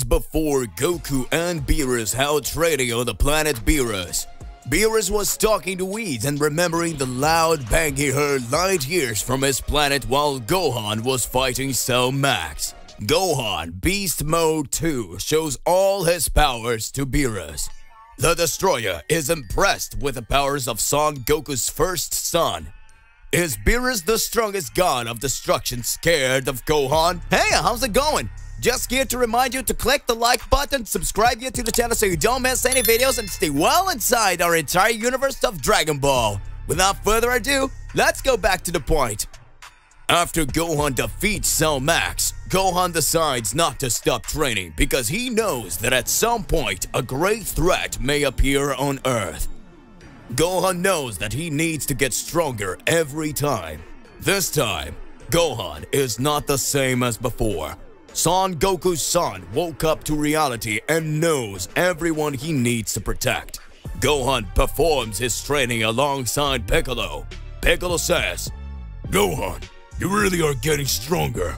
days before Goku and Beerus held training on the planet Beerus. Beerus was talking to Whis and remembering the loud bang he heard light years from his planet while Gohan was fighting Cell Max. Gohan Beast Mode 2 shows all his powers to Beerus. The Destroyer is impressed with the powers of Son Goku's first son. Is Beerus, the strongest god of destruction, scared of Gohan? Hey, how's it going? Just here to remind you to click the like button, subscribe here to the channel so you don't miss any videos, and stay well inside our entire universe of Dragon Ball. Without further ado, let's go back to the point. After Gohan defeats Cell Max, Gohan decides not to stop training because he knows that at some point a great threat may appear on Earth. Gohan knows that he needs to get stronger every time. This time, Gohan is not the same as before. Son Goku's son woke up to reality and knows everyone he needs to protect. Gohan performs his training alongside Piccolo. Piccolo says, "Gohan, you really are getting stronger.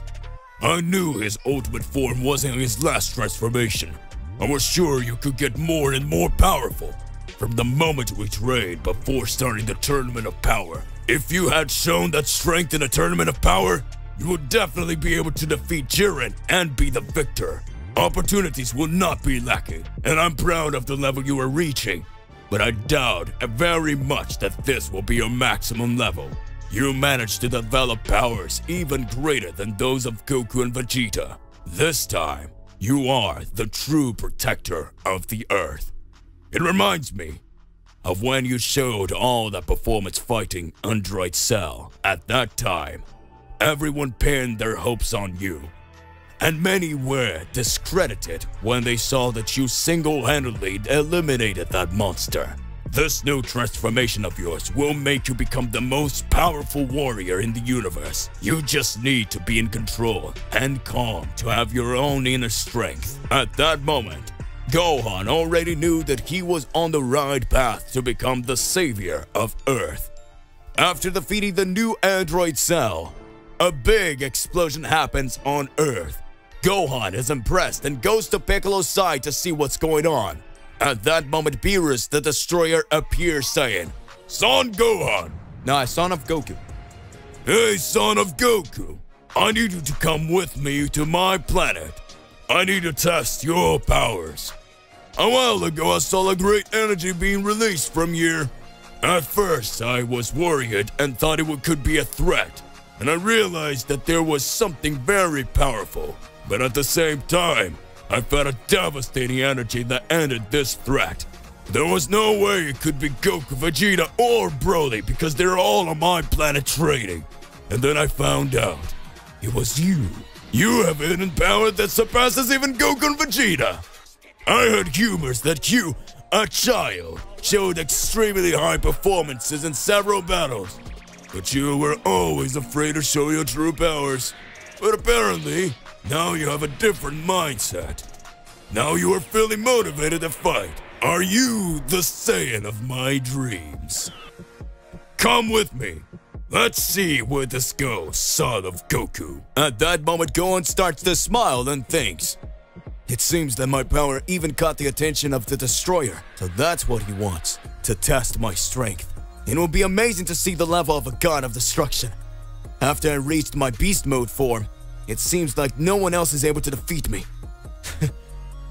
I knew his ultimate form wasn't his last transformation. I was sure you could get more and more powerful. From the moment we trained before starting the Tournament of Power, if you had shown that strength in a Tournament of Power, you would definitely be able to defeat Jiren and be the victor. Opportunities will not be lacking, and I'm proud of the level you are reaching. But I doubt very much that this will be your maximum level. You managed to develop powers even greater than those of Goku and Vegeta. This time, you are the true protector of the Earth. It reminds me of when you showed all that performance fighting Android Cell. At that time, everyone pinned their hopes on you, and many were discredited when they saw that you single-handedly eliminated that monster. This new transformation of yours will make you become the most powerful warrior in the universe. You just need to be in control and calm to have your own inner strength." At that moment, Gohan already knew that he was on the right path to become the savior of Earth. After defeating the new android Cell, a big explosion happens on Earth. Gohan is impressed and goes to Piccolo's side to see what's going on. At that moment, Beerus the Destroyer appears saying, "Son Gohan." "Nah, son of Goku." "Hey, son of Goku, I need you to come with me to my planet. I need to test your powers. A while ago, I saw a great energy being released from you. At first, I was worried and thought it could be a threat, and I realized that there was something very powerful. But at the same time, I felt a devastating energy that ended this threat. There was no way it could be Goku, Vegeta, or Broly because they're all on my planet training. And then I found out it was you. You have hidden power that surpasses even Goku and Vegeta. I heard rumors that you, a child, showed extremely high performances in several battles, but you were always afraid to show your true powers. But apparently, now you have a different mindset. Now you are feeling motivated to fight. Are you the Saiyan of my dreams? Come with me. Let's see where this goes, son of Goku." At that moment, Gohan starts to smile and thinks, "It seems that my power even caught the attention of the Destroyer, so that's what he wants, to test my strength. It will be amazing to see the level of a god of destruction. After I reached my beast mode form, it seems like no one else is able to defeat me.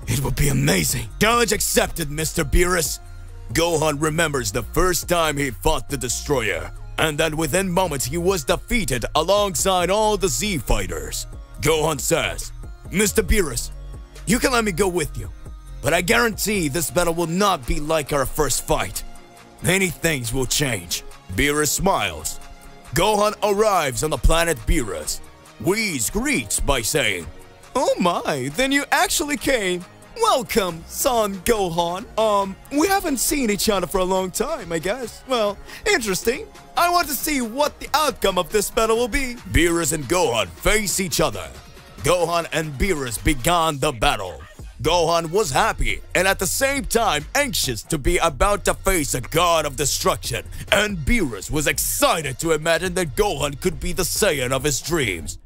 It will be amazing." Challenge accepted, Mr. Beerus. Gohan remembers the first time he fought the Destroyer, and that within moments he was defeated alongside all the Z fighters. Gohan says, "Mr. Beerus, you can let me go with you, but I guarantee this battle will not be like our first fight. Many things will change." Beerus smiles. Gohan arrives on the planet Beerus. Whis greets by saying, "Oh my, then you actually came. Welcome, son Gohan. We haven't seen each other for a long time, I guess. Well, interesting. I want to see what the outcome of this battle will be." Beerus and Gohan face each other. Gohan and Beerus began the battle. Gohan was happy and at the same time anxious to be about to face a god of destruction, and Beerus was excited to imagine that Gohan could be the Saiyan of his dreams.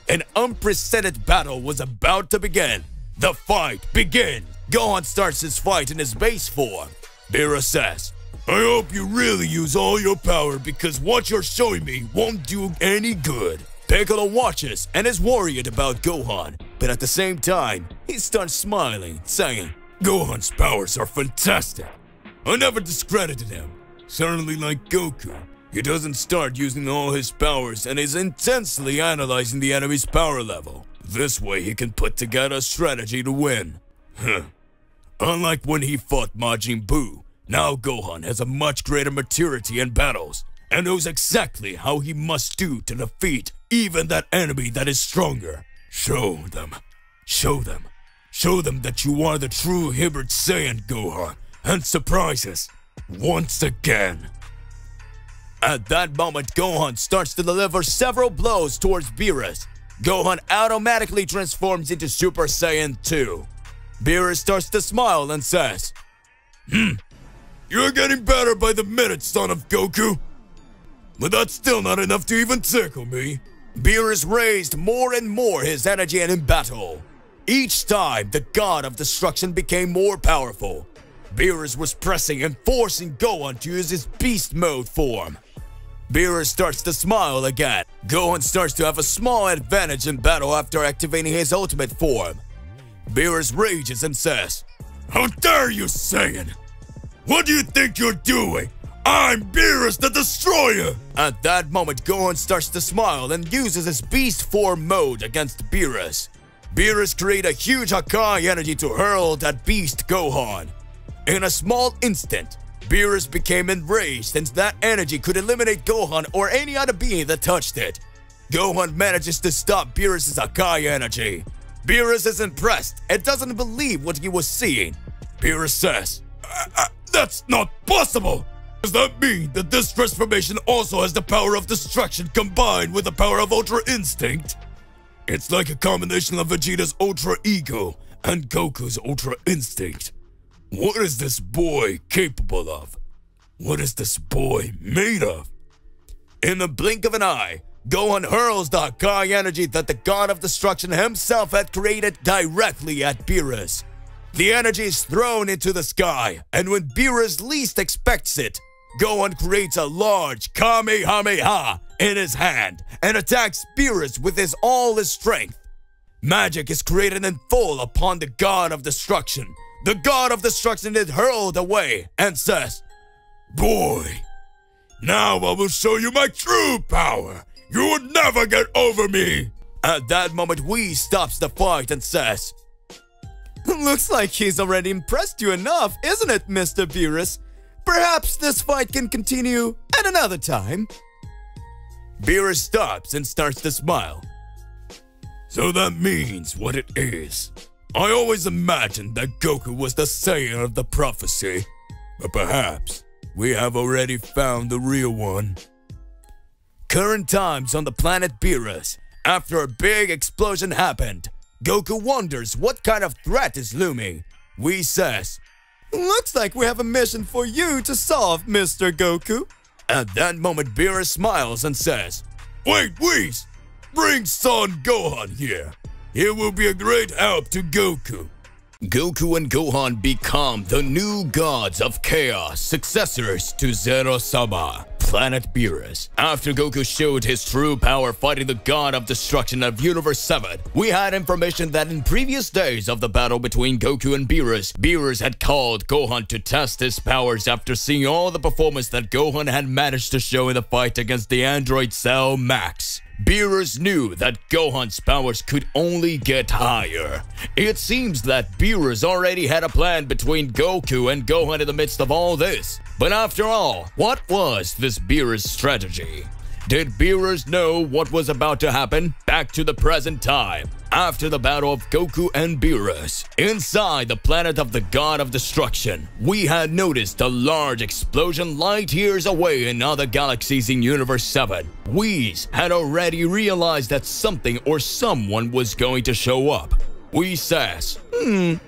An unprecedented battle was about to begin. The fight begins. Gohan starts his fight in his base form. Beerus says, I hope you really use all your power because what you're showing me won't do any good. Piccolo watches and is worried about Gohan, but at the same time, he starts smiling, saying, Gohan's powers are fantastic. I never discredited him. Certainly like Goku, he doesn't start using all his powers and is intensely analyzing the enemy's power level. This way he can put together a strategy to win. Unlike when he fought Majin Buu, now Gohan has a much greater maturity in battles and knows exactly how he must do to defeat even that enemy that is stronger. Show them. Show them. Show them that you are the true hybrid Saiyan, Gohan, and surprise us once again. At that moment, Gohan starts to deliver several blows towards Beerus. Gohan automatically transforms into Super Saiyan 2. Beerus starts to smile and says, You're getting better by the minute, son of Goku. But that's still not enough to even tickle me. Beerus raised more and more his energy in battle. Each time, the God of Destruction became more powerful. Beerus was pressing and forcing Gohan to use his beast mode form. Beerus starts to smile again. Gohan starts to have a small advantage in battle after activating his ultimate form. Beerus rages and says, How dare you, Saiyan! What do you think you're doing? I'm Beerus the Destroyer! At that moment, Gohan starts to smile and uses his beast form mode against Beerus. Beerus creates a huge Hakai energy to hurl at Beast Gohan. In a small instant, Beerus became enraged since that energy could eliminate Gohan or any other being that touched it. Gohan manages to stop Beerus' Hakai energy. Beerus is impressed and doesn't believe what he was seeing. Beerus says, That's not possible! Does that mean that this transformation also has the power of destruction combined with the power of Ultra Instinct? It's like a combination of Vegeta's Ultra Ego and Goku's Ultra Instinct. What is this boy capable of? What is this boy made of? In the blink of an eye, Gohan hurls the Hakai energy that the God of Destruction himself had created directly at Beerus. The energy is thrown into the sky, and when Beerus least expects it, Gohan creates a large Kamehameha in his hand and attacks Beerus with all his strength. Magic is created in full upon the God of Destruction. The God of Destruction is hurled away and says, Boy, now I will show you my true power. You will never get over me. At that moment, Whis stops the fight and says, Looks like he's already impressed you enough, isn't it, Mr. Beerus? Perhaps this fight can continue at another time. Beerus stops and starts to smile. So that means what it is. I always imagined that Goku was the Saiyan of the prophecy, but perhaps we have already found the real one. Current times on the planet Beerus. After a big explosion happened, Goku wonders what kind of threat is looming. Whis says, Looks like we have a mission for you to solve, Mr. Goku. At that moment, Beerus smiles and says, Wait, Whis! Bring son Gohan here. He will be a great help to Goku. Goku and Gohan become the new gods of chaos, successors to Zero-Sama, planet Beerus. After Goku showed his true power fighting the God of Destruction of Universe 7, we had information that in previous days of the battle between Goku and Beerus had called Gohan to test his powers after seeing all the performance that Gohan had managed to show in the fight against the android Cell Max. Beerus knew that Gohan's powers could only get higher. It seems that Beerus already had a plan between Goku and Gohan in the midst of all this. But after all, what was this Beerus strategy? Did Beerus know what was about to happen? Back to the present time. After the battle of Goku and Beerus, inside the planet of the God of Destruction, we had noticed a large explosion light years away in other galaxies in Universe 7. Whis had already realized that something or someone was going to show up. Whis says,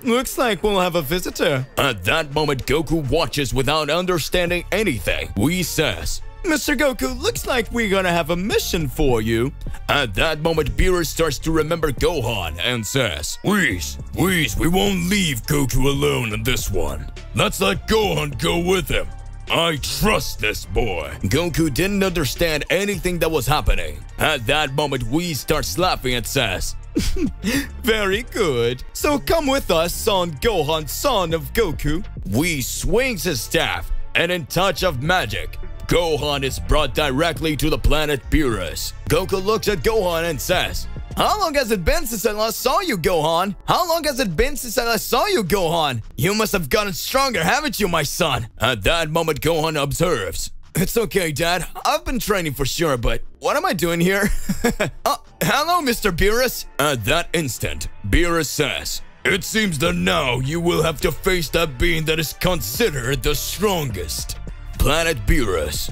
looks like we'll have a visitor. At that moment, Goku watches without understanding anything. Whis says, Mr. Goku, looks like we're gonna have a mission for you. At that moment, Beerus starts to remember Gohan and says, Whis, we won't leave Goku alone in this one. Let's let Gohan go with him. I trust this boy. Goku didn't understand anything that was happening. At that moment, Whis starts laughing and says, Very good. So come with us, son Gohan, son of Goku. Whis swings his staff, and in touch of magic, Gohan is brought directly to the planet Beerus. Goku looks at Gohan and says, How long has it been since I last saw you, Gohan? How long has it been since I last saw you, Gohan? You must have gotten stronger, haven't you, my son? At that moment, Gohan observes, It's okay, Dad. I've been training for sure, but what am I doing here? Hello, Mr. Beerus. At that instant, Beerus says, It seems that now you will have to face that being that is considered the strongest. Planet Beerus.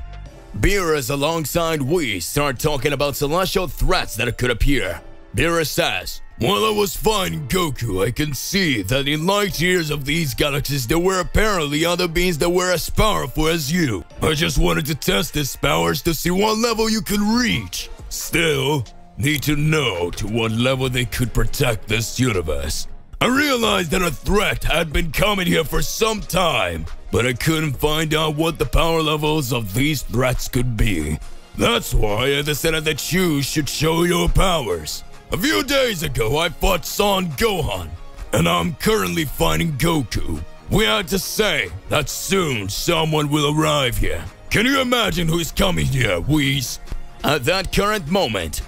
Beerus alongside Whis start talking about celestial threats that could appear. Beerus says, While I was fighting Goku, I can see that in light years of these galaxies there were apparently other beings that were as powerful as you. I just wanted to test these powers to see what level you could reach. Still, need to know to what level they could protect this universe. I realized that a threat had been coming here for some time, but I couldn't find out what the power levels of these threats could be. That's why I decided that you should show your powers. A few days ago, I fought Son Gohan, and I'm currently fighting Goku. We had to say that soon someone will arrive here. Can you imagine who is coming here, Whis? At that current moment,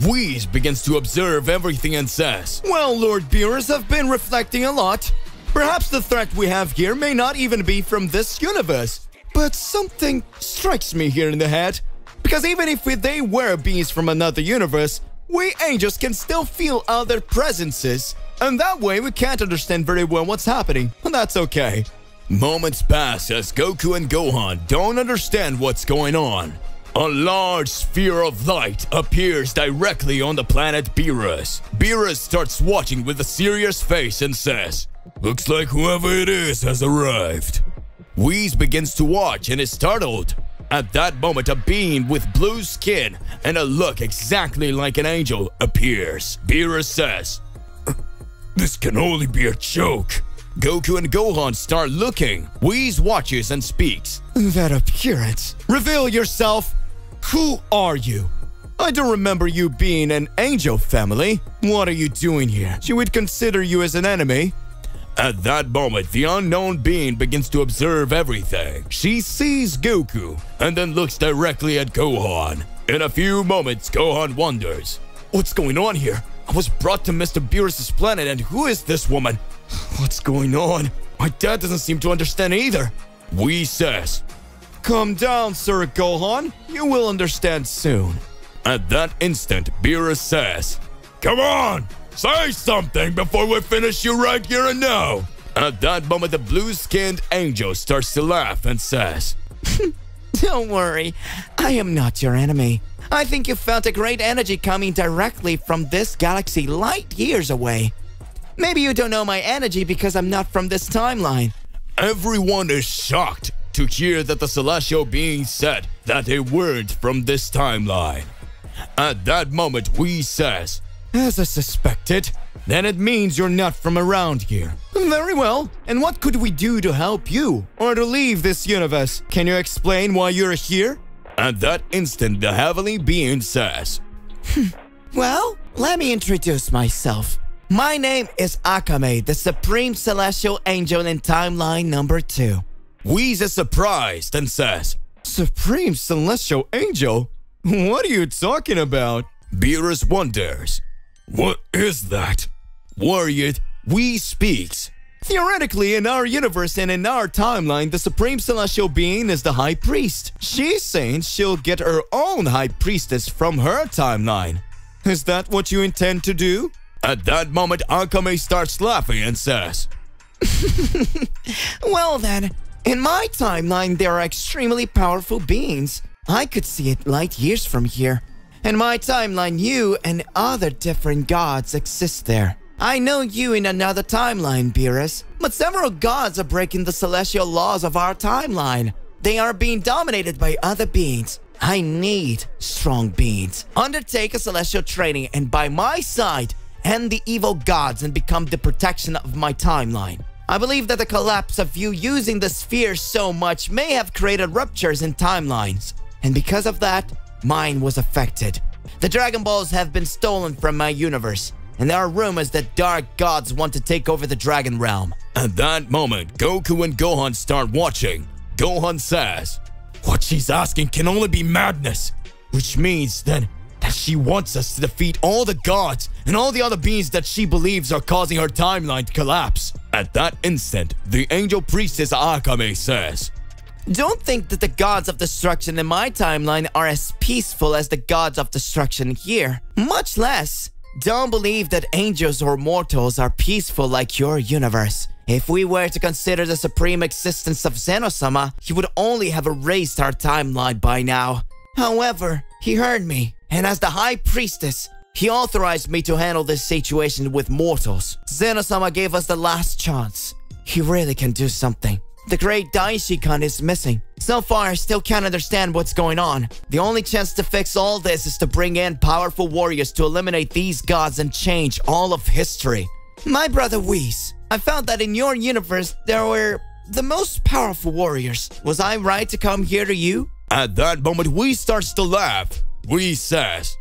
Whis begins to observe everything and says, Well, Lord Beerus, I've been reflecting a lot. Perhaps the threat we have here may not even be from this universe. But something strikes me here in the head. Because even if they were beings from another universe, we angels can still feel other presences. And that way we can't understand very well what's happening. And that's okay. Moments pass as Goku and Gohan don't understand what's going on. A large sphere of light appears directly on the planet Beerus. Beerus starts watching with a serious face and says, Looks like whoever it is has arrived. Whis begins to watch and is startled. At that moment, a being with blue skin and a look exactly like an angel appears. Beerus says, This can only be a joke. Goku and Gohan start looking. Whis watches and speaks. That appearance. Reveal yourself. Who are you? I don't remember you being an angel family. What are you doing here? She would consider you as an enemy. At that moment, the unknown being begins to observe everything. She sees Goku and then looks directly at Gohan. In a few moments, Gohan wonders, What's going on here? I was brought to Mr. Beerus' planet, and who is this woman? What's going on? My dad doesn't seem to understand either. Whis says, Calm down, Sir Gohan. You will understand soon. At that instant, Beerus says, Come on! Say something before we finish you right here and now. At that moment, the blue-skinned angel starts to laugh and says, Don't worry, I am not your enemy. I think you felt a great energy coming directly from this galaxy light years away. Maybe you don't know my energy because I'm not from this timeline. Everyone is shocked to hear that the celestial being said that they weren't from this timeline. At that moment, Whis says, As I suspected, then it means you're not from around here. Very well. And what could we do to help you or to leave this universe? Can you explain why you're here? At that instant, the heavenly being says, Well, let me introduce myself. My name is Akame, the Supreme Celestial Angel in Timeline number 2. Whis is surprised and says, Supreme Celestial Angel? What are you talking about? Beerus wonders, What is that? Worried, Whis speaks. Theoretically, in our universe and in our timeline, the Supreme Celestial Being is the High Priest. She's saying she'll get her own High Priestess from her timeline. Is that what you intend to do? At that moment, Akame starts laughing and says, Well then, in my timeline, there are extremely powerful beings. I could see it light years from here. In my timeline, you and other different gods exist there. I know you in another timeline, Beerus, but several gods are breaking the celestial laws of our timeline. They are being dominated by other beings. I need strong beings. Undertake a celestial training and by my side, end the evil gods and become the protection of my timeline. I believe that the collapse of you using the sphere so much may have created ruptures in timelines. And because of that, mine was affected. The Dragon Balls have been stolen from my universe. And there are rumors that dark gods want to take over the Dragon Realm. At that moment, Goku and Gohan start watching. Gohan says, "What she's asking can only be madness, which means then that she wants us to defeat all the gods and all the other beings that she believes are causing her timeline to collapse." At that instant, the angel priestess Akame says, Don't think that the gods of destruction in my timeline are as peaceful as the gods of destruction here. Much less, don't believe that angels or mortals are peaceful like your universe. If we were to consider the supreme existence of Zeno-sama, he would only have erased our timeline by now. However, he heard me, and as the High Priestess, he authorized me to handle this situation with mortals. Zeno-sama gave us the last chance. He really can do something. The great Daishikan is missing. So far, I still can't understand what's going on. The only chance to fix all this is to bring in powerful warriors to eliminate these gods and change all of history. My brother Whis, I found that in your universe, there were the most powerful warriors. Was I right to come here to you? At that moment, Whis starts to laugh. Whis says,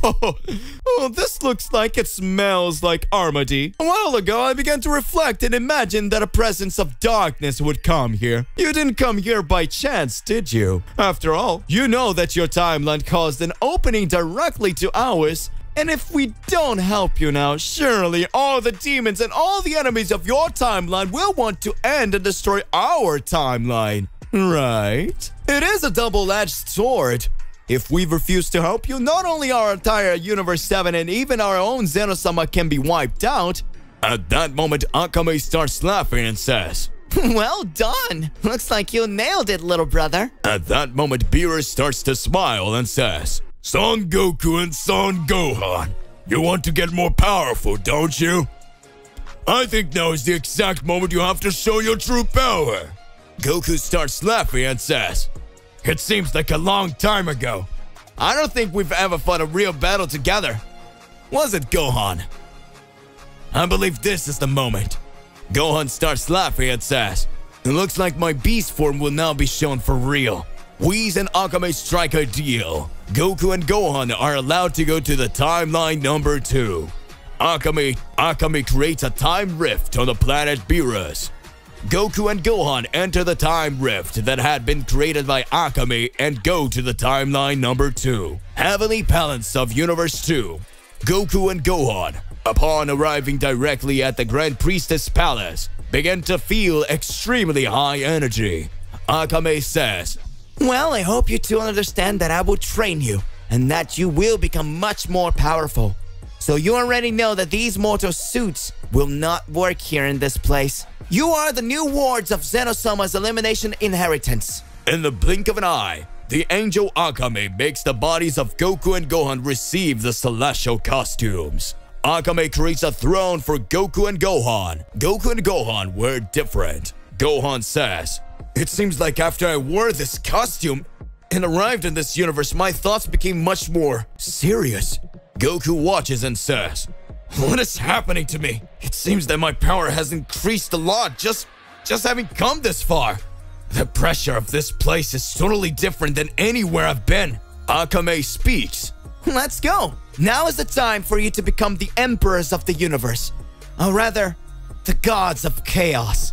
Oh, this looks like it smells like Armady. A while ago, I began to reflect and imagine that a presence of darkness would come here. You didn't come here by chance, did you? After all, you know that your timeline caused an opening directly to ours. And if we don't help you now, surely all the demons and all the enemies of your timeline will want to end and destroy our timeline. Right? It is a double-edged sword. If we refuse to help you, not only our entire Universe 7 and even our own Zeno-sama can be wiped out. At that moment, Akame starts laughing and says, Well done. Looks like you nailed it, little brother. At that moment, Beerus starts to smile and says, Son Goku and Son Gohan, you want to get more powerful, don't you? I think now is the exact moment you have to show your true power. Goku starts laughing and says, It seems like a long time ago. I don't think we've ever fought a real battle together. Was it, Gohan? I believe this is the moment. Gohan starts laughing and says, It looks like my beast form will now be shown for real. Whis and Akame strike a deal. Goku and Gohan are allowed to go to the timeline number 2. Akame creates a time rift on the planet Beerus. Goku and Gohan enter the time rift that had been created by Akame and go to the timeline number 2, Heavenly Palace of Universe 2. Goku and Gohan, upon arriving directly at the Grand Priestess Palace, begin to feel extremely high energy. Akame says, Well, I hope you two understand that I will train you, and that you will become much more powerful. So you already know that these mortal suits will not work here in this place. You are the new wards of Zeno-sama's elimination inheritance. In the blink of an eye, the angel Akame makes the bodies of Goku and Gohan receive the celestial costumes. Akame creates a throne for Goku and Gohan. Goku and Gohan were different. Gohan says, It seems like after I wore this costume and arrived in this universe, my thoughts became much more serious. Goku watches and says, What is happening to me? It seems that my power has increased a lot just having come this far. The pressure of this place is totally different than anywhere I've been. Akame speaks. Let's go. Now is the time for you to become the emperors of the universe. Or rather, the gods of chaos.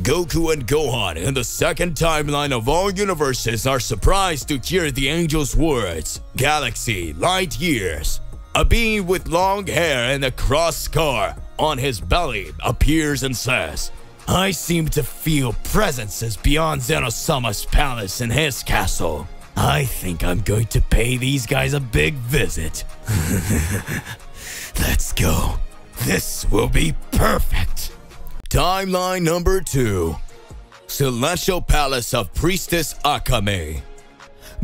Goku and Gohan in the second timeline of all universes are surprised to hear the angel's words. Galaxy, light years. A being with long hair and a cross scar on his belly appears and says, I seem to feel presences beyond Zeno-sama's palace and his castle. I think I'm going to pay these guys a big visit. Let's go. This will be perfect. Timeline number 2. Celestial Palace of Priestess Akame.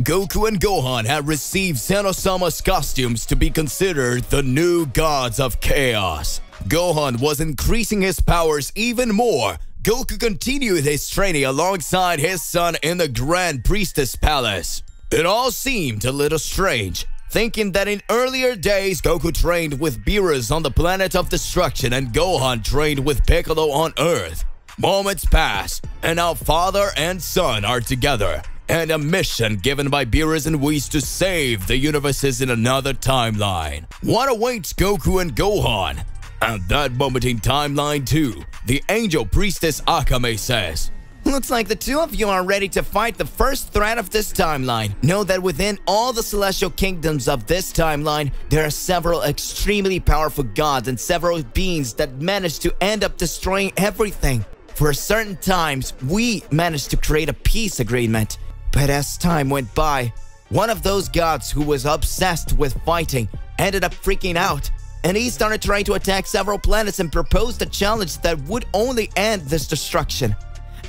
Goku and Gohan had received Zeno-sama's costumes to be considered the new gods of chaos. Gohan was increasing his powers even more. Goku continued his training alongside his son in the Grand Priestess Palace. It all seemed a little strange, thinking that in earlier days Goku trained with Beerus on the planet of destruction and Gohan trained with Piccolo on Earth. Moments pass, and now father and son are together, and a mission given by Beerus and Whis to save the universes in another timeline. What awaits Goku and Gohan? At that moment in timeline 2, the angel priestess Akame says, Looks like the two of you are ready to fight the first threat of this timeline. Know that within all the celestial kingdoms of this timeline, there are several extremely powerful gods and several beings that manage to end up destroying everything. For certain times, we managed to create a peace agreement. But as time went by, one of those gods who was obsessed with fighting ended up freaking out. And he started trying to attack several planets and proposed a challenge that would only end this destruction.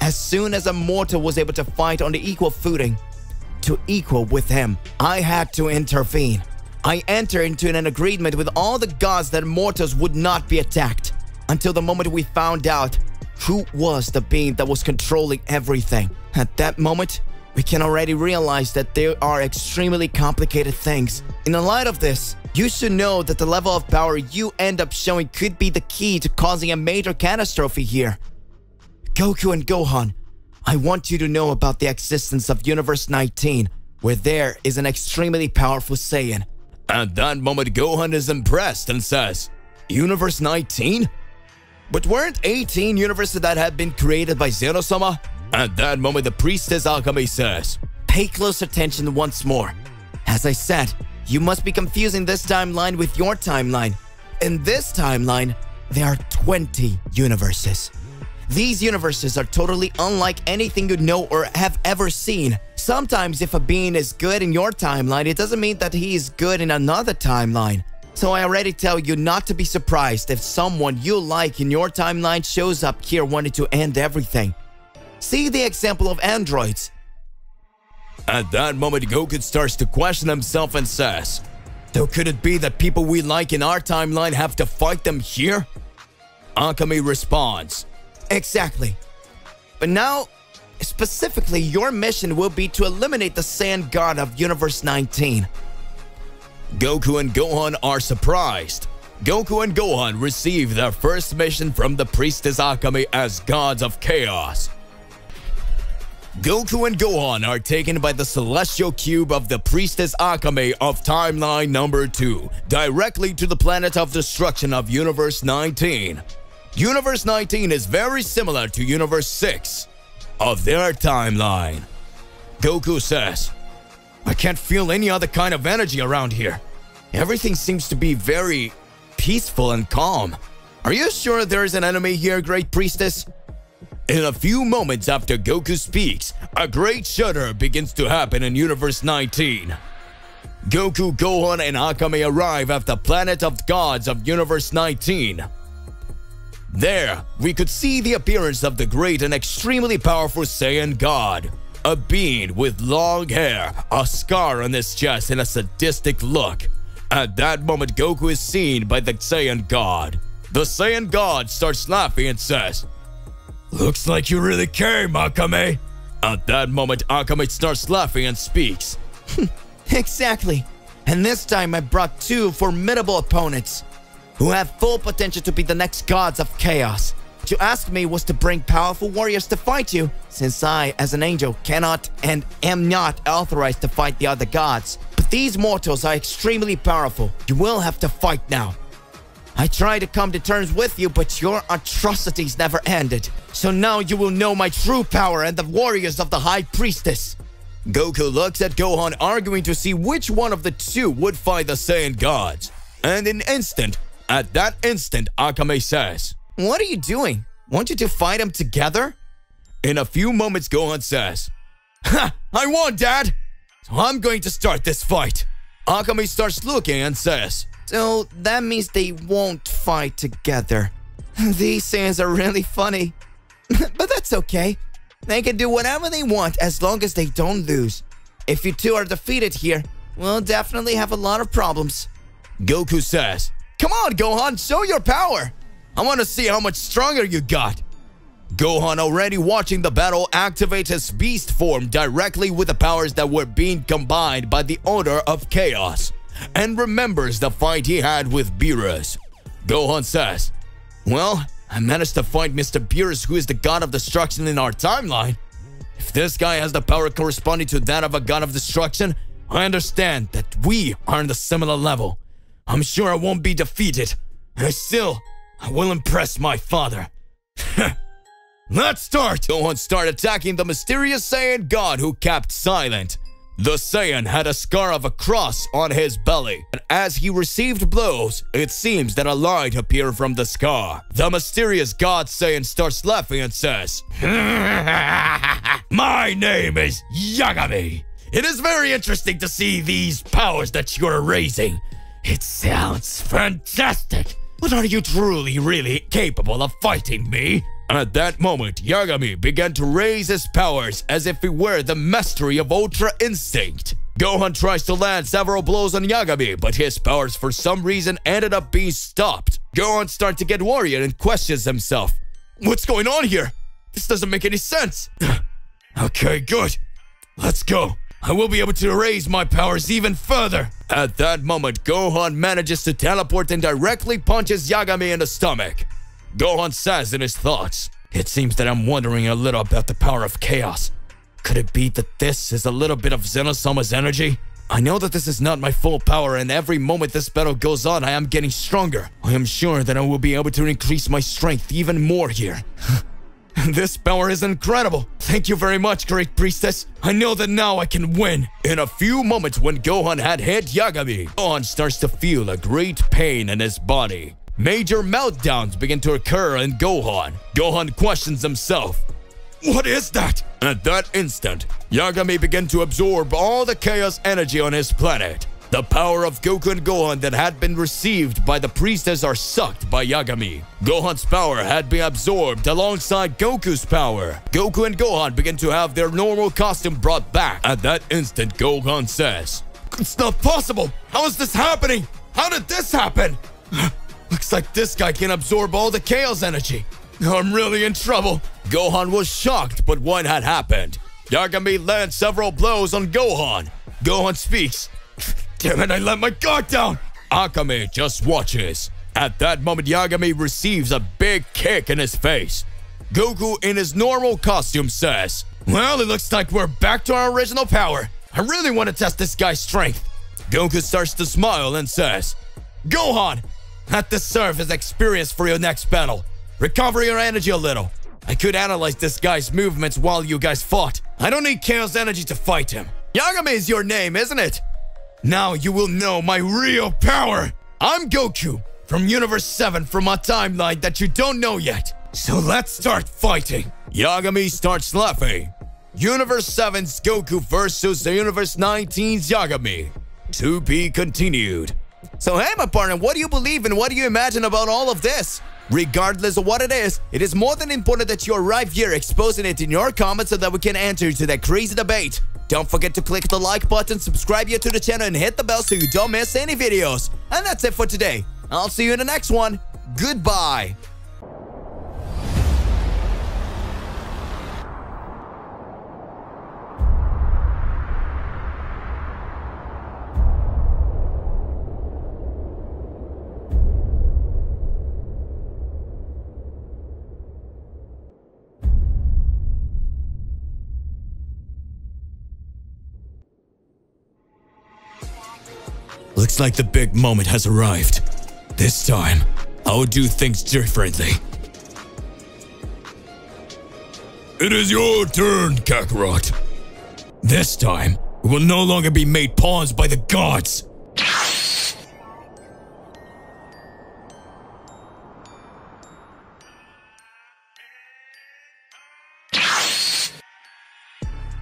As soon as a mortal was able to fight on the equal footing, to equal with him, I had to intervene. I entered into an agreement with all the gods that mortals would not be attacked, until the moment we found out who was the being that was controlling everything. At that moment, we can already realize that there are extremely complicated things. In the light of this, you should know that the level of power you end up showing could be the key to causing a major catastrophe here. Goku and Gohan, I want you to know about the existence of Universe 19, where there is an extremely powerful Saiyan. At that moment, Gohan is impressed and says, Universe 19? But weren't 18 universes that had been created by Zeno-sama? At that moment, the priestess Akame says, Pay close attention once more. As I said, you must be confusing this timeline with your timeline. In this timeline, there are 20 universes. These universes are totally unlike anything you know or have ever seen. Sometimes if a being is good in your timeline, it doesn't mean that he is good in another timeline. So I already tell you not to be surprised if someone you like in your timeline shows up here wanting to end everything. See the example of androids. At that moment, Goku starts to question himself and says, So could it be that people we like in our timeline have to fight them here? Akame responds, Exactly. But now, specifically, your mission will be to eliminate the Saiyan God of Universe 19. Goku and Gohan are surprised. Goku and Gohan receive their first mission from the priestess Akame as gods of chaos. Goku and Gohan are taken by the celestial cube of the priestess Akame of timeline number 2 directly to the planet of destruction of Universe 19. Universe 19 is very similar to Universe 6 of their timeline. Goku says, I can't feel any other kind of energy around here. Everything seems to be very peaceful and calm. Are you sure there is an enemy here, Great Priestess? In a few moments after Goku speaks, a great shudder begins to happen in Universe 19. Goku, Gohan, and Akame arrive at the planet of gods of Universe 19. There, we could see the appearance of the great and extremely powerful Saiyan God. A being with long hair, a scar on his chest, and a sadistic look. At that moment, Goku is seen by the Saiyan God. The Saiyan God starts laughing and says, Looks like you really came, Akame. At that moment, Akame starts laughing and speaks. Exactly. And this time I brought two formidable opponents who have full potential to be the next gods of chaos. To ask me was to bring powerful warriors to fight you, since I, as an angel, cannot and am not authorized to fight the other gods. But these mortals are extremely powerful. You will have to fight now. I tried to come to terms with you, but your atrocities never ended. So now you will know my true power and the warriors of the High Priestess. Goku looks at Gohan, arguing to see which one of the two would fight the Saiyan gods. And at that instant, Akame says, What are you doing? Want you to fight them together? In a few moments, Gohan says, Ha! I won, Dad! So I'm going to start this fight. Akame starts looking and says, So that means they won't fight together. These Saiyans are really funny. But that's okay. They can do whatever they want as long as they don't lose. If you two are defeated here, we'll definitely have a lot of problems. Goku says, Come on, Gohan, show your power. I want to see how much stronger you got. Gohan, already watching the battle, activates his beast form directly with the powers that were being combined by the Order of Chaos, and remembers the fight he had with Beerus. Gohan says, "Well, I managed to find Mr. Beerus, who is the god of destruction in our timeline. If this guy has the power corresponding to that of a god of destruction, I understand that we are on the similar level. I'm sure I won't be defeated, and I will impress my father." Let's start! Gohan started attacking the mysterious Saiyan god who kept silent. The Saiyan had a scar of a cross on his belly, and as he received blows, it seems that a light appeared from the scar. The mysterious god Saiyan starts laughing and says, "My name is Yagami. It is very interesting to see these powers that you're raising. It sounds fantastic. But are you truly, really capable of fighting me?" At that moment, Yagami began to raise his powers as if he were the mastery of Ultra Instinct. Gohan tries to land several blows on Yagami, but his powers for some reason ended up being stopped. Gohan starts to get worried and questions himself. What's going on here? This doesn't make any sense. Okay, good. Let's go. I will be able to raise my powers even further. At that moment, Gohan manages to teleport and directly punches Yagami in the stomach. Gohan says in his thoughts, "It seems that I'm wondering a little about the power of chaos. Could it be that this is a little bit of Zenosama's energy? I know that this is not my full power, and every moment this battle goes on, I am getting stronger. I am sure that I will be able to increase my strength even more here." This power is incredible. Thank you very much, Great Priestess. I know that now I can win. In a few moments, when Gohan had hit Yagami, Gohan starts to feel a great pain in his body. Major meltdowns begin to occur in Gohan. Gohan questions himself. What is that? At that instant, Yagami began to absorb all the chaos energy on his planet. The power of Goku and Gohan that had been received by the priestess are sucked by Yagami. Gohan's power had been absorbed alongside Goku's power. Goku and Gohan begin to have their normal costume brought back. At that instant, Gohan says, "It's not possible! How is this happening? How did this happen? Looks like this guy can absorb all the chaos energy. I'm really in trouble." Gohan was shocked, but what had happened? Yagami lands several blows on Gohan. Gohan speaks. "Damn it, I let my guard down." Akame just watches. At that moment, Yagami receives a big kick in his face. Goku, in his normal costume, says, "Well, it looks like we're back to our original power. I really want to test this guy's strength." Goku starts to smile and says, "Gohan, let this serve as experience for your next battle. Recover your energy a little. I could analyze this guy's movements while you guys fought. I don't need chaos energy to fight him." Yagami is your name, isn't it? Now you will know my real power. I'm Goku from Universe 7 from a timeline that you don't know yet. So let's start fighting. Yagami starts laughing. Universe 7's Goku versus the Universe 19's Yagami. To be continued. So hey, my partner, what do you believe and what do you imagine about all of this? Regardless of what it is more than important that you arrive here exposing it in your comments so that we can enter into that crazy debate. Don't forget to click the like button, subscribe here to the channel, and hit the bell so you don't miss any videos. And that's it for today. I'll see you in the next one. Goodbye. Looks like the big moment has arrived. This time, I will do things differently. It is your turn, Kakarot. This time, we will no longer be made pawns by the gods.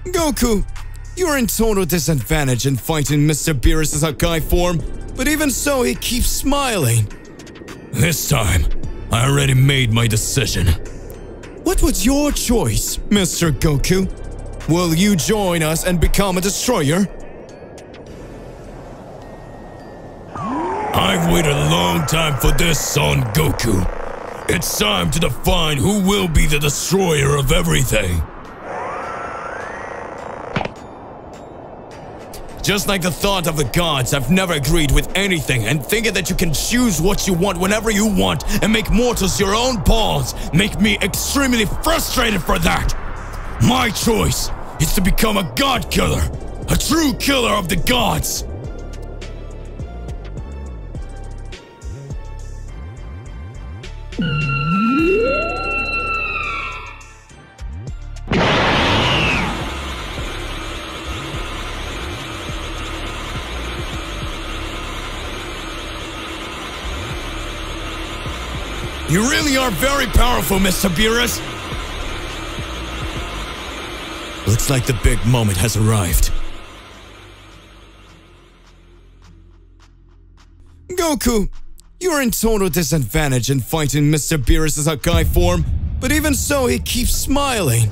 Goku, you're in total disadvantage in fighting Mr. Beerus' Hakai form, but even so, he keeps smiling. This time, I already made my decision. What was your choice, Mr. Goku? Will you join us and become a destroyer? I've waited a long time for this, Son Goku. It's time to define who will be the destroyer of everything. Just like the thought of the gods, I've never agreed with anything, and thinking that you can choose what you want whenever you want and make mortals your own pawns make me extremely frustrated for that. My choice is to become a god killer, a true killer of the gods. You really are very powerful, Mr. Beerus. Looks like the big moment has arrived. Goku, you're in total disadvantage in fighting Mr. Beerus' Hakai form, but even so, he keeps smiling.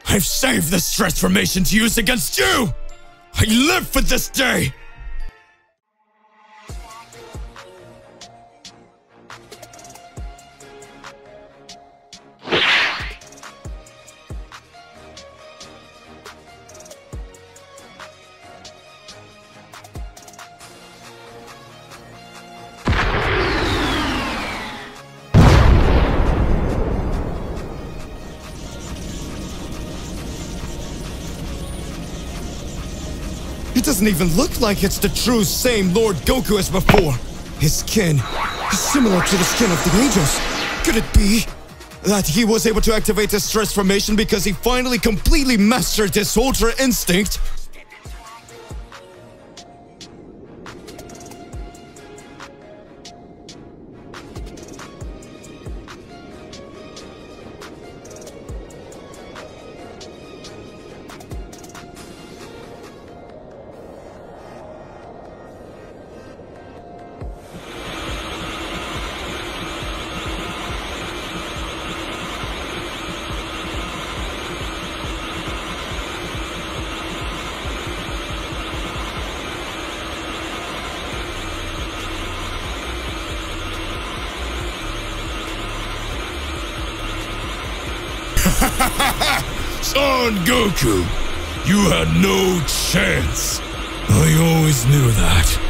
I've saved this transformation to use against you! I live for this day! It doesn't even look like it's the true same Lord Goku as before. His skin is similar to the skin of the angels. Could it be that he was able to activate his transformation because he finally completely mastered his Ultra Instinct? Son Goku, you had no chance. I always knew that.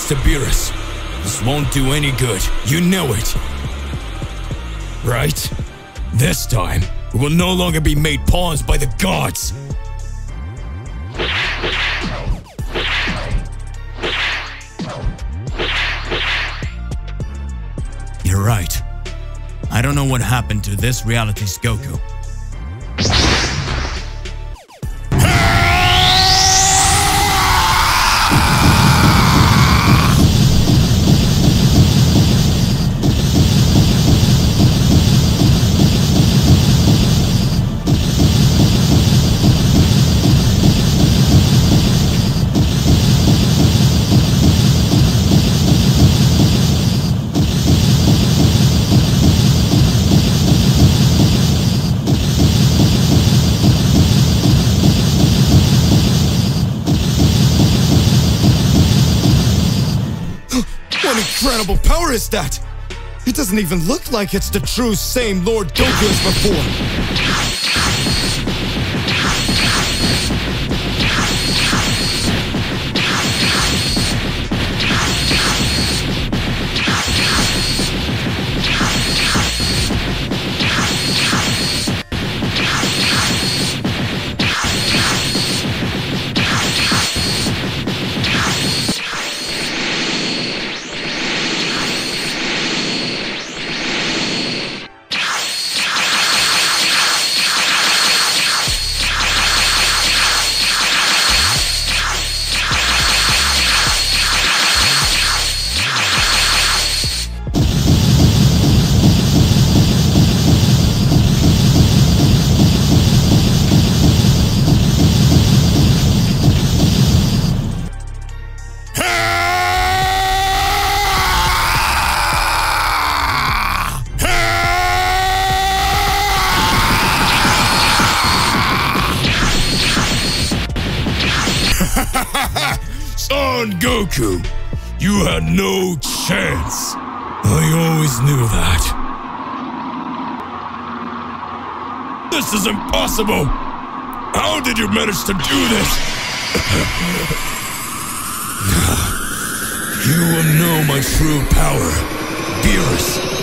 Mr. Beerus. This won't do any good. You know it. Right? This time, we will no longer be made pawns by the gods. You're right. I don't know what happened to this reality's Goku. What incredible power is that? It doesn't even look like it's the true same Lord Goku as before. Son Goku, you had no chance. I always knew that. This is impossible. How did you manage to do this? You will know my true power, Beerus.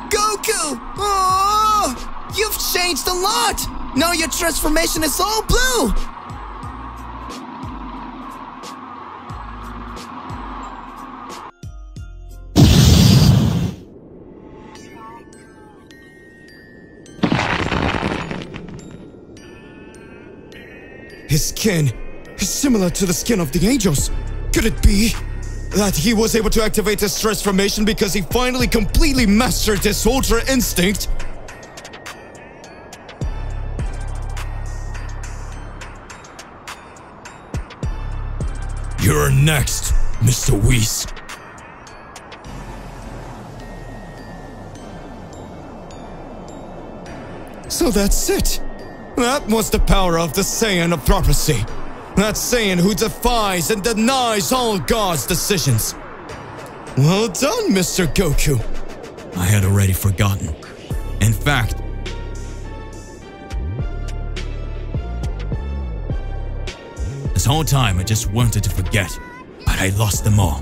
Goku! Oh, you've changed a lot! Now your transformation is all blue! His skin is similar to the skin of the angels. Could it be that he was able to activate his transformation because he finally completely mastered his Ultra Instinct? You're next, Mr. Whis. So that's it. That was the power of the Saiyan of prophecy. That Saiyan who defies and denies all God's decisions. Well done, Mr. Goku. I had already forgotten. In fact, this whole time I just wanted to forget, but I lost them all.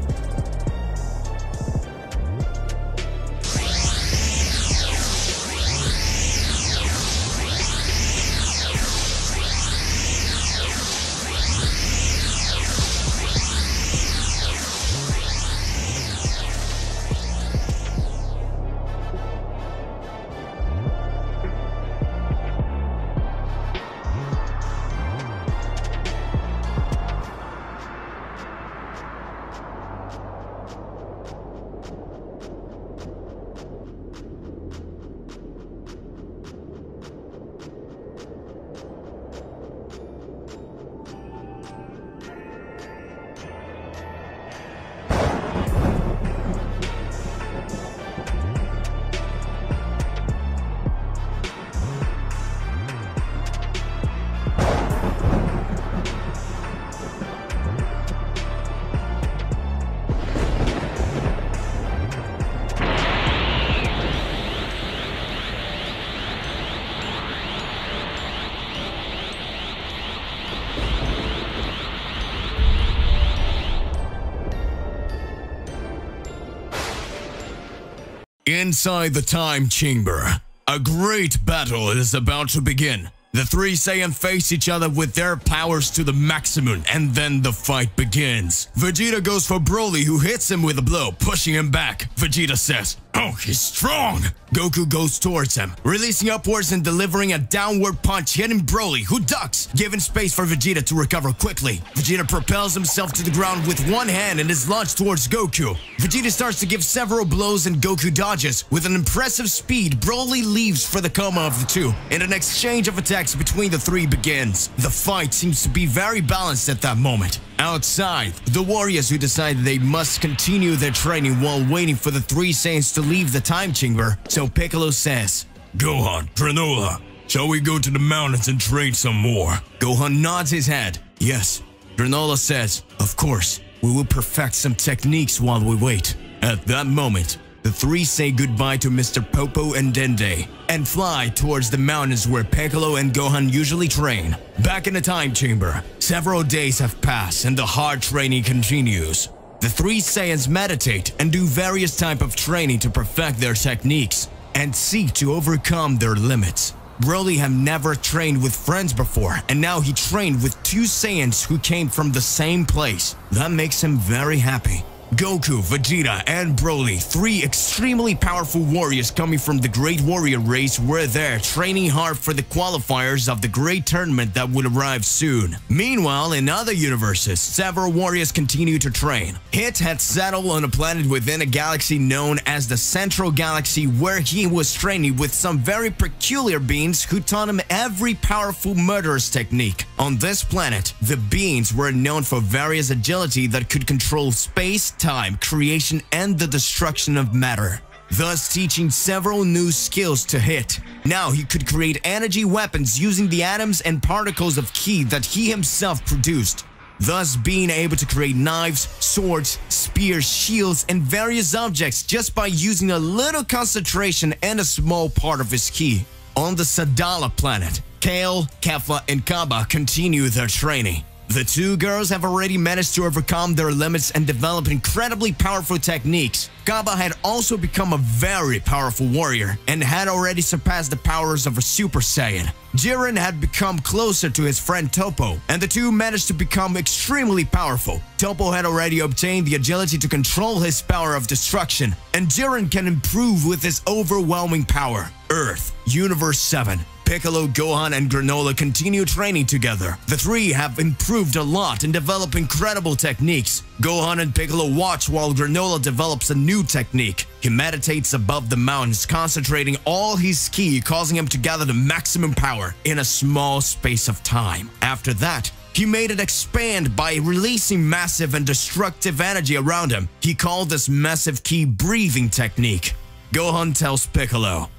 Inside the time chamber, a great battle is about to begin. The three Saiyan face each other with their powers to the maximum, and then the fight begins. Vegeta goes for Broly, who hits him with a blow, pushing him back. Vegeta says, "Oh, he's strong!" Goku goes towards him, releasing upwards and delivering a downward punch, hitting Broly, who ducks, giving space for Vegeta to recover quickly. Vegeta propels himself to the ground with one hand and is launched towards Goku. Vegeta starts to give several blows and Goku dodges. With an impressive speed, Broly leaves for the coma of the two, and an exchange of attacks between the three begins. The fight seems to be very balanced at that moment. Outside, the warriors who decide they must continue their training while waiting for the three Saiyans to leave the time chamber. So Piccolo says, "Gohan, Granola, shall we go to the mountains and train some more?" Gohan nods his head. Yes. Granola says, "Of course, we will perfect some techniques while we wait." At that moment, the three say goodbye to Mr. Popo and Dende and fly towards the mountains where Piccolo and Gohan usually train. Back in the time chamber, several days have passed and the hard training continues. The three Saiyans meditate and do various types of training to perfect their techniques and seek to overcome their limits. Broly had never trained with friends before, and now he trained with two Saiyans who came from the same place. That makes him very happy. Goku, Vegeta, and Broly, three extremely powerful warriors coming from the Great Warrior race, were there training hard for the qualifiers of the Great Tournament that would arrive soon. Meanwhile, in other universes, several warriors continue to train. Hit had settled on a planet within a galaxy known as the Central Galaxy, where he was training with some very peculiar beings who taught him every powerful murderous technique. On this planet, the beings were known for various agility that could control space, time, creation, and the destruction of matter, thus teaching several new skills to Hit. Now he could create energy weapons using the atoms and particles of ki that he himself produced, thus being able to create knives, swords, spears, shields, and various objects just by using a little concentration and a small part of his ki. On the Sadala planet, Kale, Kefla, and Kaba continue their training. The two girls have already managed to overcome their limits and develop incredibly powerful techniques. Kaba had also become a very powerful warrior and had already surpassed the powers of a Super Saiyan. Jiren had become closer to his friend Toppo, and the two managed to become extremely powerful. Toppo had already obtained the agility to control his power of destruction, and Jiren can improve with his overwhelming power. Earth, Universe 7. Piccolo, Gohan, and Granola continue training together. The three have improved a lot and develop incredible techniques. Gohan and Piccolo watch while Granola develops a new technique. He meditates above the mountains, concentrating all his ki, causing him to gather the maximum power in a small space of time. After that, he made it expand by releasing massive and destructive energy around him. He called this massive ki breathing technique. Gohan tells Piccolo,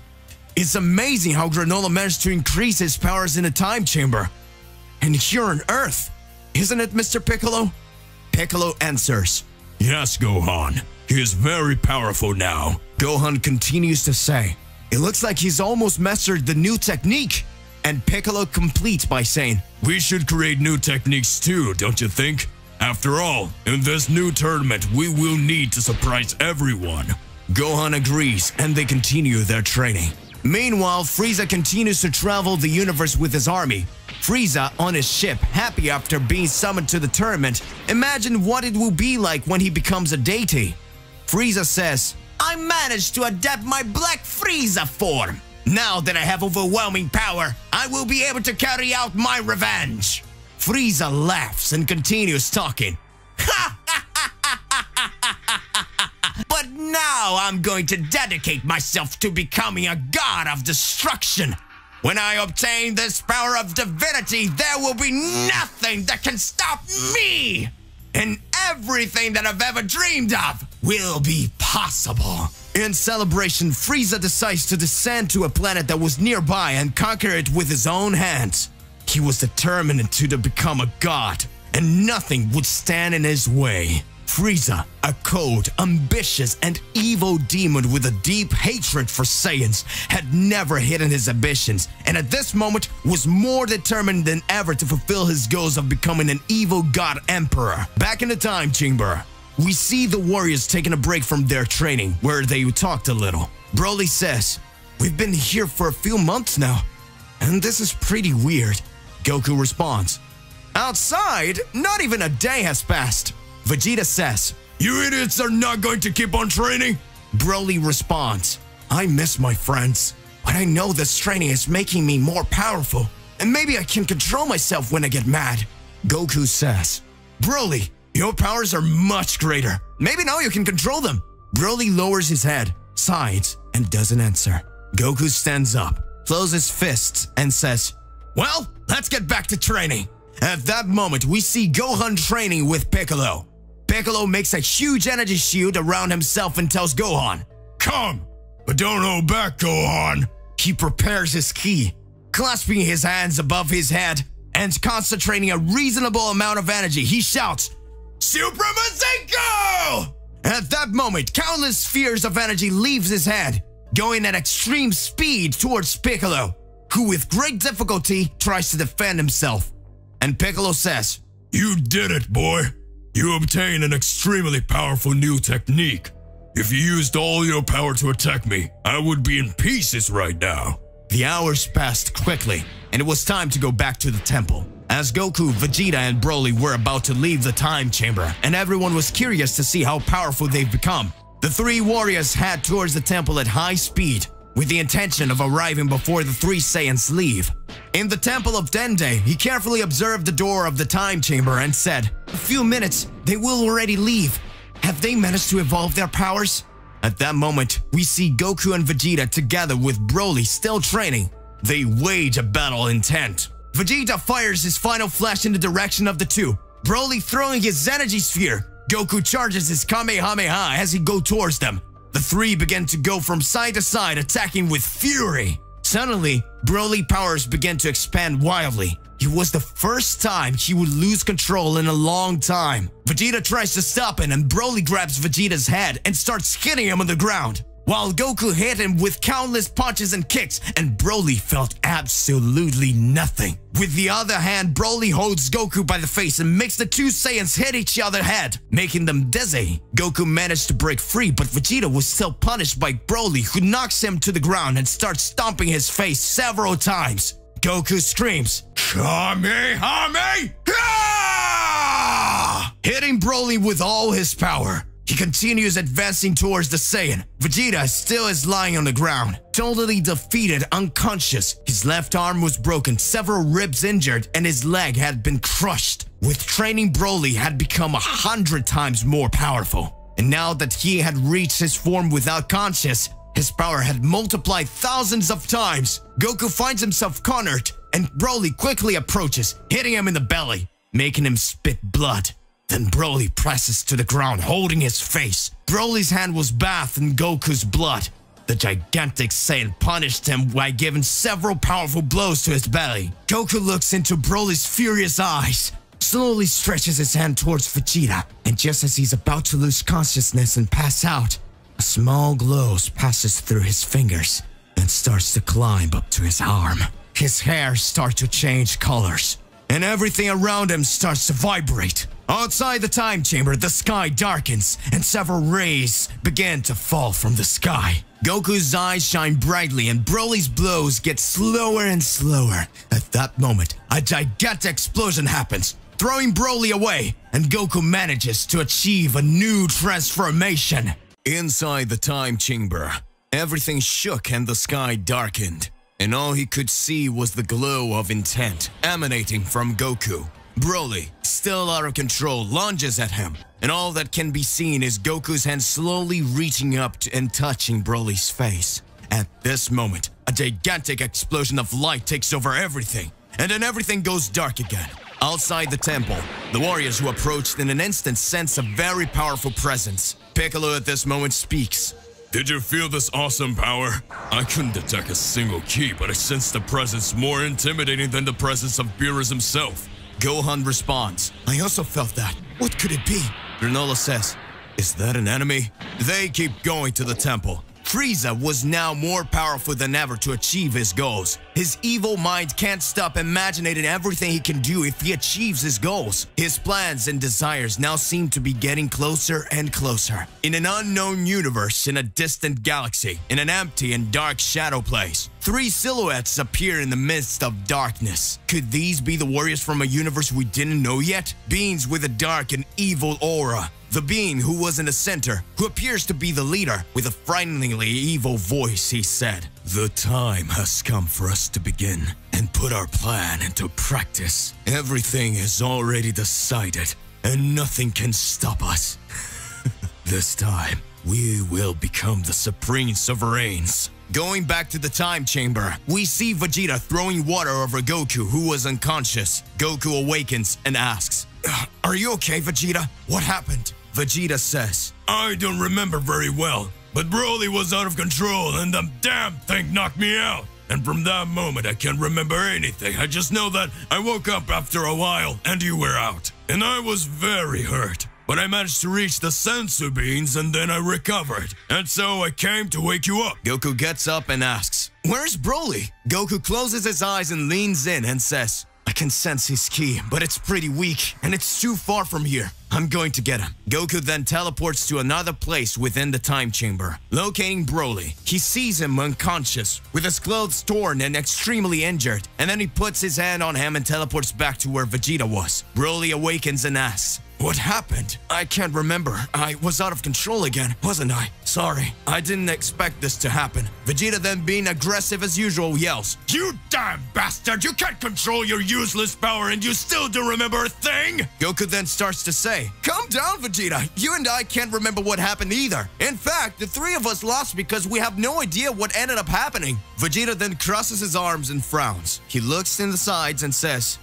"It's amazing how Granola managed to increase his powers in a time chamber. And here on Earth, isn't it, Mr. Piccolo?" Piccolo answers, "Yes, Gohan. He is very powerful now." Gohan continues to say, "It looks like he's almost mastered the new technique." And Piccolo completes by saying, "We should create new techniques too, don't you think? After all, in this new tournament, we will need to surprise everyone." Gohan agrees, and they continue their training. Meanwhile, Frieza continues to travel the universe with his army. Frieza, on his ship, happy after being summoned to the tournament, imagine what it will be like when he becomes a deity. Frieza says, "I managed to adapt my Black Frieza form. Now that I have overwhelming power, I will be able to carry out my revenge." Frieza laughs and continues talking. "But now I'm going to dedicate myself to becoming a god of destruction. When I obtain this power of divinity, there will be nothing that can stop me. And everything that I've ever dreamed of will be possible." In celebration, Frieza decides to descend to a planet that was nearby and conquer it with his own hands. He was determined to become a god, and nothing would stand in his way. Frieza, a cold, ambitious, and evil demon with a deep hatred for Saiyans, had never hidden his ambitions, and at this moment was more determined than ever to fulfill his goals of becoming an evil god emperor. Back in the time chamber, we see the warriors taking a break from their training, where they talked a little. Broly says, "We've been here for a few months now, and this is pretty weird." Goku responds, "Outside, not even a day has passed." Vegeta says, "You idiots are not going to keep on training?" Broly responds, "I miss my friends, but I know this training is making me more powerful, and maybe I can control myself when I get mad." Goku says, "Broly, your powers are much greater. Maybe now you can control them." Broly lowers his head, sighs, and doesn't answer. Goku stands up, closes fists, and says, "Well, let's get back to training." At that moment, we see Gohan training with Piccolo. Piccolo makes a huge energy shield around himself and tells Gohan, "Come, but don't hold back, Gohan." He prepares his ki, clasping his hands above his head and concentrating a reasonable amount of energy. He shouts, "Supremazinko!" At that moment, countless spheres of energy leaves his head, going at extreme speed towards Piccolo, who with great difficulty tries to defend himself. And Piccolo says, "You did it, boy. You obtained an extremely powerful new technique. If you used all your power to attack me, I would be in pieces right now." The hours passed quickly, and it was time to go back to the temple. As Goku, Vegeta, and Broly were about to leave the time chamber, and everyone was curious to see how powerful they've become, the three warriors head towards the temple at high speed, with the intention of arriving before the three Saiyans leave. In the temple of Dende, he carefully observed the door of the time chamber and said, "A few minutes, they will already leave. Have they managed to evolve their powers?" At that moment, we see Goku and Vegeta together with Broly still training. They wage a battle intent. Vegeta fires his final flash in the direction of the two, Broly throwing his energy sphere. Goku charges his Kamehameha as he goes towards them. The three begin to go from side to side, attacking with fury. Suddenly, Broly's powers began to expand wildly. It was the first time he would lose control in a long time. Vegeta tries to stop him, and Broly grabs Vegeta's head and starts hitting him on the ground, while Goku hit him with countless punches and kicks, and Broly felt absolutely nothing. With the other hand, Broly holds Goku by the face and makes the two Saiyans hit each other's head, making them dizzy. Goku managed to break free, but Vegeta was still punished by Broly, who knocks him to the ground and starts stomping his face several times. Goku screams, "Kamehameha!" hitting Broly with all his power. He continues advancing towards the Saiyan. Vegeta still is lying on the ground, totally defeated, unconscious. His left arm was broken, several ribs injured, and his leg had been crushed. With training, Broly had become 100 times more powerful. And now that he had reached his form without conscience, his power had multiplied thousands of times. Goku finds himself cornered, and Broly quickly approaches, hitting him in the belly, making him spit blood. Then Broly presses to the ground, holding his face. Broly's hand was bathed in Goku's blood. The gigantic Saiyan punished him by giving several powerful blows to his belly. Goku looks into Broly's furious eyes, slowly stretches his hand towards Vegeta, and just as he's about to lose consciousness and pass out, a small glow passes through his fingers and starts to climb up to his arm. His hair starts to change colors, and everything around him starts to vibrate. Outside the time chamber, the sky darkens, and several rays begin to fall from the sky. Goku's eyes shine brightly, and Broly's blows get slower and slower. At that moment, a gigantic explosion happens, throwing Broly away, and Goku manages to achieve a new transformation. Inside the time chamber, everything shook and the sky darkened, and all he could see was the glow of intent emanating from Goku. Broly, still out of control, lunges at him, and all that can be seen is Goku's hand slowly reaching up and touching Broly's face. At this moment, a gigantic explosion of light takes over everything, and then everything goes dark again. Outside the temple, the warriors who approached in an instant sense a very powerful presence. Piccolo at this moment speaks. "Did you feel this awesome power? I couldn't detect a single key, but I sensed a presence more intimidating than the presence of Beerus himself." Gohan responds, "I also felt that. What could it be?" Granola says, "Is that an enemy?" They keep going to the temple. Frieza was now more powerful than ever to achieve his goals. His evil mind can't stop imagining everything he can do if he achieves his goals. His plans and desires now seem to be getting closer and closer. In an unknown universe, in a distant galaxy, in an empty and dark shadow place, 3 silhouettes appear in the midst of darkness. Could these be the warriors from a universe we didn't know yet? Beings with a dark and evil aura. The being who was in the center, who appears to be the leader, with a frighteningly evil voice, he said, "The time has come for us to begin and put our plan into practice. Everything is already decided, and nothing can stop us. This time, we will become the supreme sovereigns." Going back to the time chamber, we see Vegeta throwing water over Goku, who was unconscious. Goku awakens and asks, "Are you okay, Vegeta? What happened?" Vegeta says, "I don't remember very well, but Broly was out of control and the damn thing knocked me out. And from that moment, I can't remember anything. I just know that I woke up after a while and you were out. And I was very hurt. But I managed to reach the sensu beans and then I recovered. And so I came to wake you up." Goku gets up and asks, "Where's Broly?" Goku closes his eyes and leans in and says, "I can sense his ki, but it's pretty weak and it's too far from here. I'm going to get him." Goku then teleports to another place within the time chamber. Locating Broly, he sees him unconscious, with his clothes torn and extremely injured, and then he puts his hand on him and teleports back to where Vegeta was. Broly awakens and asks, "What happened? I can't remember. I was out of control again, wasn't I? Sorry, I didn't expect this to happen." Vegeta then, being aggressive as usual, yells, "You damn bastard! You can't control your useless power and you still don't remember a thing!" Goku then starts to say, "Calm down, Vegeta. You and I can't remember what happened either. In fact, the 3 of us lost because we have no idea what ended up happening." Vegeta then crosses his arms and frowns. He looks in the sides and says,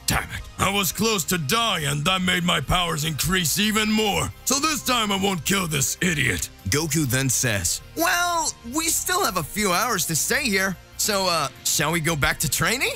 "Damn it. I was close to die and that made my powers increase even more. So this time I won't kill this idiot." Goku then says, "Well, we still have a few hours to stay here. So, shall we go back to training?"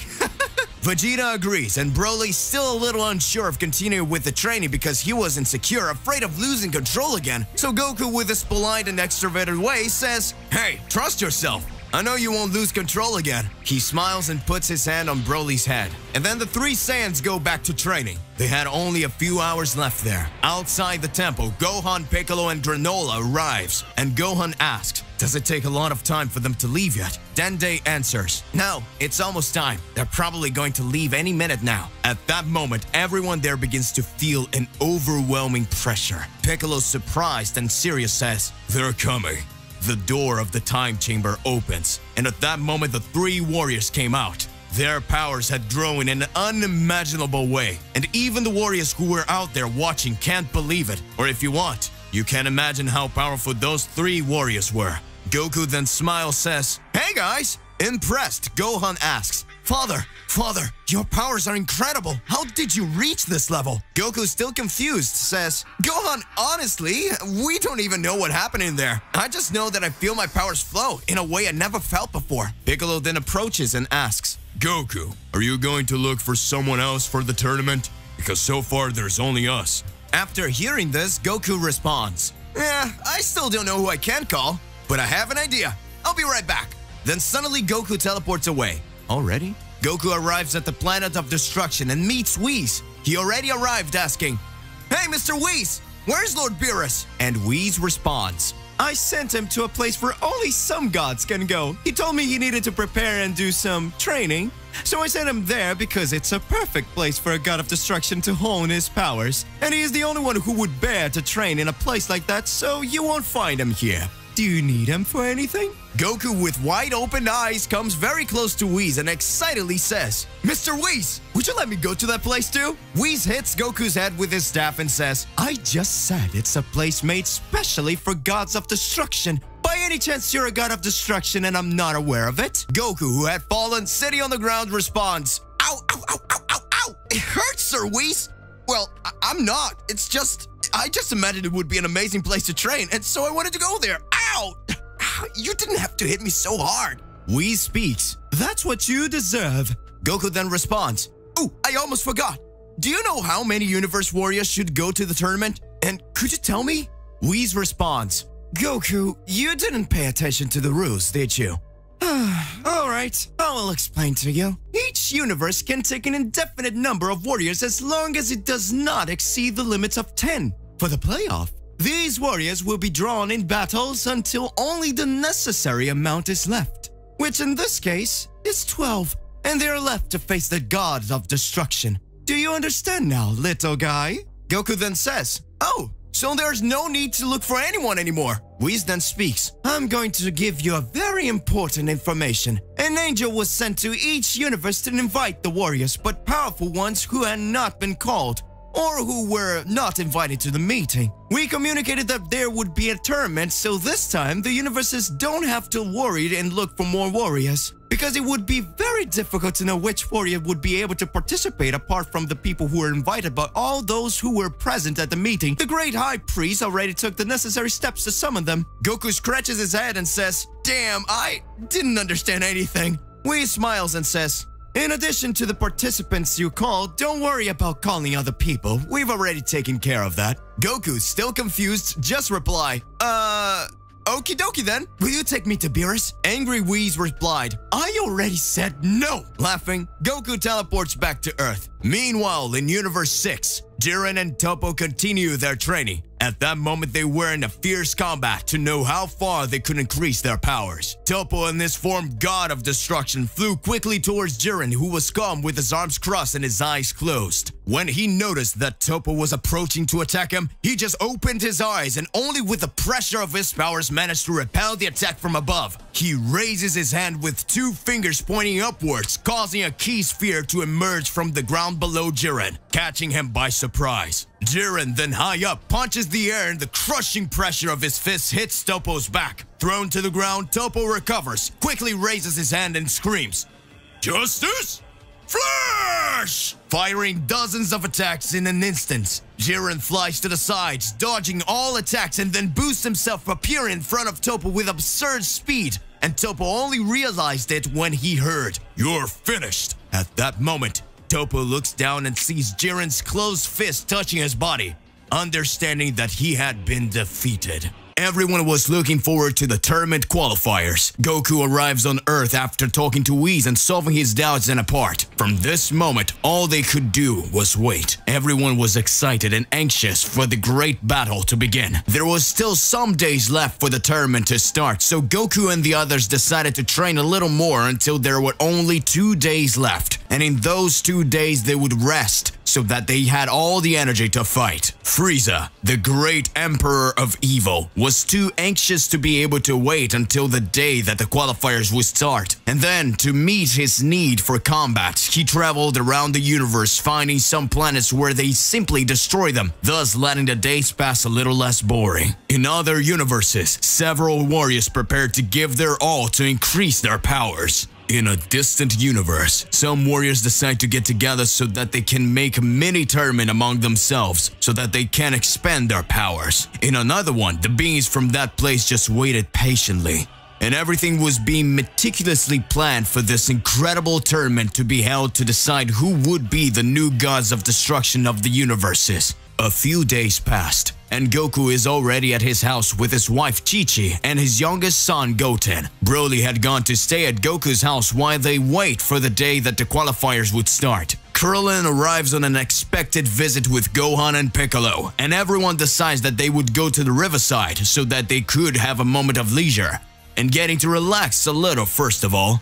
Vegeta agrees, and Broly's still a little unsure of continuing with the training because he was insecure, afraid of losing control again. So Goku, with his polite and extroverted way, says, "Hey, trust yourself. I know you won't lose control again." He smiles and puts his hand on Broly's head. And then the 3 Saiyans go back to training. They had only a few hours left there. Outside the temple, Gohan, Piccolo, and Granola arrives. And Gohan asks, "Does it take a lot of time for them to leave yet?" Dende answers, "No, it's almost time. They're probably going to leave any minute now." At that moment, everyone there begins to feel an overwhelming pressure. Piccolo, surprised and serious, says, "They're coming." The door of the time chamber opens, and at that moment the 3 warriors came out. Their powers had grown in an unimaginable way, and even the warriors who were out there watching can't believe it. Or if you want, you can imagine how powerful those 3 warriors were. Goku then smiles, says, "Hey guys!" Impressed, Gohan asks, Father, your powers are incredible. How did you reach this level?" Goku, still confused, says, "Gohan, honestly, we don't even know what happened in there. I just know that I feel my powers flow in a way I never felt before." Piccolo then approaches and asks, "Goku, are you going to look for someone else for the tournament? Because so far there's only us." After hearing this, Goku responds, I still don't know who I can call, but I have an idea. I'll be right back." Then suddenly Goku teleports away. Already? Goku arrives at the planet of destruction and meets Whis. He already arrived asking, "Hey, Mr. Whis, where's Lord Beerus?" And Whis responds, "I sent him to a place where only some gods can go. He told me he needed to prepare and do some training. So I sent him there because it's a perfect place for a god of destruction to hone his powers. And he is the only one who would bear to train in a place like that, so you won't find him here. Do you need him for anything?" Goku, with wide open eyes, comes very close to Whis and excitedly says, "Mr. Whis, would you let me go to that place too?" Whis hits Goku's head with his staff and says, "I just said it's a place made specially for gods of destruction. By any chance you're a god of destruction and I'm not aware of it?" Goku, who had fallen sitting on the ground, responds, "Ow, ow, ow, ow, ow, ow! It hurts, Sir Whis." "Well, I'm not. I just imagined it would be an amazing place to train, and so I wanted to go there. Ow! You didn't have to hit me so hard." Whis speaks, "That's what you deserve." Goku then responds, "Oh, I almost forgot. Do you know how many Universe Warriors should go to the tournament? And could you tell me?" Whis responds, Goku, you didn't pay attention to the rules, did you? Alright, I will explain to you. Each universe can take an indefinite number of warriors as long as it does not exceed the limits of 10. For the playoff, these warriors will be drawn in battles until only the necessary amount is left, which in this case is 12, and they are left to face the gods of destruction. Do you understand now, little guy? Goku then says, "Oh, so there's no need to look for anyone anymore." Whis then speaks, "I'm going to give you a very important information. An angel was sent to each universe to invite the warriors, but powerful ones who had not been called, or who were not invited to the meeting. We communicated that there would be a tournament, so this time the universes don't have to worry and look for more warriors, because it would be very difficult to know which warrior would be able to participate apart from the people who were invited, but all those who were present at the meeting. The great high priest already took the necessary steps to summon them." Goku scratches his head and says, "Damn, I didn't understand anything." Whis smiles and says, "In addition to the participants you called, don't worry about calling other people. We've already taken care of that." Goku, still confused, just reply, "Okie dokie then. Will you take me to Beerus?" Angry Whis replied, "I already said no." Laughing, Goku teleports back to Earth. Meanwhile, in Universe 6, Jiren and Toppo continue their training. At that moment, they were in a fierce combat to know how far they could increase their powers. Toppo, in this form god of destruction, flew quickly towards Jiren, who was calm with his arms crossed and his eyes closed. When he noticed that Toppo was approaching to attack him, he just opened his eyes and only with the pressure of his powers managed to repel the attack from above. He raises his hand with 2 fingers pointing upwards, causing a key sphere to emerge from the ground below Jiren, catching him by surprise. Jiren, then high up, punches the air and the crushing pressure of his fist hits Toppo's back. Thrown to the ground, Toppo recovers, quickly raises his hand and screams, "Justice! Flash!" Firing dozens of attacks in an instant. Jiren flies to the sides, dodging all attacks and then boosts himself appearing in front of Toppo with absurd speed. And Toppo only realized it when he heard, "You're finished." At that moment, Toppo looks down and sees Jiren's closed fist touching his body, understanding that he had been defeated. Everyone was looking forward to the tournament qualifiers. Goku arrives on Earth after talking to Whis and solving his doubts in a part. From this moment, all they could do was wait. Everyone was excited and anxious for the great battle to begin. There was still some days left for the tournament to start, so Goku and the others decided to train a little more until there were only 2 days left. And in those 2 days they would rest, so that they had all the energy to fight. Frieza, the great emperor of evil, was too anxious to be able to wait until the day that the qualifiers would start. And then, to meet his need for combat, he traveled around the universe finding some planets where they simply destroy them, thus letting the days pass a little less boring. In other universes, several warriors prepared to give their all to increase their powers. In a distant universe, some warriors decide to get together so that they can make a mini tournament among themselves so that they can expand their powers. In another one, the beings from that place just waited patiently. And everything was being meticulously planned for this incredible tournament to be held to decide who would be the new gods of destruction of the universes. A few days passed, and Goku is already at his house with his wife Chi-Chi and his youngest son Goten. Broly had gone to stay at Goku's house while they wait for the day that the qualifiers would start. Krillin arrives on an unexpected visit with Gohan and Piccolo, and everyone decides that they would go to the riverside so that they could have a moment of leisure and getting to relax a little first of all.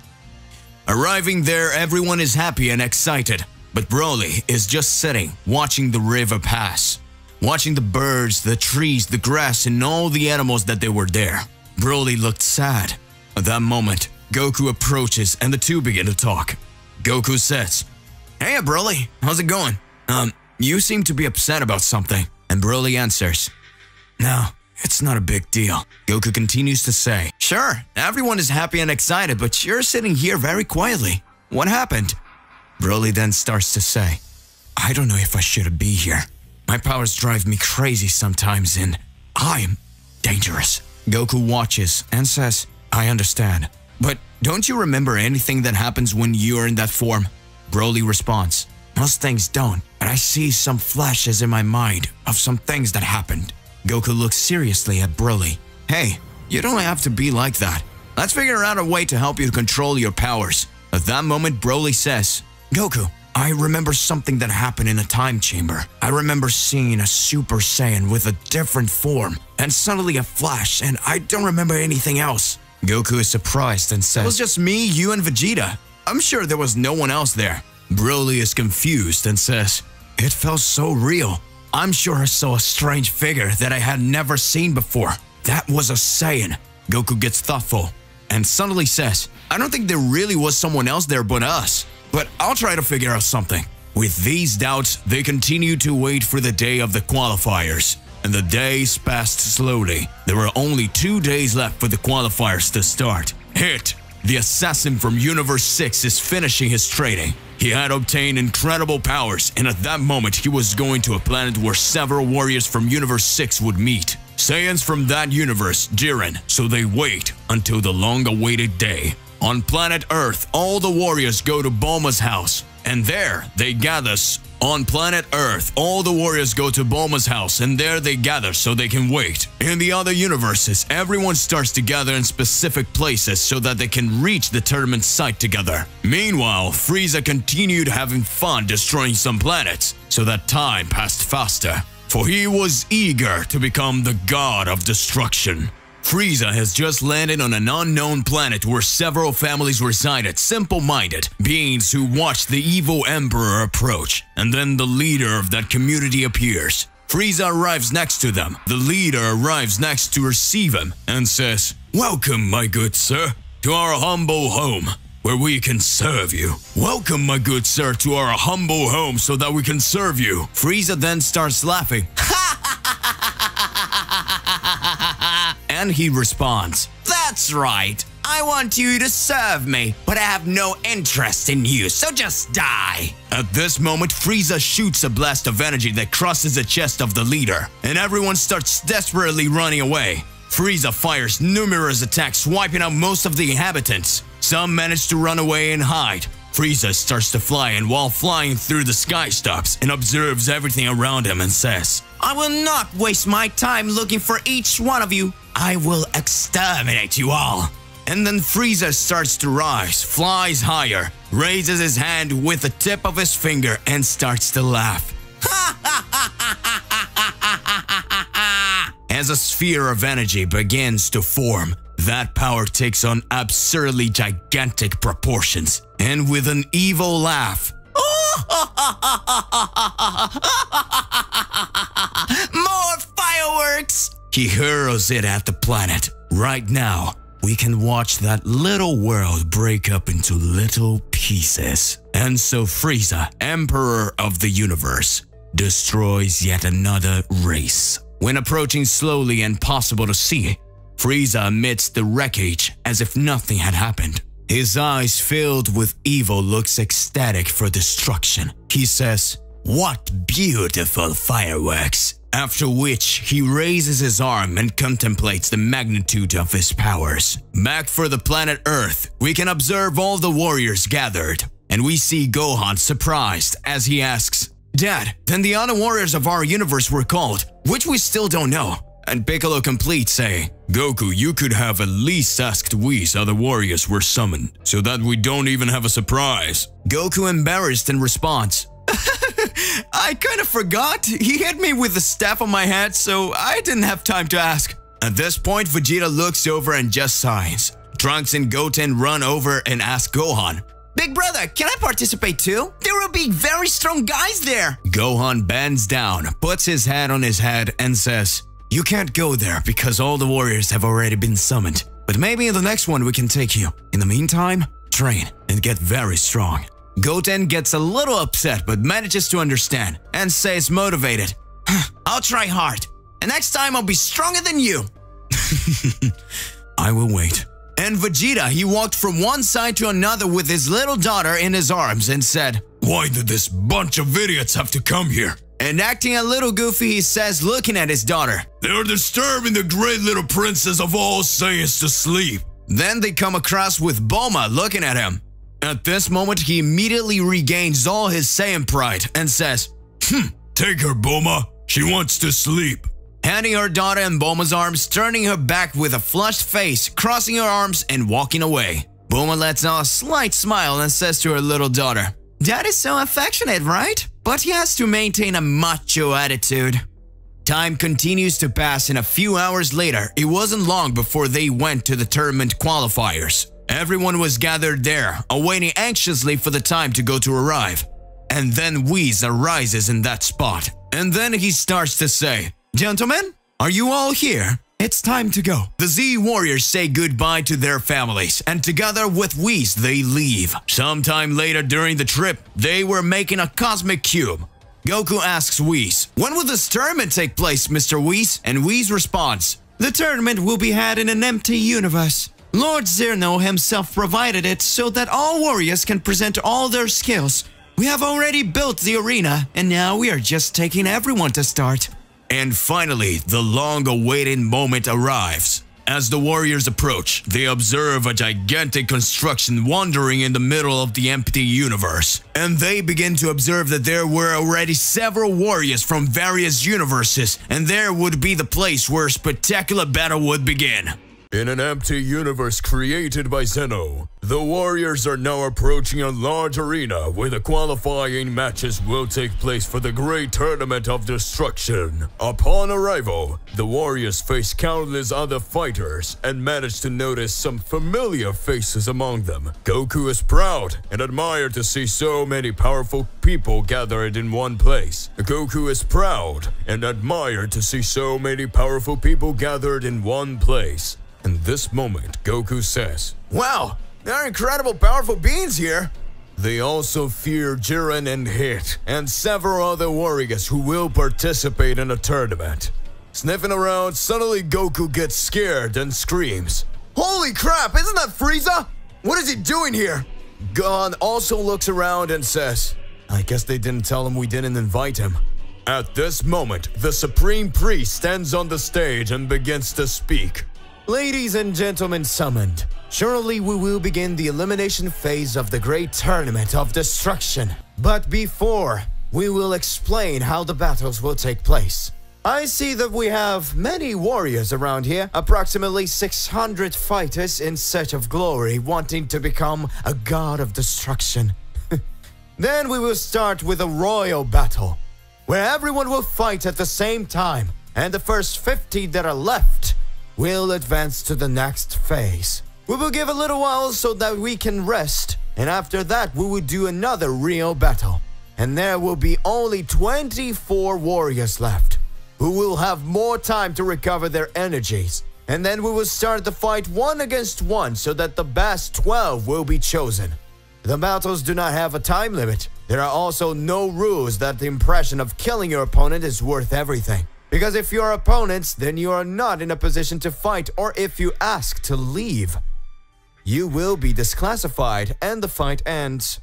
Arriving there, everyone is happy and excited. But Broly is just sitting, watching the river pass. Watching the birds, the trees, the grass, and all the animals that they were there. Broly looked sad. At that moment, Goku approaches and the two begin to talk. Goku says, "Hey Broly, how's it going? You seem to be upset about something." And Broly answers, "No, it's not a big deal." Goku continues to say, "Sure, everyone is happy and excited, but you're sitting here very quietly. What happened?" Broly then starts to say, "I don't know if I should be here. My powers drive me crazy sometimes and I'm dangerous." Goku watches and says, "I understand. But don't you remember anything that happens when you're in that form?" Broly responds, "Most things don't, but I see some flashes in my mind of some things that happened." Goku looks seriously at Broly. Hey, you don't have to be like that. Let's figure out a way to help you control your powers. At that moment, Broly says, Goku, I remember something that happened in a time chamber. I remember seeing a Super Saiyan with a different form, and suddenly a flash, and I don't remember anything else. Goku is surprised and says, It was just me, you, and Vegeta. I'm sure there was no one else there. Broly is confused and says, It felt so real. I'm sure I saw a strange figure that I had never seen before. That was a Saiyan. Goku gets thoughtful and suddenly says, I don't think there really was someone else there but us. But I'll try to figure out something. With these doubts, they continue to wait for the day of the qualifiers. And the days passed slowly. There were only 2 days left for the qualifiers to start. Hit! The assassin from Universe 6 is finishing his training. He had obtained incredible powers, and at that moment he was going to a planet where several warriors from Universe 6 would meet. Saiyans from that universe, Jiren, so they wait until the long-awaited day. On planet Earth, all the warriors go to Bulma's house, and there they gather. On planet Earth, all the warriors go to Bulma's house, and there they gather so they can wait. In the other universes, everyone starts to gather in specific places so that they can reach the tournament site together. Meanwhile, Frieza continued having fun destroying some planets, so that time passed faster. For he was eager to become the god of destruction. Frieza has just landed on an unknown planet where several families resided, simple-minded beings who watched the evil emperor approach, and then the leader of that community appears. Frieza arrives next to them. The leader arrives next to receive him and says, Welcome, my good sir, to our humble home, where we can serve you. Welcome, my good sir, to our humble home so that we can serve you. Frieza then starts laughing. And he responds, That's right. I want you to serve me, but I have no interest in you, so just die. At this moment, Frieza shoots a blast of energy that crosses the chest of the leader, and everyone starts desperately running away. Frieza fires numerous attacks, wiping out most of the inhabitants. Some manage to run away and hide. Frieza starts to fly, and while flying through the sky stops and observes everything around him and says, I will not waste my time looking for each one of you. I will exterminate you all. And then Frieza starts to rise, flies higher, raises his hand with the tip of his finger and starts to laugh. As a sphere of energy begins to form, that power takes on absurdly gigantic proportions, and with an evil laugh, more fireworks! He hurls it at the planet. Right now, we can watch that little world break up into little pieces. And so Frieza, Emperor of the Universe, destroys yet another race. When approaching slowly and possible to see, Frieza amidst the wreckage as if nothing had happened. His eyes filled with evil looks ecstatic for destruction. He says, What beautiful fireworks! After which, he raises his arm and contemplates the magnitude of his powers. Back for the planet Earth, we can observe all the warriors gathered, and we see Gohan surprised as he asks, Dad, then the other warriors of our universe were called, which we still don't know. And Piccolo completes saying, Goku, you could have at least asked Whis how the warriors were summoned, so that we don't even have a surprise. Goku embarrassed in response, I kind of forgot. He hit me with the staff on my head, so I didn't have time to ask. At this point, Vegeta looks over and just sighs. Trunks and Goten run over and ask Gohan, Big brother, can I participate too? There will be very strong guys there. Gohan bends down, puts his hand on his head and says, You can't go there because all the warriors have already been summoned. But maybe in the next one we can take you. In the meantime, train and get very strong. Goten gets a little upset but manages to understand and says motivated, I'll try hard, and next time I'll be stronger than you. I will wait. And Vegeta, he walked from one side to another with his little daughter in his arms and said, Why did this bunch of idiots have to come here? And acting a little goofy, he says, looking at his daughter, They're disturbing the great little princess of all Saiyans to sleep. Then they come across with Bulma looking at him. At this moment, he immediately regains all his Saiyan pride and says, Take her, Bulma. She wants to sleep. handing her daughter in Bulma's arms, turning her back with a flushed face, crossing her arms and walking away. Bulma lets out a slight smile and says to her little daughter, "Dad is so affectionate, right? But he has to maintain a macho attitude." Time continues to pass, and a few hours later, it wasn't long before they went to the tournament qualifiers. Everyone was gathered there, awaiting anxiously for the time to go to arrive. And then Whis arises in that spot. And then he starts to say, "Gentlemen, are you all here? It's time to go." The Z warriors say goodbye to their families, and together with Whis, they leave. Sometime later during the trip, they were making a cosmic cube. Goku asks Whis, "When will this tournament take place, Mr. Whis?" And Whis responds, "The tournament will be had in an empty universe. Lord Zerno himself provided it so that all warriors can present all their skills. We have already built the arena, and now we are just taking everyone to start." And finally, the long-awaited moment arrives. As the warriors approach, they observe a gigantic construction wandering in the middle of the empty universe. And they begin to observe that there were already several warriors from various universes, and there would be the place where a spectacular battle would begin. In an empty universe created by Zeno, the warriors are now approaching a large arena where the qualifying matches will take place for the great tournament of destruction. Upon arrival, the warriors face countless other fighters and manage to notice some familiar faces among them. Goku is proud and admired to see so many powerful people gathered in one place. Goku is proud and admired to see so many powerful people gathered in one place. In this moment, Goku says, Wow, there are incredible powerful beings here. They also fear Jiren and Hit, and several other warriors who will participate in a tournament. Sniffing around, suddenly Goku gets scared and screams, Holy crap, isn't that Frieza? What is he doing here? Gohan also looks around and says, I guess they didn't tell him we didn't invite him. At this moment, the Supreme Priest stands on the stage and begins to speak. Ladies and gentlemen summoned, shortly we will begin the elimination phase of the great tournament of destruction. But before, we will explain how the battles will take place. I see that we have many warriors around here, approximately 600 fighters in search of glory, wanting to become a god of destruction. Then we will start with a royal battle, where everyone will fight at the same time, and the first 50 that are left will advance to the next phase. We will give a little while so that we can rest, and after that we will do another real battle. And there will be only 24 warriors left, who will have more time to recover their energies. And then we will start the fight 1 against 1 so that the best 12 will be chosen. The battles do not have a time limit. There are also no rules that the impression of killing your opponent is worth everything. Because if you're opponents, then you are not in a position to fight, or if you ask to leave, you will be disclassified and the fight ends.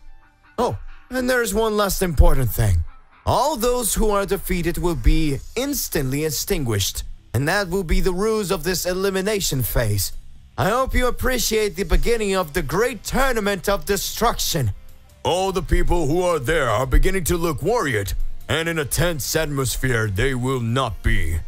Oh, and there's one last important thing. All those who are defeated will be instantly extinguished, and that will be the rules of this elimination phase. I hope you appreciate the beginning of the great tournament of destruction. All the people who are there are beginning to look worried, and in a tense atmosphere they will not be.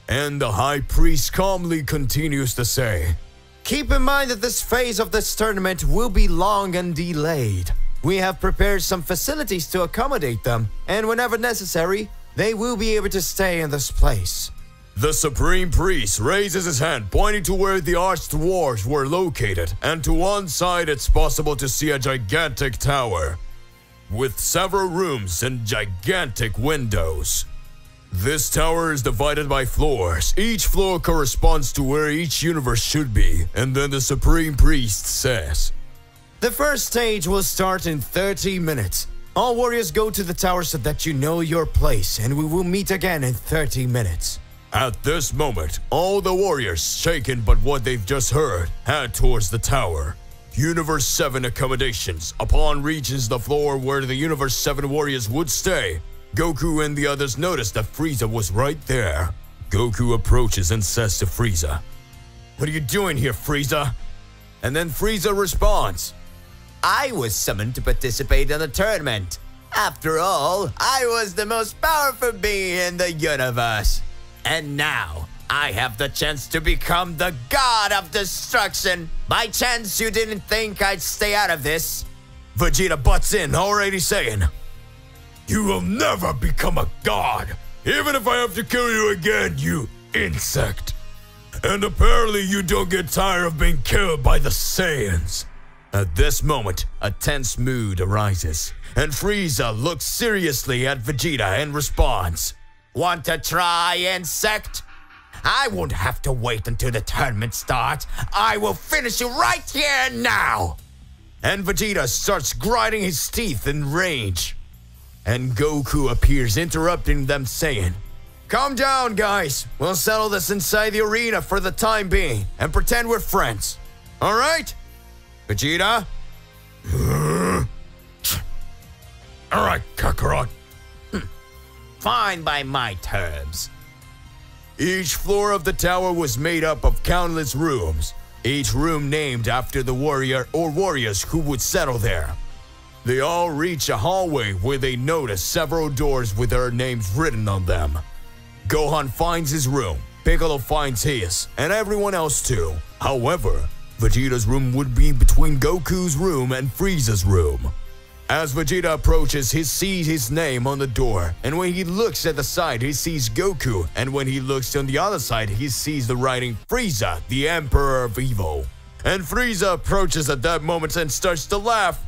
And the High Priest calmly continues to say, Keep in mind that this phase of this tournament will be long and delayed. We have prepared some facilities to accommodate them, and whenever necessary, they will be able to stay in this place. The Supreme Priest raises his hand, pointing to where the arched dwarves were located, and to one side it's possible to see a gigantic tower with several rooms and gigantic windows. This tower is divided by floors. Each floor corresponds to where each universe should be, and then the Supreme Priest says, The first stage will start in 30 minutes. All warriors go to the tower so that you know your place, and we will meet again in 30 minutes. At this moment, all the warriors, shaken by what they've just heard, head towards the tower. Universe 7 accommodations. Upon reaching the floor where the Universe 7 warriors would stay, Goku and the others notice that Frieza was right there. Goku approaches and says to Frieza, What are you doing here, Frieza? And then Frieza responds, I was summoned to participate in the tournament. After all, I was the most powerful being in the universe. And now, I have the chance to become the god of destruction. By chance you didn't think I'd stay out of this? Vegeta butts in, already saying, "You will never become a god, even if I have to kill you again, you insect. And apparently you don't get tired of being killed by the Saiyans." At this moment, a tense mood arises, and Frieza looks seriously at Vegeta and responds, "Want to try, insect? I won't have to wait until the tournament starts. I will finish you right here and now." And Vegeta starts grinding his teeth in rage. And Goku appears, interrupting them, saying, "Calm down, guys. We'll settle this inside the arena for the time being and pretend we're friends. All right? Vegeta?" "All right, Kakarot." Fine by my terms." Each floor of the tower was made up of countless rooms, each room named after the warrior or warriors who would settle there. They all reach a hallway where they notice several doors with their names written on them. Gohan finds his room, Piccolo finds his, and everyone else too. However, Vegeta's room would be between Goku's room and Frieza's room. As Vegeta approaches, he sees his name on the door, and when he looks at the side, he sees Goku, and when he looks on the other side, he sees the writing Frieza, the Emperor of Evil. And Frieza approaches at that moment and starts to laugh.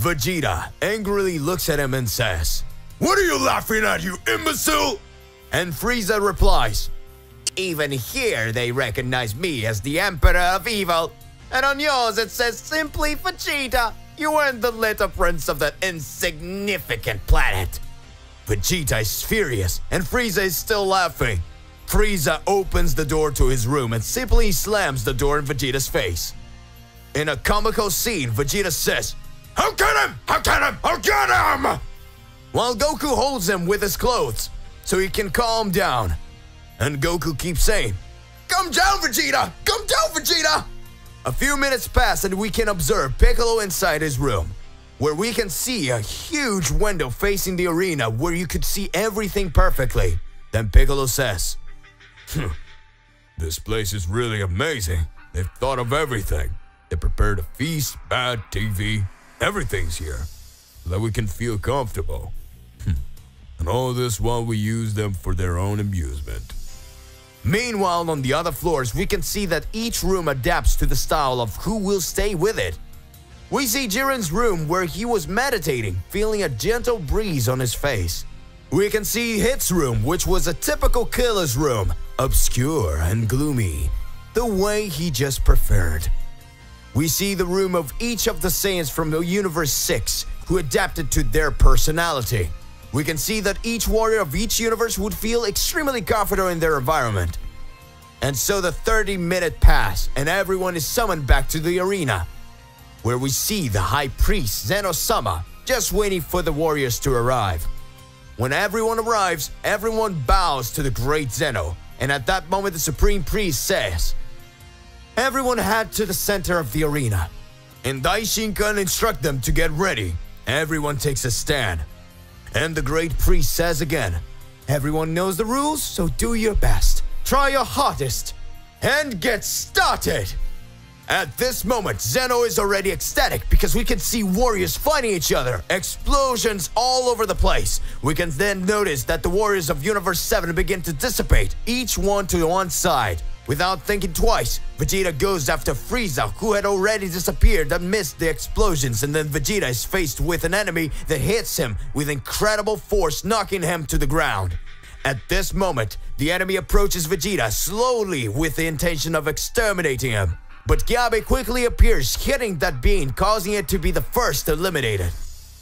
Vegeta angrily looks at him and says, "What are you laughing at, you imbecile?" And Frieza replies, "Even here they recognize me as the Emperor of Evil. And on yours it says simply Vegeta. You weren't the little prince of that insignificant planet." Vegeta is furious, and Frieza is still laughing. Frieza opens the door to his room and simply slams the door in Vegeta's face. In a comical scene, Vegeta says, "I'll get him! I'll get him! I'll get him!" While Goku holds him with his clothes so he can calm down. And Goku keeps saying, "Come down, Vegeta! Come down, Vegeta!" A few minutes pass and we can observe Piccolo inside his room, where we can see a huge window facing the arena where you could see everything perfectly. Then Piccolo says, "This place is really amazing. They've thought of everything. They prepared a feast, bad TV, everything's here, so that we can feel comfortable. And all this while we use them for their own amusement." Meanwhile, on the other floors, we can see that each room adapts to the style of who will stay with it. We see Jiren's room where he was meditating, feeling a gentle breeze on his face. We can see Hit's room, which was a typical killer's room, obscure and gloomy, the way he just preferred. We see the room of each of the Saiyans from the Universe 6, who adapted to their personality. We can see that each warrior of each universe would feel extremely comfortable in their environment. And so the 30-minute pass, and everyone is summoned back to the arena, where we see the High Priest, Zeno-sama, just waiting for the warriors to arrive. When everyone arrives, everyone bows to the great Zeno, and at that moment the Supreme Priest says, "Everyone head to the center of the arena." And Daishinkan instruct them to get ready. Everyone takes a stand. And the great priest says again, "Everyone knows the rules, so do your best. Try your hardest. And get started." At this moment, Zeno is already ecstatic because we can see warriors fighting each other, explosions all over the place. We can then notice that the warriors of Universe 7 begin to dissipate, each one to one side. Without thinking twice, Vegeta goes after Frieza, who had already disappeared amidst the explosions, and then Vegeta is faced with an enemy that hits him with incredible force, knocking him to the ground. At this moment, the enemy approaches Vegeta slowly with the intention of exterminating him. But Gyabe quickly appears, hitting that being, causing it to be the first eliminated.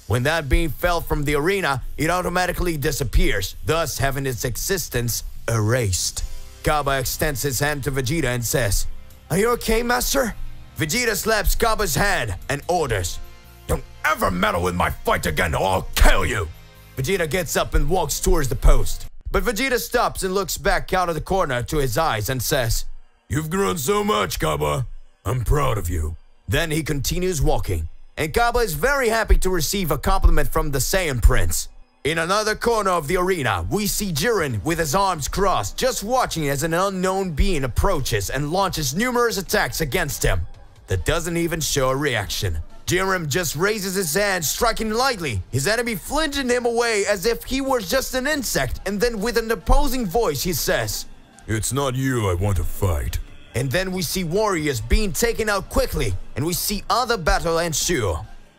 When that being fell from the arena, it automatically disappears, thus having its existence erased. Kaba extends his hand to Vegeta and says, "Are you okay, Master?" Vegeta slaps Kaba's hand and orders, "Don't ever meddle with my fight again or I'll kill you!" Vegeta gets up and walks towards the post. But Vegeta stops and looks back out of the corner to his eyes and says, "You've grown so much, Kaba. I'm proud of you." Then he continues walking, and Kaba is very happy to receive a compliment from the Saiyan Prince. In another corner of the arena, we see Jiren with his arms crossed, just watching as an unknown being approaches and launches numerous attacks against him that doesn't even show a reaction. Jiren just raises his hand, striking lightly, his enemy flinching him away as if he were just an insect, and then with an opposing voice he says, "It's not you I want to fight." And then we see warriors being taken out quickly, and we see other battle ensue.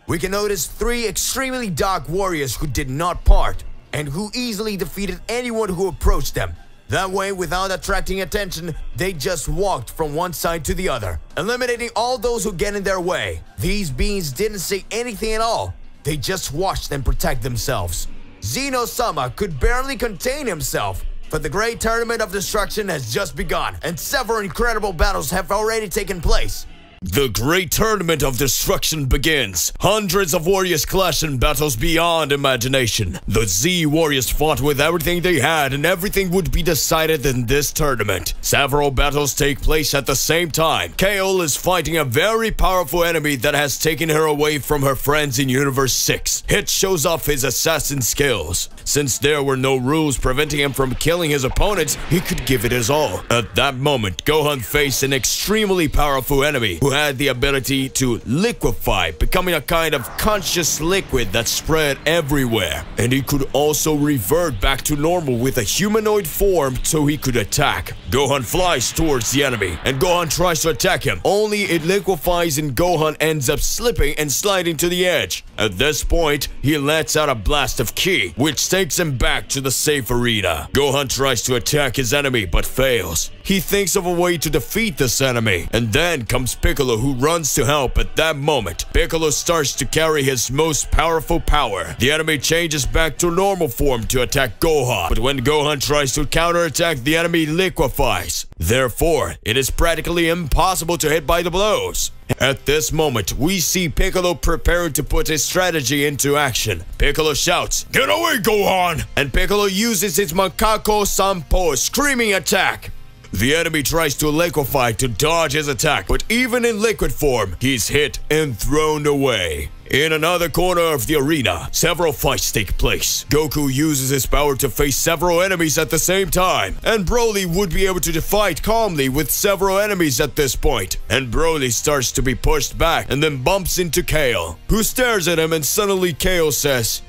We can notice 3 extremely dark warriors who did not part, and who easily defeated anyone who approached them. That way, without attracting attention, they just walked from one side to the other, eliminating all those who get in their way. These beings didn't say anything at all, they just watched them protect themselves. Zeno-sama could barely contain himself, but the great tournament of destruction has just begun, and several incredible battles have already taken place. The great tournament of destruction begins. Hundreds of warriors clash in battles beyond imagination. The Z warriors fought with everything they had, and everything would be decided in this tournament. Several battles take place at the same time. Kaol is fighting a very powerful enemy that has taken her away from her friends in Universe 6. Hit shows off his assassin skills. Since there were no rules preventing him from killing his opponents, he could give it his all. At that moment, Gohan faced an extremely powerful enemy who had the ability to liquefy, becoming a kind of conscious liquid that spread everywhere. And he could also revert back to normal with a humanoid form so he could attack. Gohan flies towards the enemy, and Gohan tries to attack him, only it liquefies and Gohan ends up slipping and sliding to the edge. At this point, he lets out a blast of ki, which takes him back to the safe arena. Gohan tries to attack his enemy but fails. He thinks of a way to defeat this enemy, and then comes Piccolo, who runs to help. At that moment, Piccolo starts to carry his most powerful power. The enemy changes back to normal form to attack Gohan, but when Gohan tries to counterattack, the enemy liquefies. Therefore, it is practically impossible to hit by the blows. At this moment, we see Piccolo preparing to put his strategy into action. Piccolo shouts, "Get away, Gohan!" And Piccolo uses his Macaco Sampo screaming attack. The enemy tries to liquefy to dodge his attack, but even in liquid form, he's hit and thrown away. In another corner of the arena, several fights take place. Goku uses his power to face several enemies at the same time, and Broly would be able to fight calmly with several enemies at this point. And Broly starts to be pushed back and then bumps into Kaol, who stares at him, and suddenly Kaol says,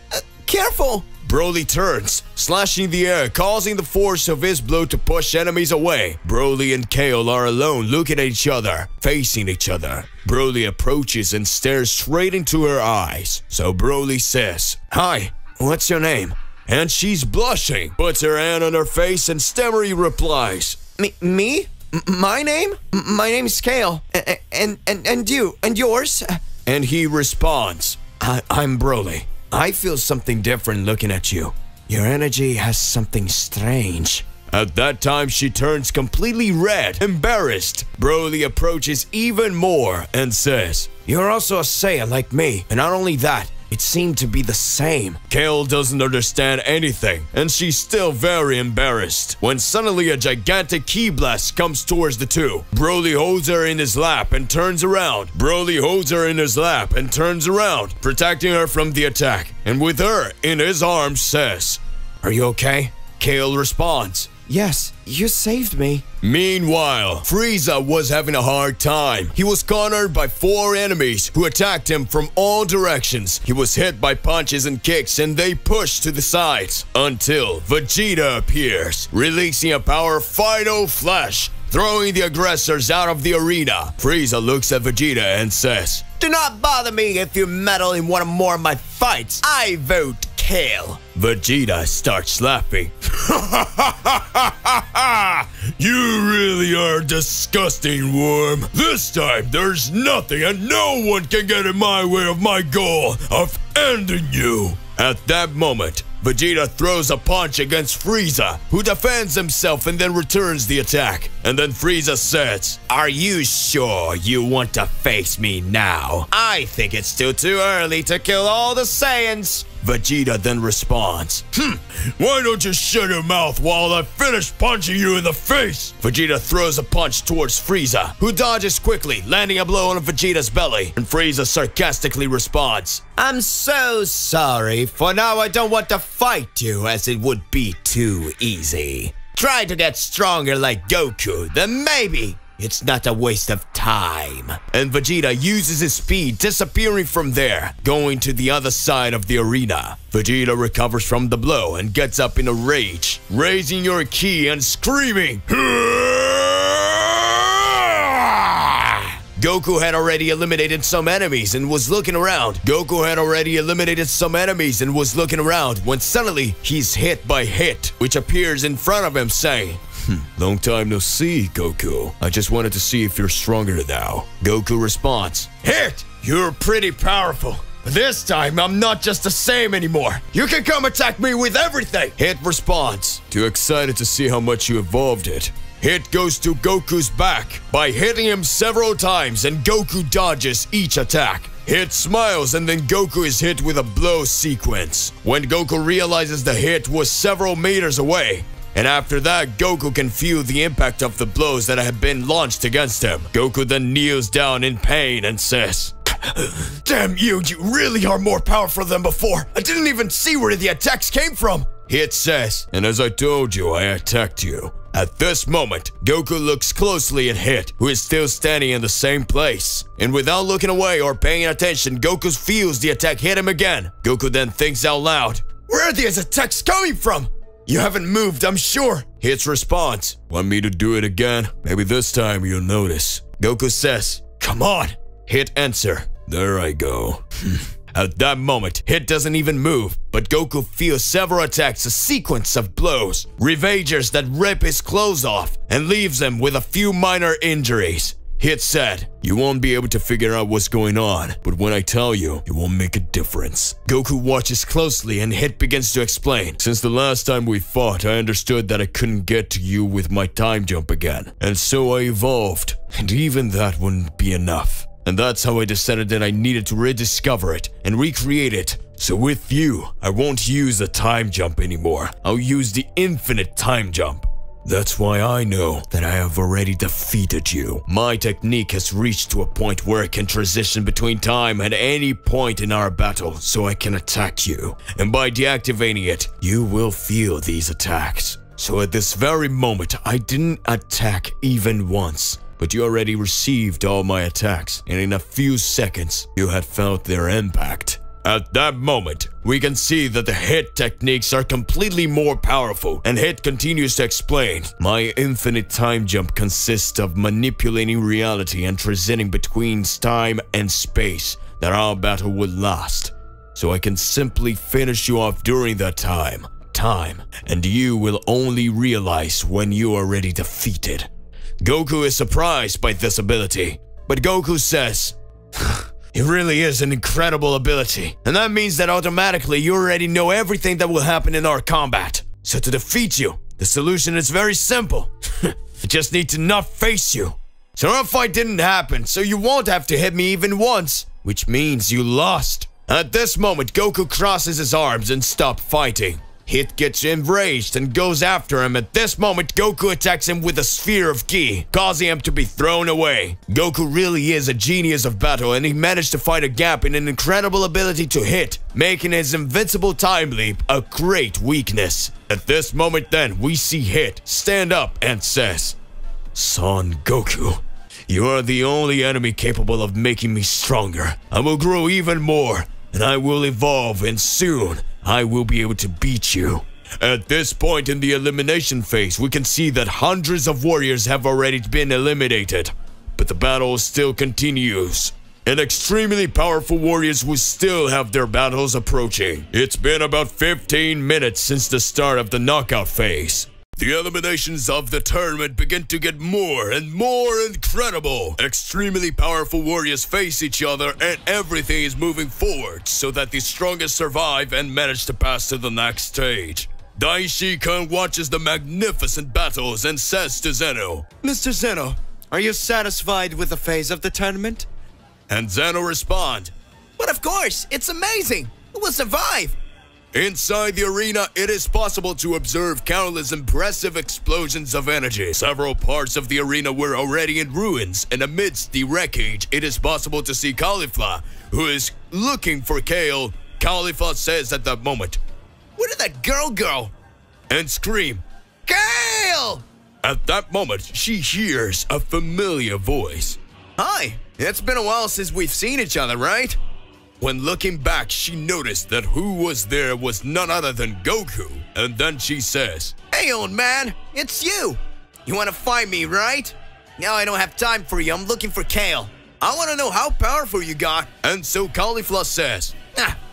Careful! Broly turns, slashing the air, causing the force of his blow to push enemies away. Broly and Kaol are alone, looking at each other, facing each other. Broly approaches and stares straight into her eyes. So Broly says, "Hi, what's your name?" And she's blushing, puts her hand on her face, and stammery replies, Me? My name? My name's Kaol. And you? And yours? And he responds, I'm Broly. I feel something different looking at you. Your energy has something strange. At that time, she turns completely red, embarrassed. Broly approaches even more and says, "You're also a Saiyan like me, and not only that, it seemed to be the same." Kaol doesn't understand anything, and she's still very embarrassed, when suddenly a gigantic ki blast comes towards the two. Broly holds her in his lap and turns around. Broly holds her in his lap and turns around, protecting her from the attack, and with her in his arms says, "Are you okay?" Kaol responds, Yes, you saved me. Meanwhile, Frieza was having a hard time. He was cornered by 4 enemies who attacked him from all directions. He was hit by punches and kicks, and they pushed to the sides until Vegeta appears, releasing a power Final Flash, throwing the aggressors out of the arena. Frieza looks at Vegeta and says, Do not bother me if you meddle in one or more of my fights. I vote Kaol. Vegeta starts laughing. You really are a disgusting worm. This time, there's nothing and no one can get in my way of my goal of ending you. At that moment, Vegeta throws a punch against Frieza, who defends himself and then returns the attack. And then Frieza says, "Are you sure you want to face me now? I think it's still too early to kill all the Saiyans." Vegeta then responds, Why don't you shut your mouth while I finish punching you in the face? Vegeta throws a punch towards Frieza, who dodges quickly, landing a blow on Vegeta's belly, and Frieza sarcastically responds, I'm so sorry. For now, I don't want to fight you, as it would be too easy. Try to get stronger like Goku, then maybe it's not a waste of time. And Vegeta uses his speed, disappearing from there, going to the other side of the arena. Vegeta recovers from the blow and gets up in a rage, raising your ki and screaming, Goku had already eliminated some enemies and was looking around. When suddenly he's hit by Hit, which appears in front of him saying, Long time no see, Goku. I just wanted to see if you're stronger now. Goku responds, Hit, you're pretty powerful. But this time, I'm not just the same anymore. You can come attack me with everything. Hit responds, Too excited to see how much you evolved it. Hit goes to Goku's back by hitting him several times, and Goku dodges each attack. Hit smiles, and then Goku is hit with a blow sequence. When Goku realizes the hit was several meters away, and after that, Goku can feel the impact of the blows that have been launched against him. Goku then kneels down in pain and says, Damn you, you really are more powerful than before. I didn't even see where the attacks came from. Hit says, And as I told you, I attacked you. At this moment, Goku looks closely at Hit, who is still standing in the same place. And without looking away or paying attention, Goku feels the attack hit him again. Goku then thinks out loud, Where are these attacks coming from? You haven't moved, I'm sure. Hit's response, Want me to do it again? Maybe this time you'll notice. Goku says, Come on. Hit answer, There I go. At that moment, Hit doesn't even move, but Goku feels several attacks, a sequence of blows, ravagers that rip his clothes off and leaves him with a few minor injuries. Hit said, You won't be able to figure out what's going on, but when I tell you, it won't make a difference. Goku watches closely and Hit begins to explain. Since the last time we fought, I understood that I couldn't get to you with my time jump again, and so I evolved, and even that wouldn't be enough. And that's how I decided that I needed to rediscover it and recreate it. So with you, I won't use the time jump anymore. I'll use the infinite time jump. That's why I know that I have already defeated you. My technique has reached to a point where it can transition between time at any point in our battle, so I can attack you. And by deactivating it, you will feel these attacks. So at this very moment, I didn't attack even once. But you already received all my attacks, and in a few seconds, you had felt their impact. At that moment, we can see that the Hit techniques are completely more powerful, and Hit continues to explain. My infinite time jump consists of manipulating reality and transiting between time and space that our battle would last. So I can simply finish you off during that time, and you will only realize when you are already defeated. Goku is surprised by this ability, but Goku says, It really is an incredible ability, and that means that automatically you already know everything that will happen in our combat. So to defeat you, the solution is very simple. I just need to not face you. So our fight didn't happen, so you won't have to hit me even once, which means you lost. At this moment, Goku crosses his arms and stops fighting. Hit gets enraged and goes after him. At this moment, Goku attacks him with a sphere of ki, causing him to be thrown away. Goku really is a genius of battle, and he managed to find a gap in an incredible ability to hit, making his invincible time leap a great weakness. At this moment then, we see Hit stand up and says, Son Goku, you are the only enemy capable of making me stronger. I will grow even more, and I will evolve, and soon I will be able to beat you. At this point in the elimination phase, we can see that hundreds of warriors have already been eliminated, but the battle still continues. And extremely powerful warriors will still have their battles approaching. It's been about 15 minutes since the start of the knockout phase. The eliminations of the tournament begin to get more and more incredible. Extremely powerful warriors face each other, and everything is moving forward so that the strongest survive and manage to pass to the next stage. Daishi-kun watches the magnificent battles and says to Zeno, Mr. Zeno, are you satisfied with the phase of the tournament? And Zeno responds, But of course, it's amazing. We'll survive. Inside the arena, it is possible to observe countless impressive explosions of energy. Several parts of the arena were already in ruins, and amidst the wreckage, it is possible to see Caulifla, who is looking for Kale. Caulifla says at that moment, "Where did that girl go?" and scream, "Kale!" At that moment, she hears a familiar voice. "Hi, it's been a while since we've seen each other, right?" When looking back, she noticed that who was there was none other than Goku, and then she says, "Hey, old man, it's you. You want to find me, right? Now I don't have time for you. I'm looking for Kale. I want to know how powerful you got." And so Caulifla says,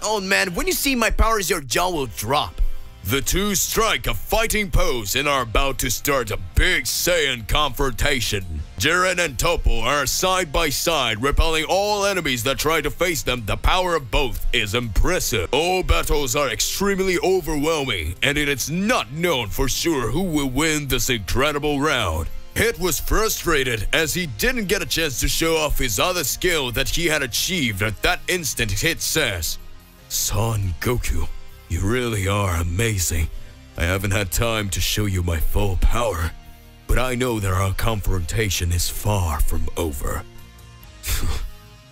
Old man, when you see my powers, your jaw will drop." The two strike a fighting pose and are about to start a big Saiyan confrontation. Jiren and Toppo are side by side, repelling all enemies that try to face them. The power of both is impressive. All battles are extremely overwhelming, and it is not known for sure who will win this incredible round. Hit was frustrated as he didn't get a chance to show off his other skill that he had achieved. At that instant, Hit says, "Son Goku, you really are amazing. I haven't had time to show you my full power, but I know that our confrontation is far from over.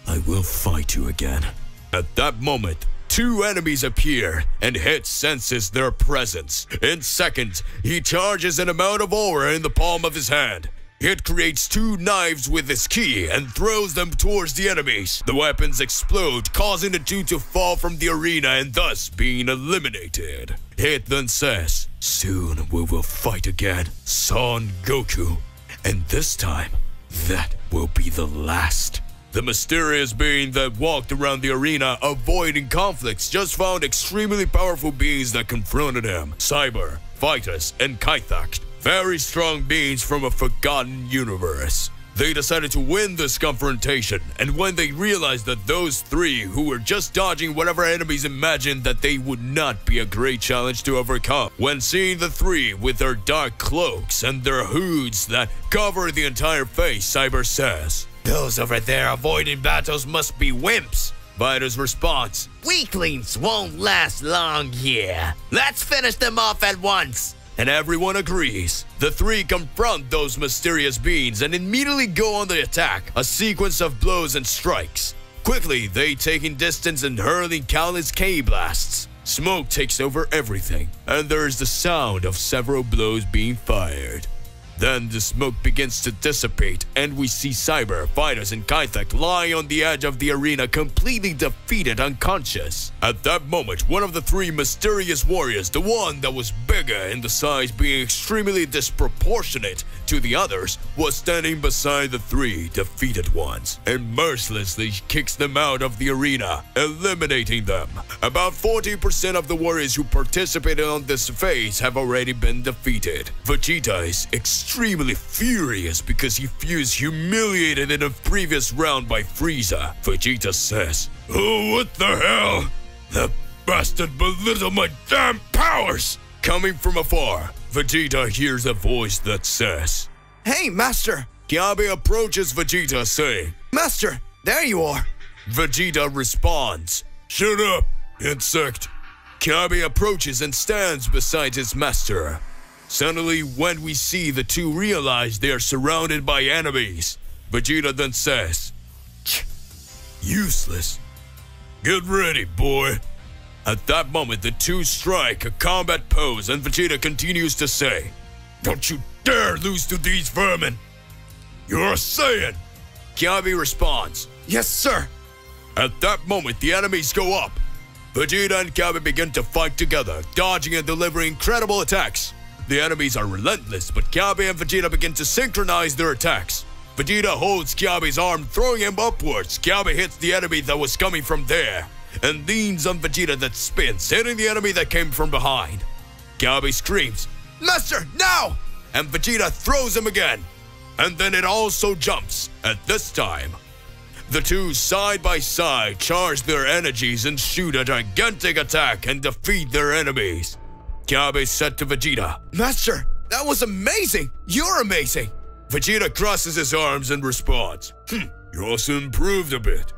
I will fight you again." At that moment, two enemies appear, and Hit senses their presence. In seconds, he charges an amount of aura in the palm of his hand. Hit creates two knives with his ki and throws them towards the enemies. The weapons explode, causing the two to fall from the arena and thus being eliminated. Hit then says, "Soon we will fight again, Son Goku. And this time, that will be the last." The mysterious being that walked around the arena avoiding conflicts just found extremely powerful beings that confronted him. Cyber, Vitus, and Kaithak. Very strong beings from a forgotten universe. They decided to win this confrontation, and when they realized that those three who were just dodging whatever enemies imagined that they would not be a great challenge to overcome. When seeing the three with their dark cloaks and their hoods that cover the entire face, Cyber says, "Those over there avoiding battles must be wimps." Vitus responds, "Weaklings won't last long here. Let's finish them off at once." and everyone agrees. The three confront those mysterious beings and immediately go on the attack, a sequence of blows and strikes. Quickly, they taking distance and hurling countless K-blasts. Smoke takes over everything, and there is the sound of several blows being fired. Then the smoke begins to dissipate, and we see Cyber, Vitus, and Kaithak lying on the edge of the arena, completely defeated, unconscious. At that moment, one of the three mysterious warriors, the one that was bigger in the size being extremely disproportionate to the others, was standing beside the three defeated ones, and mercilessly kicks them out of the arena, eliminating them. About 40% of the warriors who participated on this phase have already been defeated. Vegeta is extremely furious because he feels humiliated in a previous round by Frieza. Vegeta says, "Oh, what the hell? That bastard belittled my damn powers!" Coming from afar, Vegeta hears a voice that says, "Hey, Master!" Kyabe approaches Vegeta saying, "Master, there you are!" Vegeta responds, "Shut up, insect!" Kyabe approaches and stands beside his master. Suddenly, when we see the two realize they are surrounded by enemies, Vegeta then says, "Useless. Get ready, boy." At that moment, the two strike a combat pose, and Vegeta continues to say, "Don't you dare lose to these vermin. You're a Saiyan." Kyabe responds, "Yes, sir." At that moment, the enemies go up. Vegeta and Kyabe begin to fight together, dodging and delivering incredible attacks. The enemies are relentless, but Kyabe and Vegeta begin to synchronize their attacks. Vegeta holds Kyabe's arm, throwing him upwards. Kyabe hits the enemy that was coming from there, and leans on Vegeta that spins, hitting the enemy that came from behind. Kyabe screams, "Master, now!" And Vegeta throws him again. And then it also jumps. At this time, the two side by side charge their energies and shoot a gigantic attack and defeat their enemies. Kyabe said to Vegeta, "Master, that was amazing! You're amazing!" Vegeta crosses his arms and responds, "You also improved a bit.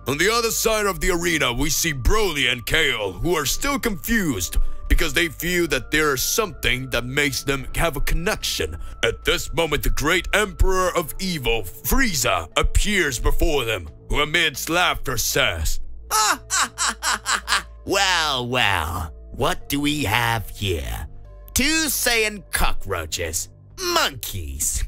On the other side of the arena, we see Broly and Kale, who are still confused because they feel that there is something that makes them have a connection. At this moment, the great Emperor of Evil, Frieza, appears before them, who amidst laughter says, Well, what do we have here? 2 Saiyan cockroaches. Monkeys.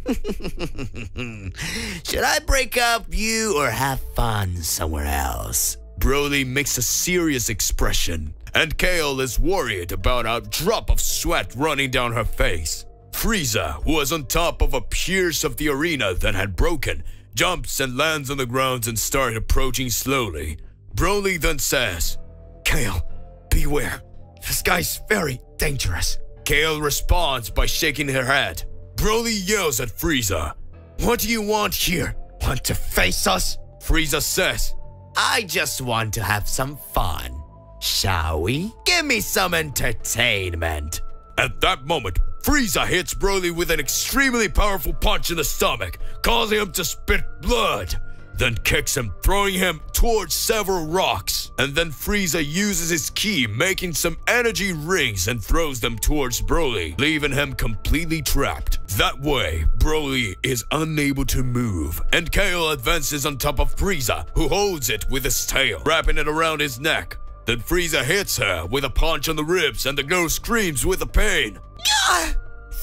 Should I break up you or have fun somewhere else? Broly makes a serious expression, and Kale is worried about a drop of sweat running down her face. Frieza, who was on top of a piece of the arena that had broken, jumps and lands on the ground and starts approaching slowly. Broly then says, Kale, beware. This guy's very dangerous. Kale responds by shaking her head. Broly yells at Frieza, What do you want here? Want to face us? Frieza says, I just want to have some fun. Shall we? Give me some entertainment. At that moment, Frieza hits Broly with an extremely powerful punch in the stomach, causing him to spit blood. Then kicks him, throwing him towards several rocks. And then Frieza uses his ki, making some energy rings and throws them towards Broly, leaving him completely trapped. That way, Broly is unable to move, and Kale advances on top of Frieza, who holds it with his tail, wrapping it around his neck. Then Frieza hits her with a punch on the ribs, and the girl screams with the pain.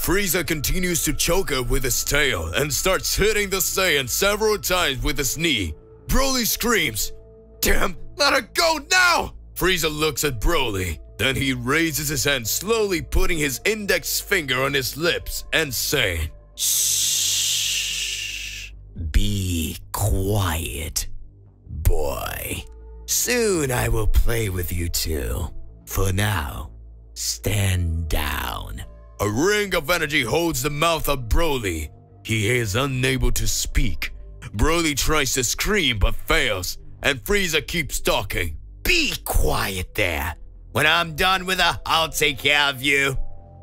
Frieza continues to choke her with his tail and starts hitting the Saiyan several times with his knee. Broly screams, Damn, let her go now! Frieza looks at Broly. Then he raises his hand, slowly putting his index finger on his lips and saying, Shh. Be quiet, boy. Soon I will play with you too. For now, stand down. A ring of energy holds the mouth of Broly. He is unable to speak. Broly tries to scream but fails, and Frieza keeps talking. Be quiet there. When I'm done with her, I'll take care of you.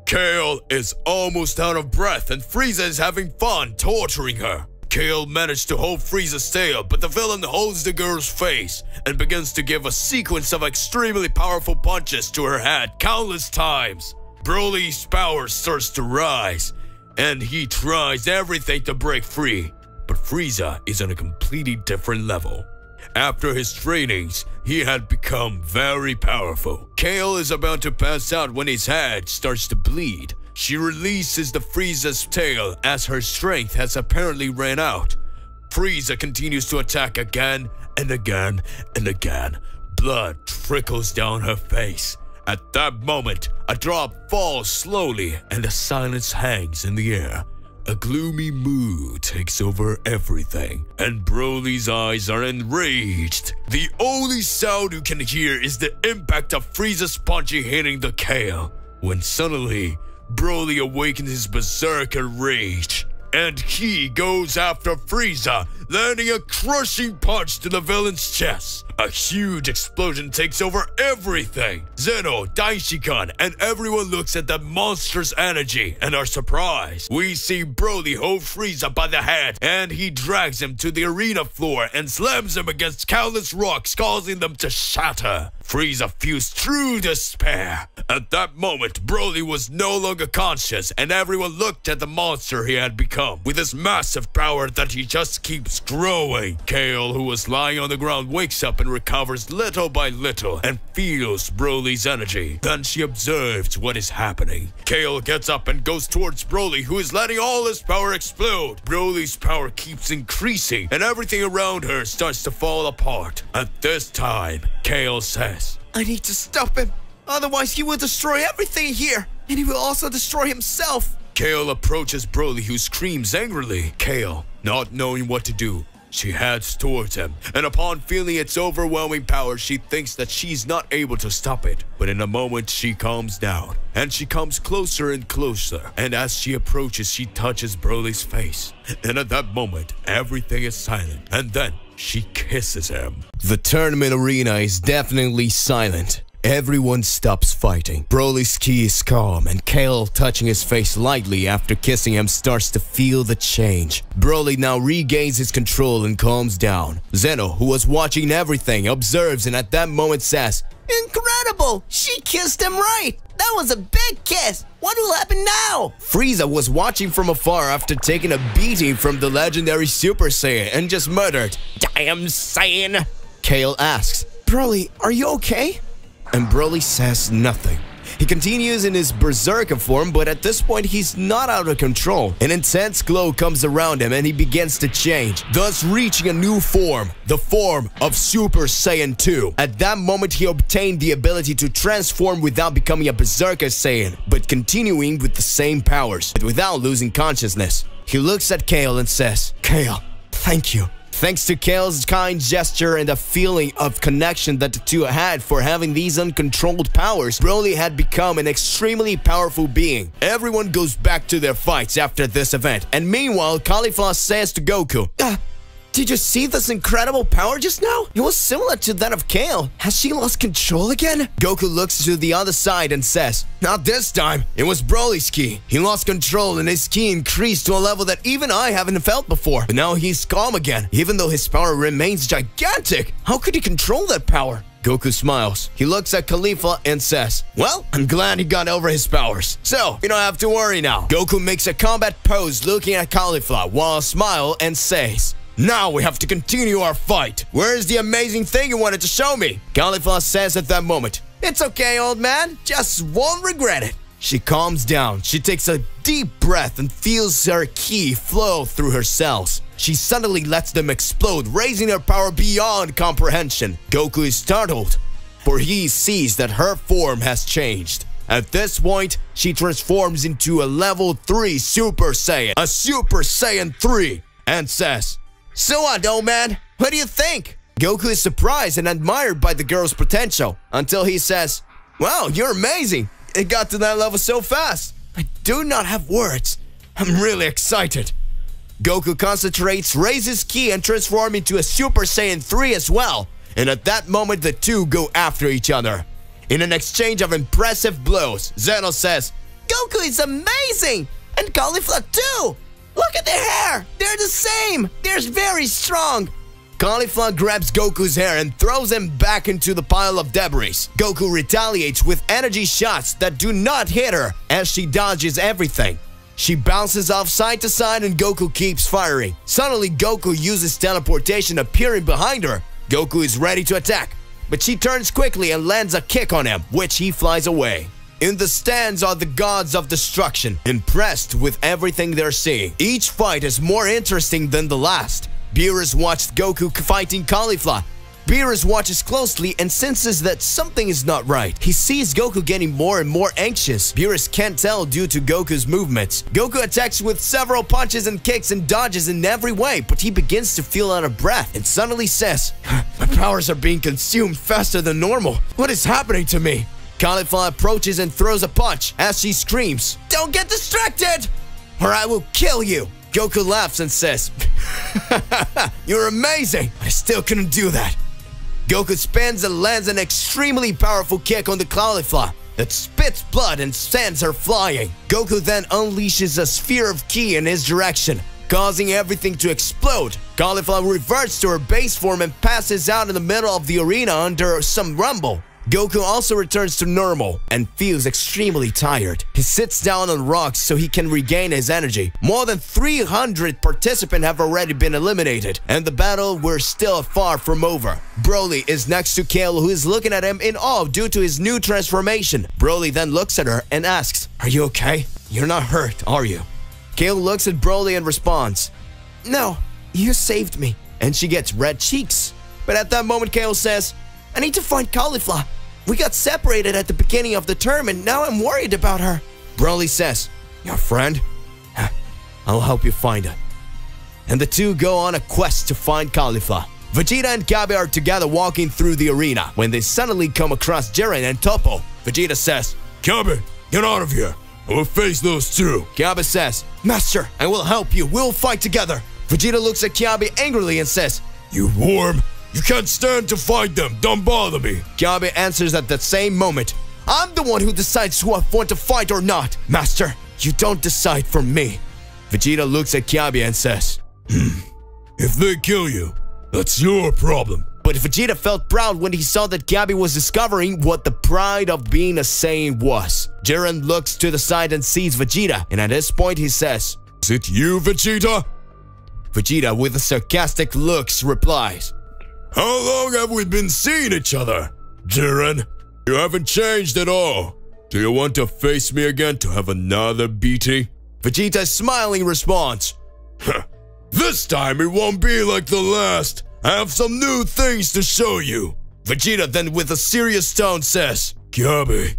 Kale is almost out of breath, and Frieza is having fun torturing her. Kale managed to hold Frieza's tail, but the villain holds the girl's face and begins to give a sequence of extremely powerful punches to her head countless times. Broly's power starts to rise, and he tries everything to break free, but Frieza is on a completely different level. After his trainings, he had become very powerful. Kale is about to pass out when his head starts to bleed. She releases the Frieza's tail as her strength has apparently ran out. Frieza continues to attack again and again and again. Blood trickles down her face. At that moment, a drop falls slowly and the silence hangs in the air. A gloomy mood takes over everything, and Broly's eyes are enraged. The only sound you can hear is the impact of Frieza's punch hitting the Kale, when suddenly, Broly awakens his berserker rage, and he goes after Frieza, landing a crushing punch to the villain's chest. A huge explosion takes over everything. Zeno, Daishikan, and everyone looks at that monster's energy and are surprised. We see Broly hold Frieza by the head, and he drags him to the arena floor and slams him against countless rocks, causing them to shatter. Frieza feels true despair. At that moment, Broly was no longer conscious, and everyone looked at the monster he had become, with his massive power that he just keeps growing. Kale, who was lying on the ground, wakes up and recovers little by little and feels Broly's energy. Then she observes what is happening. Kale gets up and goes towards Broly, who is letting all his power explode. Broly's power keeps increasing, and everything around her starts to fall apart. At this time, Kale says, I need to stop him. Otherwise, he will destroy everything here. And he will also destroy himself. Kale approaches Broly, who screams angrily. Kale, not knowing what to do, she heads towards him, and upon feeling its overwhelming power, she thinks that she's not able to stop it. But in a moment, she calms down, and she comes closer and closer, and as she approaches, she touches Broly's face. And at that moment, everything is silent, and then she kisses him. The tournament arena is definitely silent. Everyone stops fighting. Broly's ki is calm, and Kale, touching his face lightly after kissing him, starts to feel the change. Broly now regains his control and calms down. Zeno, who was watching everything, observes and at that moment says, Incredible! She kissed him right! That was a big kiss! What will happen now? Frieza was watching from afar after taking a beating from the legendary Super Saiyan and just muttered, "Damn Saiyan!" Kale asks, Broly, are you okay? and Broly says nothing. He continues in his berserker form, but at this point he's not out of control. An intense glow comes around him and he begins to change, thus reaching a new form, the form of Super Saiyan 2. At that moment he obtained the ability to transform without becoming a berserker Saiyan, but continuing with the same powers, but without losing consciousness. He looks at Kale and says, "Kale, thank you." Thanks to Kale's kind gesture and a feeling of connection that the two had for having these uncontrolled powers, Broly had become an extremely powerful being. Everyone goes back to their fights after this event, and meanwhile, Caulifla says to Goku, Did you see this incredible power just now? It was similar to that of Kale. Has she lost control again? Goku looks to the other side and says, "Not this time. It was Broly's ki. He lost control and his ki increased to a level that even I haven't felt before. But now he's calm again, even though his power remains gigantic. How could he control that power?" Goku smiles. He looks at Caulifla and says, "Well, I'm glad he got over his powers. So, you don't have to worry now." Goku makes a combat pose looking at Caulifla while smile and says, "Now we have to continue our fight. Where's the amazing thing you wanted to show me?" Caulifla says at that moment, It's okay, old man. Just won't regret it. She calms down. She takes a deep breath and feels her ki flow through her cells. She suddenly lets them explode, raising her power beyond comprehension. Goku is startled, for he sees that her form has changed. At this point, she transforms into a level 3 Super Saiyan, a Super Saiyan 3, and says, So what, old man? What do you think? Goku is surprised and admired by the girl's potential, until he says, "Wow, you're amazing. It got to that level so fast. I do not have words. I'm really excited." Goku concentrates, raises ki, and transforms into a Super Saiyan 3 as well. And at that moment, the two go after each other. In an exchange of impressive blows, Zeno says, Goku is amazing! And Caulifla too! Look at their hair! They're the same! They're very strong! Caulifla grabs Goku's hair and throws him back into the pile of debris. Goku retaliates with energy shots that do not hit her as she dodges everything. She bounces off side to side and Goku keeps firing. Suddenly, Goku uses teleportation, appearing behind her. Goku is ready to attack, but she turns quickly and lands a kick on him, which he flies away. In the stands are the gods of destruction, impressed with everything they're seeing. Each fight is more interesting than the last. Beerus watched Goku fighting Caulifla. Beerus watches closely and senses that something is not right. He sees Goku getting more and more anxious. Beerus can't tell due to Goku's movements. Goku attacks with several punches and kicks and dodges in every way, but he begins to feel out of breath and suddenly says, "My powers are being consumed faster than normal. What is happening to me?" Caulifla approaches and throws a punch as she screams, Don't get distracted! "Or I will kill you!" Goku laughs and says, "You're amazing! I still couldn't do that." Goku spins and lands an extremely powerful kick on the Caulifla that spits blood and sends her flying. Goku then unleashes a sphere of ki in his direction, causing everything to explode. Caulifla reverts to her base form and passes out in the middle of the arena under some rumble. Goku also returns to normal and feels extremely tired. He sits down on rocks so he can regain his energy. More than 300 participants have already been eliminated, and the battle were still far from over. Broly is next to Kale, who is looking at him in awe due to his new transformation. Broly then looks at her and asks, "Are you okay? You're not hurt, are you?" Kale looks at Broly and responds, No, you saved me. and she gets red cheeks. But at that moment, Kale says, I need to find Caulifla. We got separated at the beginning of the term and now I'm worried about her. Broly says, "Your friend? I'll help you find her." And the two go on a quest to find Caulifla. Vegeta and Kabe are together walking through the arena when they suddenly come across Jiren and Toppo. Vegeta says, "Kabe, get out of here. I will face those two." Kabe says, "Master, I will help you. We'll fight together." Vegeta looks at Kabe angrily and says, "You worm. You can't stand to fight them. Don't bother me. Kiabe answers at that same moment. I'm the one who decides who I want to fight or not. Master, you don't decide for me. Vegeta looks at Kiabe and says, If they kill you, that's your problem. But Vegeta felt proud when he saw that Kiabe was discovering what the pride of being a Saiyan was. Jiren looks to the side and sees Vegeta, and at this point he says, Is it you, Vegeta? Vegeta, with a sarcastic looks, replies, How long have we been seeing each other? Jiren, you haven't changed at all. Do you want to face me again to have another beating? Vegeta, smiling, responds, This time it won't be like the last. I have some new things to show you. Vegeta then with a serious tone says, Kiabe,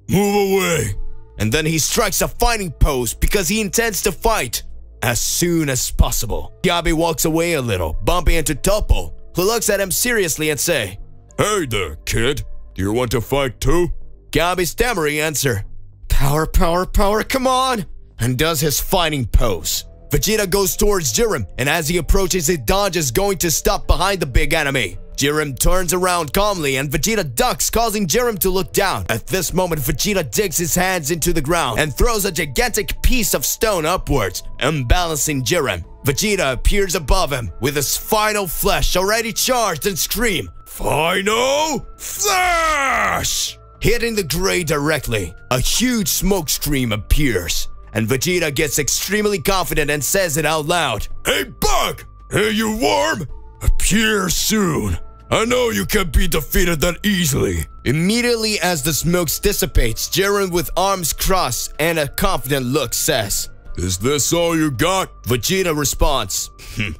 move away. And then he strikes a fighting pose because he intends to fight as soon as possible. Kiabe walks away a little, bumping into Toppo, who looks at him seriously and say, Hey there, kid. Do you want to fight too? Kiabe stammering answer, Power, power, power, come on! And does his fighting pose. Vegeta goes towards Jiren, and as he approaches, he dodges, going to stop behind the big enemy. Jiren turns around calmly and Vegeta ducks, causing Jiren to look down. At this moment, Vegeta digs his hands into the ground and throws a gigantic piece of stone upwards, unbalancing Jiren. Vegeta appears above him with his final flash already charged and scream, Final Flash! Hitting the gray directly. A huge smoke stream appears, and Vegeta gets extremely confident and says it out loud. Hey Bug! Hey you worm! Appear soon. I know you can't be defeated that easily. Immediately as the smoke dissipates, Jiren with arms crossed and a confident look says, Is this all you got? Vegeta responds,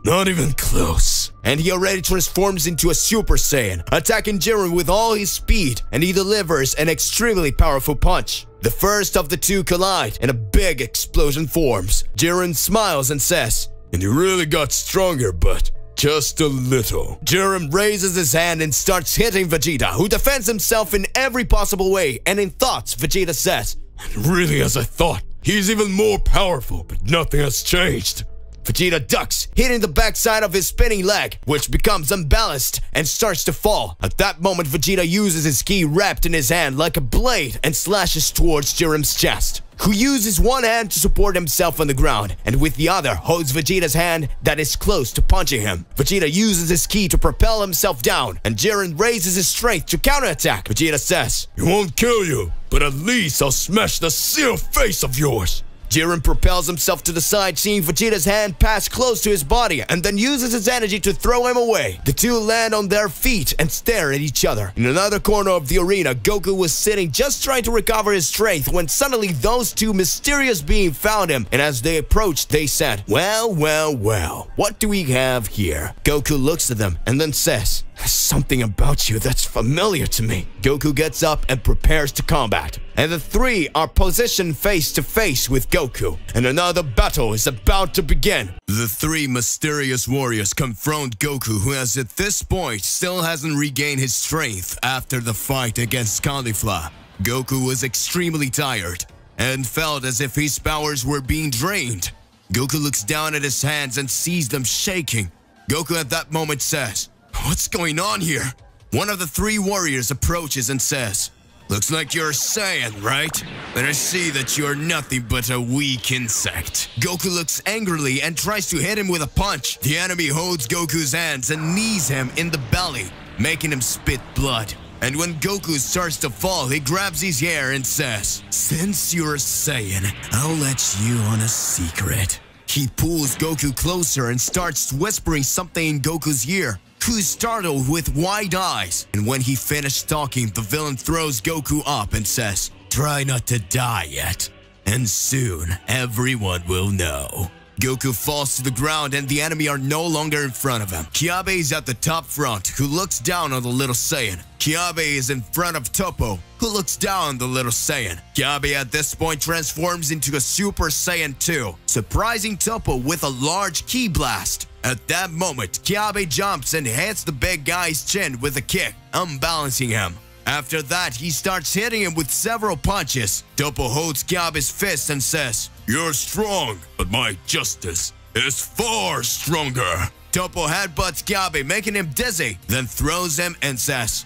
Not even close. And he already transforms into a Super Saiyan, attacking Jiren with all his speed, and he delivers an extremely powerful punch. The first of the two collide, and a big explosion forms. Jiren smiles and says, And you really got stronger, but just a little. Jiren raises his hand and starts hitting Vegeta, who defends himself in every possible way, and in thoughts, Vegeta says, And really as I thought, he's even more powerful, but nothing has changed. Vegeta ducks, hitting the backside of his spinning leg, which becomes unbalanced and starts to fall. At that moment, Vegeta uses his ki wrapped in his hand like a blade and slashes towards Jiren's chest, who uses one hand to support himself on the ground, and with the other holds Vegeta's hand that is close to punching him. Vegeta uses his ki to propel himself down, and Jiren raises his strength to counterattack. Vegeta says, It won't kill you, but at least I'll smash the seal face of yours. Jiren propels himself to the side, seeing Vegeta's hand pass close to his body, and then uses his energy to throw him away. The two land on their feet and stare at each other. In another corner of the arena, Goku was sitting just trying to recover his strength when suddenly those two mysterious beings found him, and as they approached, they said, Well, well, well, what do we have here? Goku looks at them and then says, There's something about you that's familiar to me. Goku gets up and prepares to combat, and the three are positioned face to face with Goku, and another battle is about to begin. The three mysterious warriors confront Goku, who at this point still hasn't regained his strength after the fight against Caulifla. Goku was extremely tired and felt as if his powers were being drained. Goku looks down at his hands and sees them shaking. Goku at that moment says, What's going on here? One of the three warriors approaches and says, Looks like you're a Saiyan, right? But I see that you're nothing but a weak insect. Goku looks angrily and tries to hit him with a punch. The enemy holds Goku's hands and knees him in the belly, making him spit blood. And when Goku starts to fall, he grabs his hair and says, Since you're a Saiyan, I'll let you on a secret. He pulls Goku closer and starts whispering something in Goku's ear, who's startled with wide eyes. And when he finished talking, the villain throws Goku up and says, Try not to die yet, and soon everyone will know. Goku falls to the ground and the enemy are no longer in front of him. Kiabe is at the top front, who looks down on the little Saiyan. Kiabe is in front of Toppo, who looks down on the little Saiyan. Kiabe at this point transforms into a Super Saiyan 2, surprising Toppo with a large ki blast. At that moment, Kiabe jumps and hits the big guy's chin with a kick, unbalancing him. After that, he starts hitting him with several punches. Toppo holds Kiabe's fist and says, You're strong, but my justice is far stronger. Toppo headbutts Kyabe, making him dizzy, then throws him and says,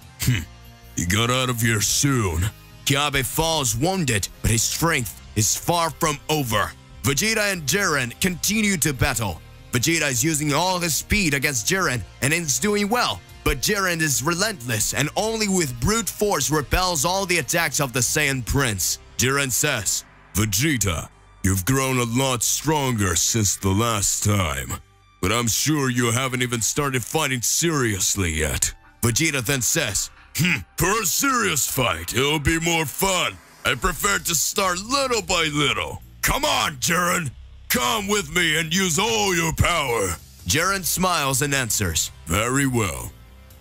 "You got out of here soon." Kyabe falls wounded, but his strength is far from over. Vegeta and Jiren continue to battle. Vegeta is using all his speed against Jiren and is doing well, but Jiren is relentless and only with brute force repels all the attacks of the Saiyan Prince. Jiren says, "Vegeta, you've grown a lot stronger since the last time, but I'm sure you haven't even started fighting seriously yet." Vegeta then says, "For a serious fight, it'll be more fun. I prefer to start little by little. Come on, Jiren. Come with me and use all your power." Jiren smiles and answers, "Very well.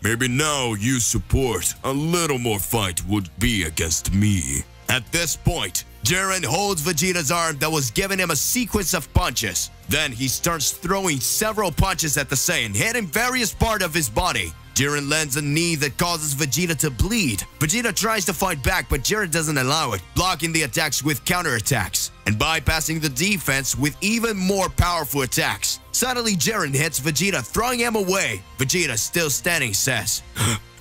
Maybe now you support a little more fight would be against me." At this point, Jiren holds Vegeta's arm that was giving him a sequence of punches. Then he starts throwing several punches at the Saiyan, hitting various parts of his body. Jiren lands a knee that causes Vegeta to bleed. Vegeta tries to fight back, but Jiren doesn't allow it, blocking the attacks with counterattacks and bypassing the defense with even more powerful attacks. Suddenly, Jiren hits Vegeta, throwing him away. Vegeta, still standing, says,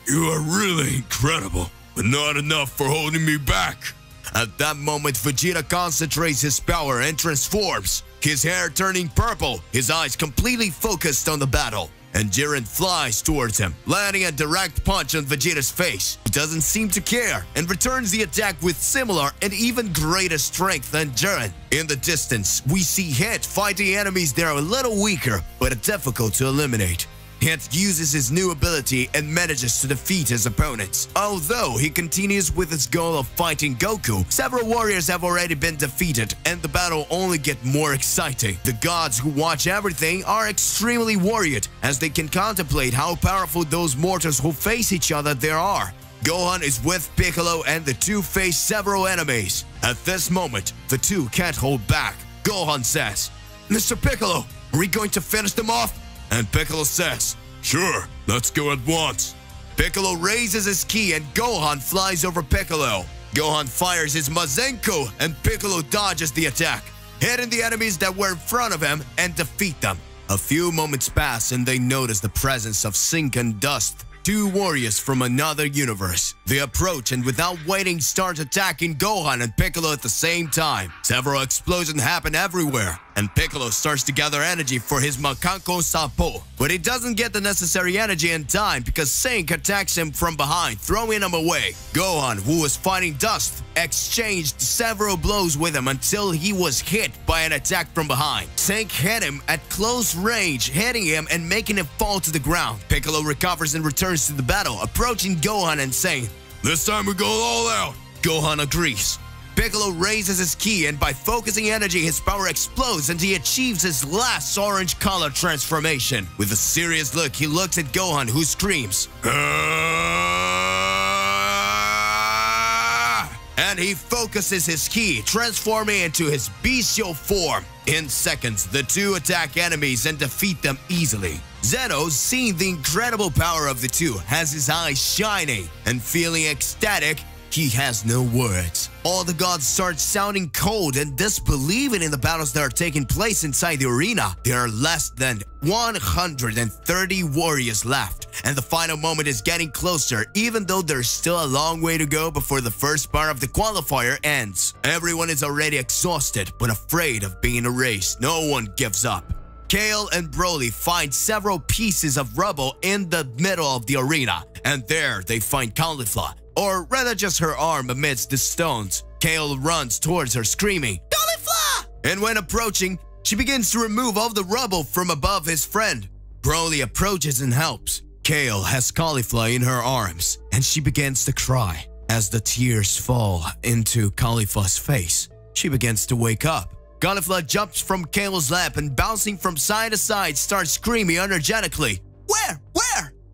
"You are really incredible, but not enough for holding me back." At that moment, Vegeta concentrates his power and transforms, his hair turning purple, his eyes completely focused on the battle. And Jiren flies towards him, landing a direct punch on Vegeta's face. He doesn't seem to care and returns the attack with similar and even greater strength than Jiren. In the distance, we see Hit fighting enemies that are a little weaker but difficult to eliminate. Hit uses his new ability and manages to defeat his opponents. Although he continues with his goal of fighting Goku, several warriors have already been defeated and the battle only gets more exciting. The gods who watch everything are extremely worried as they can contemplate how powerful those mortals who face each other there are. Gohan is with Piccolo and the two face several enemies. At this moment, the two can't hold back. Gohan says, "Mr. Piccolo, are we going to finish them off?" And Piccolo says, "Sure, let's go at once." Piccolo raises his ki and Gohan flies over Piccolo. Gohan fires his Mazenko and Piccolo dodges the attack, hitting the enemies that were in front of him and defeat them. A few moments pass and they notice the presence of Sink and Dust, two warriors from another universe. They approach and without waiting start attacking Gohan and Piccolo at the same time. Several explosions happen everywhere, and Piccolo starts to gather energy for his Makanko Sapo. But he doesn't get the necessary energy in time because Sink attacks him from behind, throwing him away. Gohan, who was fighting Dust, exchanged several blows with him until he was hit by an attack from behind. Sink hit him at close range, hitting him and making him fall to the ground. Piccolo recovers and returns to the battle, approaching Gohan and saying, "This time we go all out." Gohan agrees. Piccolo raises his ki and by focusing energy his power explodes and he achieves his last orange color transformation. With a serious look he looks at Gohan who screams, "Ah!" And he focuses his ki, transforming into his bestial form. In seconds, the two attack enemies and defeat them easily. Zeno, seeing the incredible power of the two, has his eyes shining and feeling ecstatic. He has no words. All the gods start sounding cold and disbelieving in the battles that are taking place inside the arena. There are less than 130 warriors left, and the final moment is getting closer, even though there's still a long way to go before the first part of the qualifier ends. Everyone is already exhausted, but afraid of being erased. No one gives up. Kale and Broly find several pieces of rubble in the middle of the arena, and there they find Caulifla, or rather just her arm amidst the stones. Kale runs towards her screaming, "Caulifla!" And when approaching, she begins to remove all the rubble from above his friend. Broly approaches and helps. Kale has Caulifla in her arms, and she begins to cry. As the tears fall into Caulifla's face, she begins to wake up. Caulifla jumps from Kale's lap and bouncing from side to side starts screaming energetically, Where?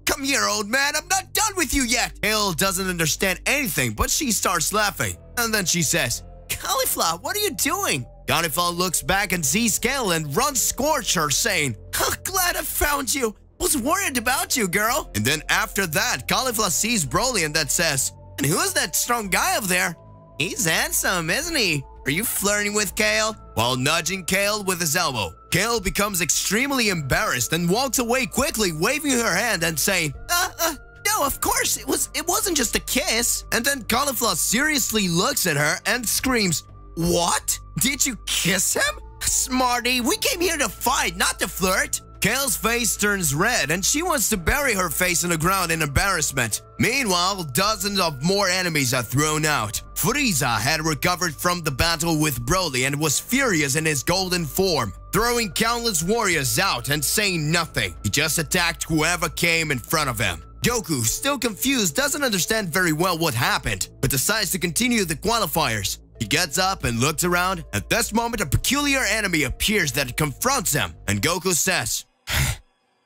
Come here, old man, I'm not done with you yet!" Kale doesn't understand anything, but she starts laughing. And then she says, "Caulifla, what are you doing?" Caulifla looks back and sees Kale and runs scorch her, saying, "Glad I found you. Was worried about you, girl." And then after that, Caulifla sees Broly and then says, "And who's that strong guy up there? He's handsome, isn't he? Are you flirting with Kale?" while nudging Kale with his elbow. Kale becomes extremely embarrassed and walks away quickly, waving her hand and saying, no, of course, it wasn't just a kiss. And then Cauliflower seriously looks at her and screams, what? Did you kiss him? Smarty, we came here to fight, not to flirt. Kale's face turns red and she wants to bury her face in the ground in embarrassment. Meanwhile, dozens of more enemies are thrown out. Frieza had recovered from the battle with Broly and was furious in his golden form, throwing countless warriors out and saying nothing. He just attacked whoever came in front of him. Goku, still confused, doesn't understand very well what happened, but decides to continue the qualifiers. He gets up and looks around. At this moment, a peculiar enemy appears that confronts him, and Goku says,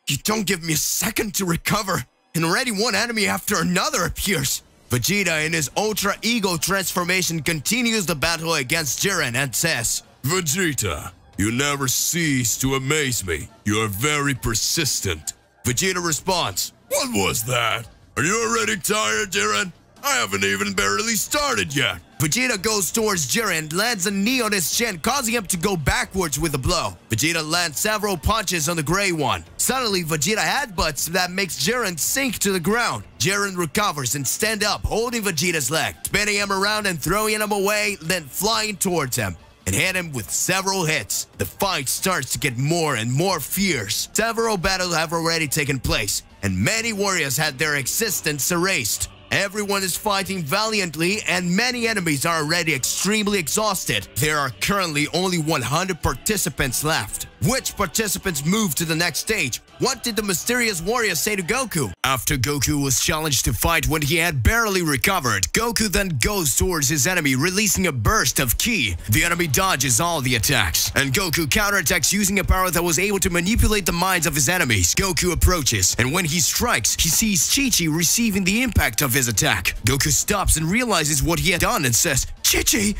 you don't give me a second to recover, and already one enemy after another appears. Vegeta, in his Ultra Ego transformation, continues the battle against Jiren and says, Vegeta, you never cease to amaze me. You are very persistent. Vegeta responds, what was that? Are you already tired, Jiren? I haven't even barely started yet. Vegeta goes towards Jiren and lands a knee on his chin, causing him to go backwards with a blow. Vegeta lands several punches on the gray one. Suddenly, Vegeta headbutts that makes Jiren sink to the ground. Jiren recovers and stands up, holding Vegeta's leg, spinning him around and throwing him away, then flying towards him and hit him with several hits. The fight starts to get more and more fierce. Several battles have already taken place, and many warriors had their existence erased. Everyone is fighting valiantly and many enemies are already extremely exhausted. There are currently only 100 participants left. Which participants move to the next stage? What did the mysterious warrior say to Goku? After Goku was challenged to fight when he had barely recovered, Goku then goes towards his enemy, releasing a burst of ki. The enemy dodges all the attacks, and Goku counterattacks using a power that was able to manipulate the minds of his enemies. Goku approaches, and when he strikes, he sees Chi-Chi receiving the impact of his attack. Goku stops and realizes what he had done and says, Chi-Chi,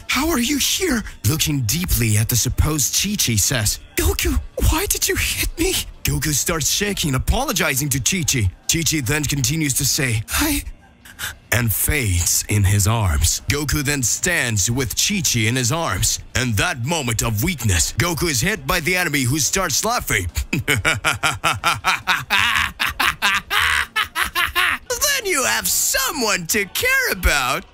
how are you here? Looking deeply at the supposed Chi-Chi says, Goku, why did you hit me? Goku starts shaking, apologizing to Chi-Chi. Chi-Chi then continues to say, and fades in his arms. Goku then stands with Chi-Chi in his arms. And that moment of weakness, Goku is hit by the enemy who starts laughing. Then you have someone to care about.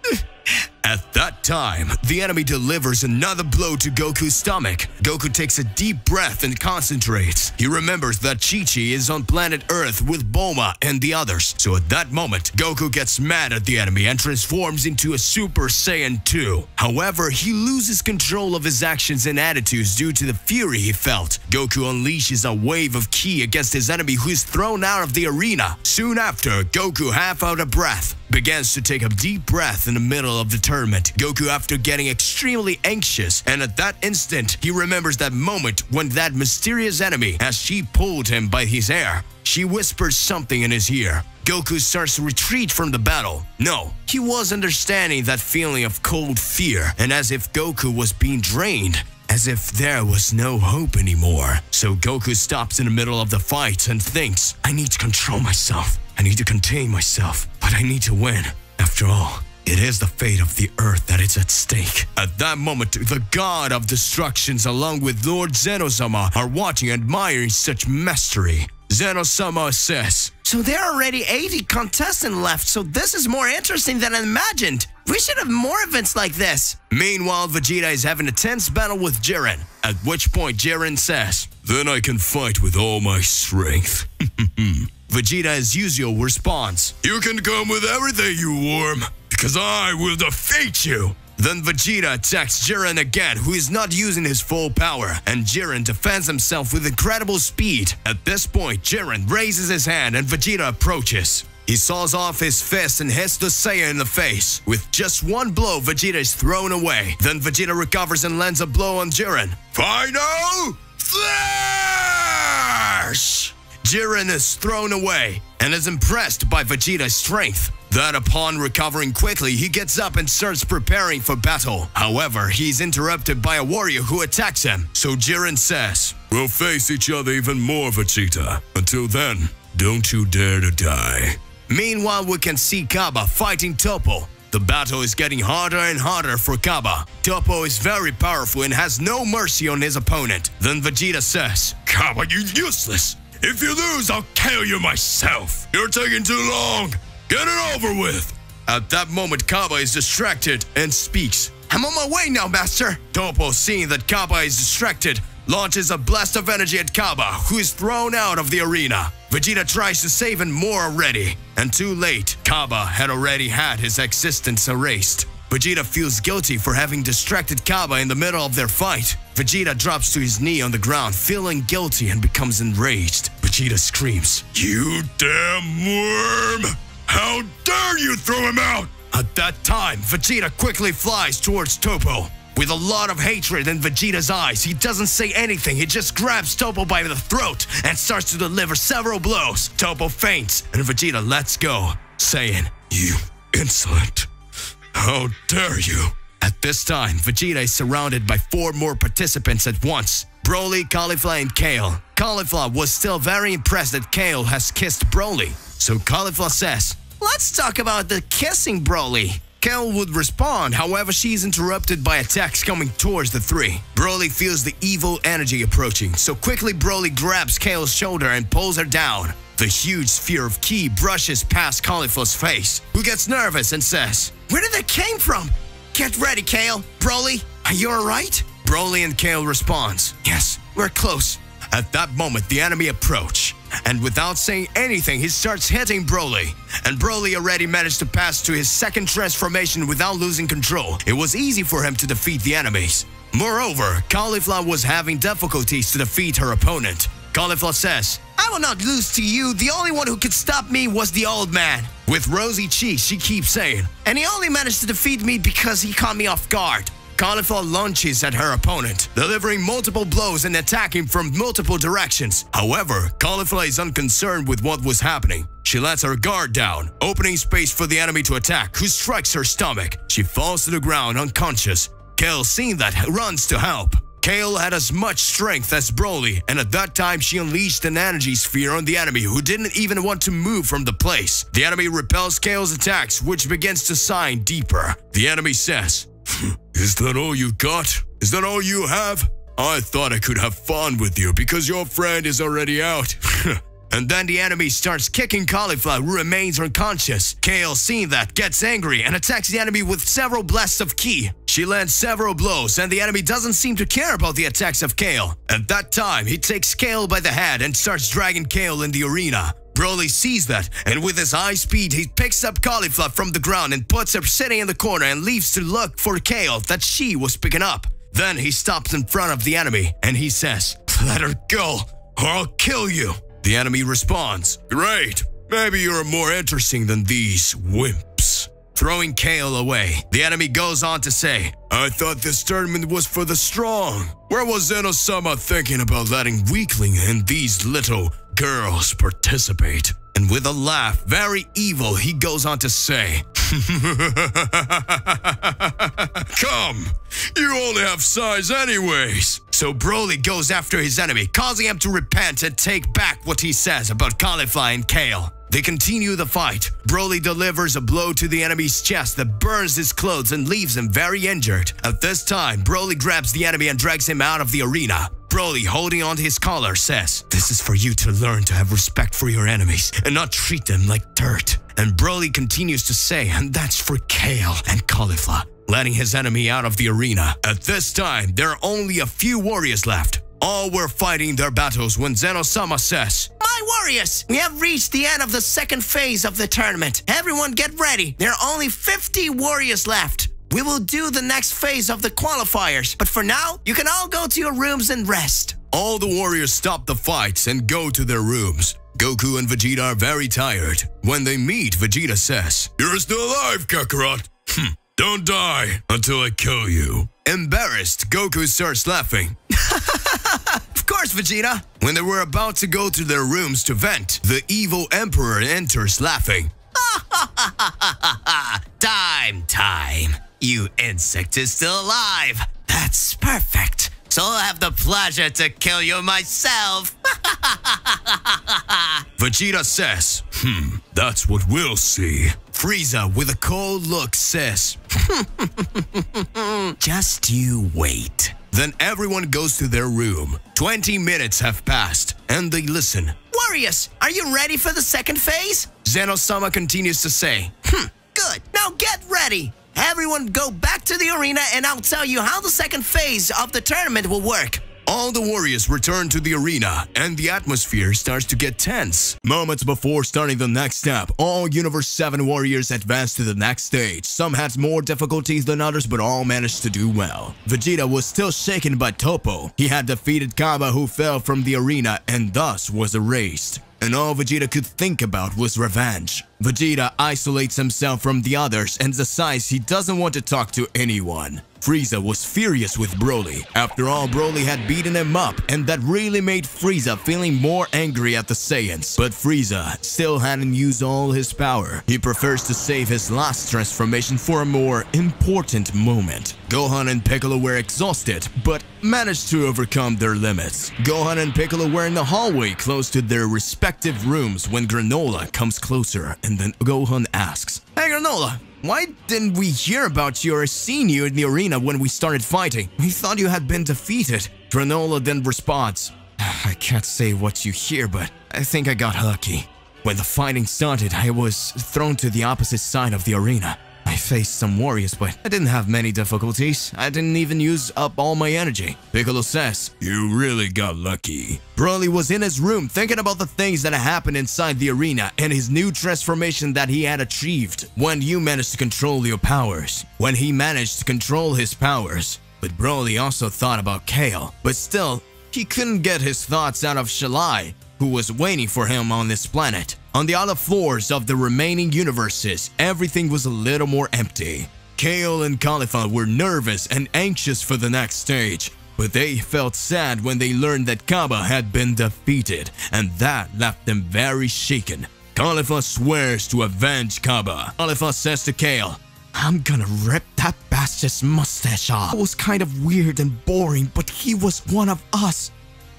At that time, the enemy delivers another blow to Goku's stomach. Goku takes a deep breath and concentrates. He remembers that Chi-Chi is on planet Earth with Bulma and the others. So at that moment, Goku gets mad at the enemy and transforms into a Super Saiyan 2. However, he loses control of his actions and attitudes due to the fury he felt. Goku unleashes a wave of ki against his enemy who is thrown out of the arena. Soon after, Goku, half out of breath, begins to take a deep breath in the middle of the tournament. Goku, after getting extremely anxious, and at that instant, he remembers that moment when that mysterious enemy, as she pulled him by his hair, she whispers something in his ear. Goku starts to retreat from the battle. No, he was understanding that feeling of cold fear, and as if Goku was being drained, as if there was no hope anymore. So Goku stops in the middle of the fight and thinks, I need to control myself. I need to contain myself, but I need to win. After all, it is the fate of the Earth that is at stake. At that moment, the God of Destructions along with Lord Zeno-sama are watching and admiring such mastery. Zeno-sama says, so there are already 80 contestants left, so this is more interesting than I imagined. We should have more events like this. Meanwhile, Vegeta is having a tense battle with Jiren, at which point Jiren says, then I can fight with all my strength. Vegeta, as usual, responds, you can come with everything, you worm, because I will defeat you. Then Vegeta attacks Jiren again, who is not using his full power, and Jiren defends himself with incredible speed. At this point, Jiren raises his hand and Vegeta approaches. He saws off his fist and hits the Saiyan in the face. With just one blow, Vegeta is thrown away. Then Vegeta recovers and lands a blow on Jiren. Final Flash! Jiren is thrown away and is impressed by Vegeta's strength. Then upon recovering quickly, he gets up and starts preparing for battle. However, he's interrupted by a warrior who attacks him. So Jiren says, we'll face each other even more, Vegeta. Until then, don't you dare to die. Meanwhile, we can see Kaba fighting Toppo. The The battle is getting harder and harder for Kaba. Toppo is very powerful and has no mercy on his opponent. Then Vegeta says, "Kaba, you useless. If you lose, I'll kill you myself. You're taking too long. Get it over with." At that moment, Kaba is distracted and speaks. I'm on my way now, Master. Toppo, seeing that Kaba is distracted, launches a blast of energy at Kaba, who is thrown out of the arena. Vegeta tries to save him more already, and too late, Kaba had already had his existence erased. Vegeta feels guilty for having distracted Kaba in the middle of their fight. Vegeta drops to his knee on the ground, feeling guilty and becomes enraged. Vegeta screams, "You damn worm! How dare you throw him out!" At that time, Vegeta quickly flies towards Toppo. With a lot of hatred in Vegeta's eyes, he doesn't say anything. He just grabs Toppo by the throat and starts to deliver several blows. Toppo faints and Vegeta lets go, saying, "You insolent. How dare you?" At this time, Vegeta is surrounded by 4 more participants at once. Broly, Caulifla, and Kale. Caulifla was still very impressed that Kale has kissed Broly. So Caulifla says, Let's talk about the kissing, Broly. Kale would respond, however she is interrupted by attacks coming towards the 3. Broly feels the evil energy approaching, so quickly Broly grabs Kale's shoulder and pulls her down. The huge sphere of ki brushes past Caulifla's face, who gets nervous and says, Where did that came from? Get ready, Kale. Broly, are you alright? Broly and Kale responds, "Yes, we're close." At that moment, the enemy approach, and without saying anything, he starts hitting Broly. And Broly already managed to pass to his second transformation without losing control. It was easy for him to defeat the enemies. Moreover, Caulifla was having difficulties to defeat her opponent. Caulifla says, I will not lose to you. The only one who could stop me was the old man. With rosy cheeks, she keeps saying, And he only managed to defeat me because he caught me off guard. Caulifla lunges at her opponent, delivering multiple blows and attacking from multiple directions. However, Caulifla is unconcerned with what was happening. She lets her guard down, opening space for the enemy to attack, who strikes her stomach. She falls to the ground unconscious. Kale, seeing that, runs to help. Kale had as much strength as Broly, and at that time she unleashed an energy sphere on the enemy, who didn't even want to move from the place. The enemy repels Kale's attacks, which begins to sink deeper. The enemy says, "Is that all you got? Is that all you have? I thought I could have fun with you because your friend is already out." And then the enemy starts kicking Caulifla, who remains unconscious. Kale, seeing that, gets angry and attacks the enemy with several blasts of ki. She lands several blows, and the enemy doesn't seem to care about the attacks of Kale. At that time, he takes Kale by the head and starts dragging Kale in the arena. Broly sees that, and with his high speed, he picks up Caulifla from the ground and puts her sitting in the corner and leaves to look for Kale that she was picking up. Then he stops in front of the enemy, and he says, "Let her go, or I'll kill you." The enemy responds, "Great, maybe you're more interesting than these wimps." Throwing Kale away, the enemy goes on to say, "I thought this tournament was for the strong. Where was Zeno-sama thinking about letting weakling and these little girls participate?" And with a laugh, very evil, he goes on to say, "Come, you only have size anyways." So Broly goes after his enemy, causing him to repent and take back what he says about Caulifla and Kale. They continue the fight. Broly delivers a blow to the enemy's chest that burns his clothes and leaves him very injured. At this time, Broly grabs the enemy and drags him out of the arena. Broly, holding on to his collar, says, "This is for you to learn to have respect for your enemies and not treat them like dirt." And Broly continues to say, "And that's for Kale and Caulifla," letting his enemy out of the arena. At this time, there are only a few warriors left. All were fighting their battles when Zeno-sama says, My warriors, we have reached the end of the second phase of the tournament. Everyone get ready. There are only 50 warriors left. We will do the next phase of the qualifiers, but for now, you can all go to your rooms and rest. All the warriors stop the fights and go to their rooms. Goku and Vegeta are very tired. When they meet, Vegeta says, "You're still alive, Kakarot. Don't die until I kill you." Embarrassed, Goku starts laughing. Of course, Vegeta. When they were about to go to their rooms to vent, the evil emperor enters laughing. Time. You insect is still alive. That's perfect. So I'll have the pleasure to kill you myself. Vegeta says, That's what we'll see. Frieza, with a cold look, says, just you wait. Then everyone goes to their room. 20 minutes have passed, and they listen. Warriors, are you ready for the second phase? Zeno-sama continues to say, Good. Now get ready. Everyone go back to the arena and I'll tell you how the second phase of the tournament will work. all the warriors return to the arena, and the atmosphere starts to get tense. Moments before starting the next step, all Universe 7 warriors advance to the next stage. Some had more difficulties than others, but all managed to do well. Vegeta was still shaken by Toppo. He had defeated Kaba, who fell from the arena and thus was erased. And all Vegeta could think about was revenge. Vegeta isolates himself from the others and decides he doesn't want to talk to anyone. Frieza was furious with Broly. After all, Broly had beaten him up, and that really made Frieza feeling more angry at the Saiyans. But Frieza still hadn't used all his power. He prefers to save his last transformation for a more important moment. Gohan and Piccolo were exhausted, but managed to overcome their limits. Gohan and Piccolo were in the hallway close to their respective rooms when Granola comes closer, and then Gohan asks, "Hey Granola, why didn't we hear about you or seen you in the arena when we started fighting? We thought you had been defeated." Granola then responds, "I can't say what you hear, but I think I got lucky. When the fighting started, I was thrown to the opposite side of the arena. I faced some warriors, but I didn't have many difficulties. I didn't even use up all my energy." Piccolo says, "You really got lucky." Broly was in his room thinking about the things that happened inside the arena and his new transformation that he had achieved. When you managed to control your powers. When he managed to control his powers. But Broly also thought about Kale. But still, he couldn't get his thoughts out of Shalai, who was waiting for him on this planet. On the other floors of the remaining universes, everything was a little more empty. Kale and Caulifla were nervous and anxious for the next stage, but they felt sad when they learned that Kaba had been defeated, and that left them very shaken. Caulifla swears to avenge Kaba. Caulifla says to Kale, "I'm gonna rip that bastard's mustache off. It was kind of weird and boring, but he was one of us.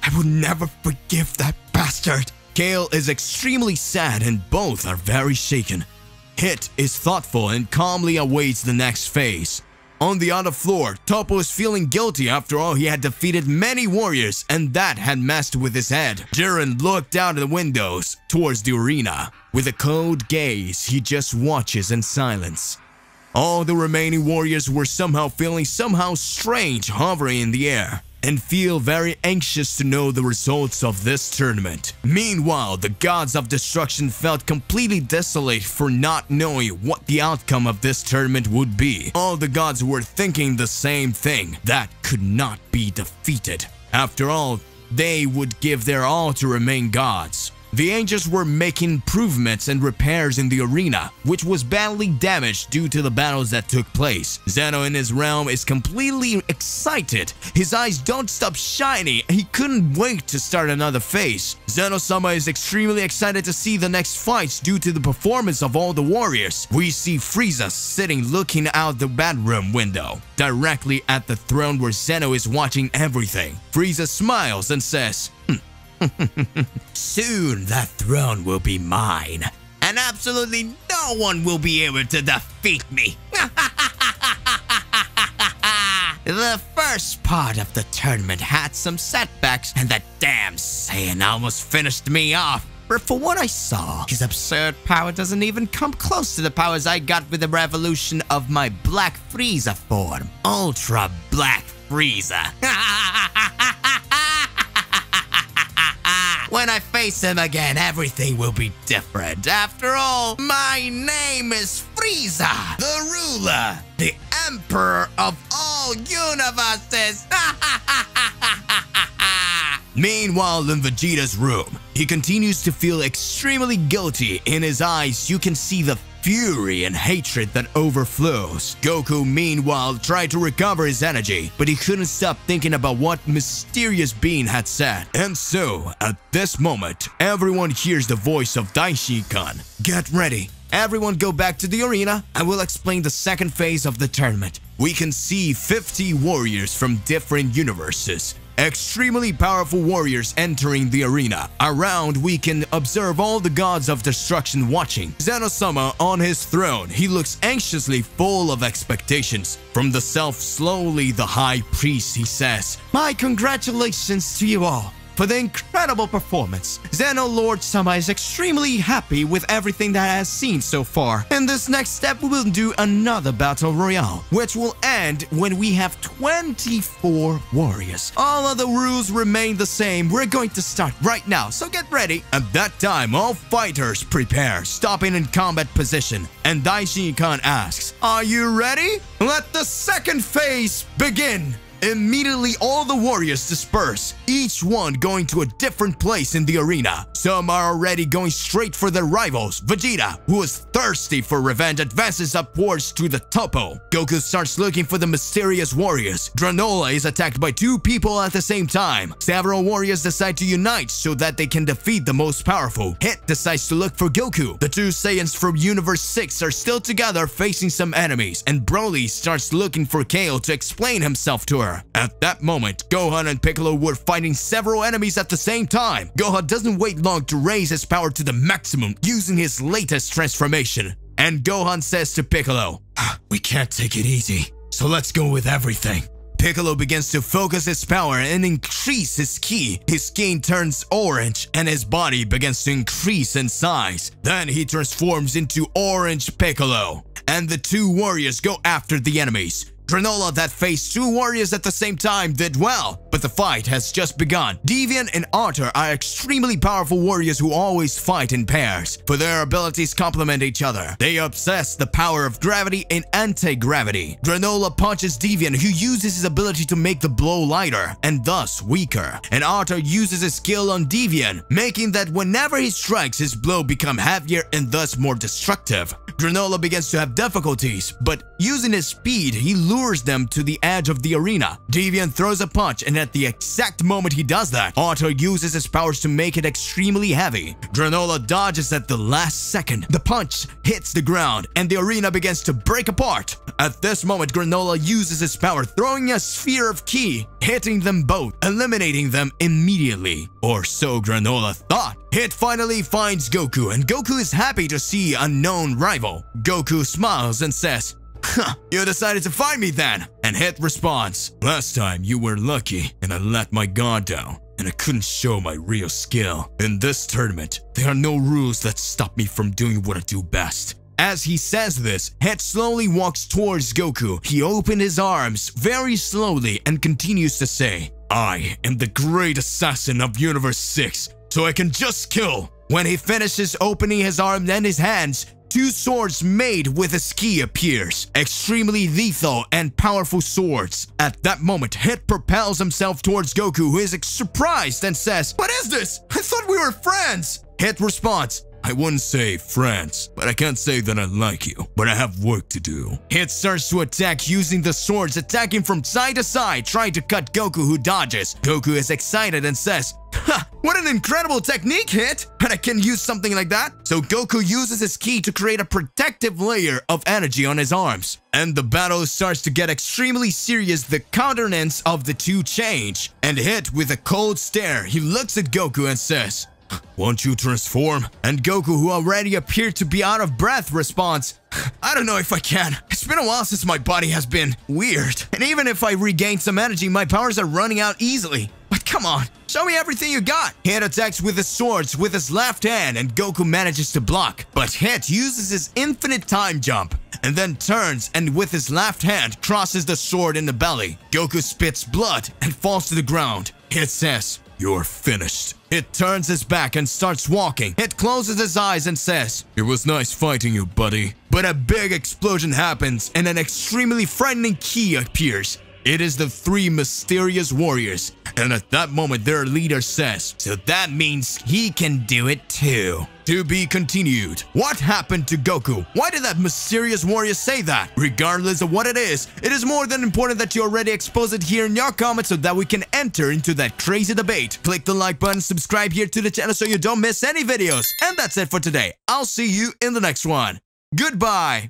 I will never forgive that bastard." Kale is extremely sad and both are very shaken. Hit is thoughtful and calmly awaits the next phase. On the other floor, Toppo is feeling guilty. After all, he had defeated many warriors and that had messed with his head. Jiren looked out of the windows towards the arena. With a cold gaze, he just watches in silence. All the remaining warriors were somehow feeling strange hovering in the air, and feel very anxious to know the results of this tournament. Meanwhile, the gods of destruction felt completely desolate for not knowing what the outcome of this tournament would be. All the gods were thinking the same thing, that could not be defeated. After all, they would give their all to remain gods. The angels were making improvements and repairs in the arena, which was badly damaged due to the battles that took place. Zeno in his realm is completely excited. His eyes don't stop shining, and he couldn't wait to start another phase. Zeno-sama is extremely excited to see the next fights due to the performance of all the warriors. We see Frieza sitting looking out the bedroom window, directly at the throne where Zeno is watching everything. Frieza smiles and says, "Soon that throne will be mine, and absolutely no one will be able to defeat me." The first part of the tournament had some setbacks, and that damn Saiyan almost finished me off. But for what I saw, his absurd power doesn't even come close to the powers I got with the revolution of my Black Frieza form. Ultra Black Frieza. When I face him again, everything will be different. After all, my name is Frieza, the ruler, the emperor of all universes. Meanwhile, in Vegeta's room, he continues to feel extremely guilty. In his eyes, you can see the fury and hatred that overflows. Goku, meanwhile, tried to recover his energy, but he couldn't stop thinking about what mysterious being had said. And so, at this moment, everyone hears the voice of Daishi-kan. "Get ready. Everyone go back to the arena. I will explain the second phase of the tournament." We can see 50 warriors from different universes. extremely powerful warriors entering the arena. Around, we can observe all the gods of destruction watching. Zeno-sama on his throne, he looks anxiously full of expectations. From the slowly the high priest, he says, My congratulations to you all for the incredible performance. Zeno Lord Sama is extremely happy with everything that has seen so far. In this next step, we will do another battle royale, which will end when we have 24 warriors. All other rules remain the same. We're going to start right now, so get ready. At that time, all fighters prepare, stopping in combat position, and Daishin-kan asks, Are you ready? Let the second phase begin! Immediately, all the warriors disperse, each one going to a different place in the arena. Some are already going straight for their rivals. Vegeta, who is thirsty for revenge, advances upwards to the topo. Goku starts looking for the mysterious warriors. Granola is attacked by 2 people at the same time. Several warriors decide to unite so that they can defeat the most powerful. Hit decides to look for Goku. The 2 Saiyans from Universe 6 are still together facing some enemies, and Broly starts looking for Kale to explain himself to her. At that moment, Gohan and Piccolo were fighting several enemies at the same time. Gohan doesn't wait long to raise his power to the maximum using his latest transformation. And Gohan says to Piccolo, We can't take it easy, so let's go with everything. Piccolo begins to focus his power and increase his ki. His skin turns orange and his body begins to increase in size. Then he transforms into Orange Piccolo. And the 2 warriors go after the enemies. Granola that faced 2 warriors at the same time did well, but the fight has just begun. Deviant and Otter are extremely powerful warriors who always fight in pairs, for their abilities complement each other. They obsess the power of gravity and anti-gravity. Granola punches Deviant, who uses his ability to make the blow lighter and thus weaker. And Otter uses his skill on Deviant, making that whenever he strikes, his blow become heavier and thus more destructive. Granola begins to have difficulties, but using his speed, he lures them to the edge of the arena. Deviant throws a punch, and at the exact moment he does that, Otter uses his powers to make it extremely heavy. Granola dodges at the last second. The punch hits the ground, and the arena begins to break apart. At this moment, Granola uses his power, throwing a sphere of ki, hitting them both, eliminating them immediately. Or so Granola thought. Hit finally finds Goku, and Goku is happy to see a known rival. Goku smiles and says, You decided to fight me then? And Hit responds, Last time you were lucky and I let my guard down, and I couldn't show my real skill. In this tournament, there are no rules that stop me from doing what I do best. As he says this, Hit slowly walks towards Goku. He opened his arms very slowly and continues to say, I am the great assassin of Universe 6, so I can just kill. When he finishes opening his arms and his hands, 2 swords made with his ki appears. Extremely lethal and powerful swords. At that moment, Hit propels himself towards Goku, who is surprised and says, What is this? I thought we were friends. Hit responds, I wouldn't say friends, but I can't say that I like you. But I have work to do. Hit starts to attack using the swords, attacking from side to side, trying to cut Goku, who dodges. Goku is excited and says, What an incredible technique, Hit! And I can use something like that? So Goku uses his ki to create a protective layer of energy on his arms. And the battle starts to get extremely serious. The countenance of the 2 change. And Hit, with a cold stare, he looks at Goku and says, Won't you transform? And Goku, who already appeared to be out of breath, responds, I don't know if I can. It's been a while since my body has been weird. And even if I regain some energy, my powers are running out easily. But come on, show me everything you got. Hit attacks with his swords with his left hand, and Goku manages to block. But Hit uses his infinite time jump, and then turns and with his left hand crosses the sword in the belly. Goku spits blood and falls to the ground. Hit says, You're finished. Hit turns his back and starts walking. Hit closes his eyes and says, It was nice fighting you, buddy. But a big explosion happens and an extremely frightening ki appears. It is the 3 mysterious warriors. And at that moment, their leader says, So that means he can do it too. To be continued. What happened to Goku? Why did that mysterious warrior say that? Regardless of what it is more than important that you already expose it here in your comments so that we can enter into that crazy debate. Click the like button, subscribe here to the channel so you don't miss any videos. And that's it for today. I'll see you in the next one. Goodbye.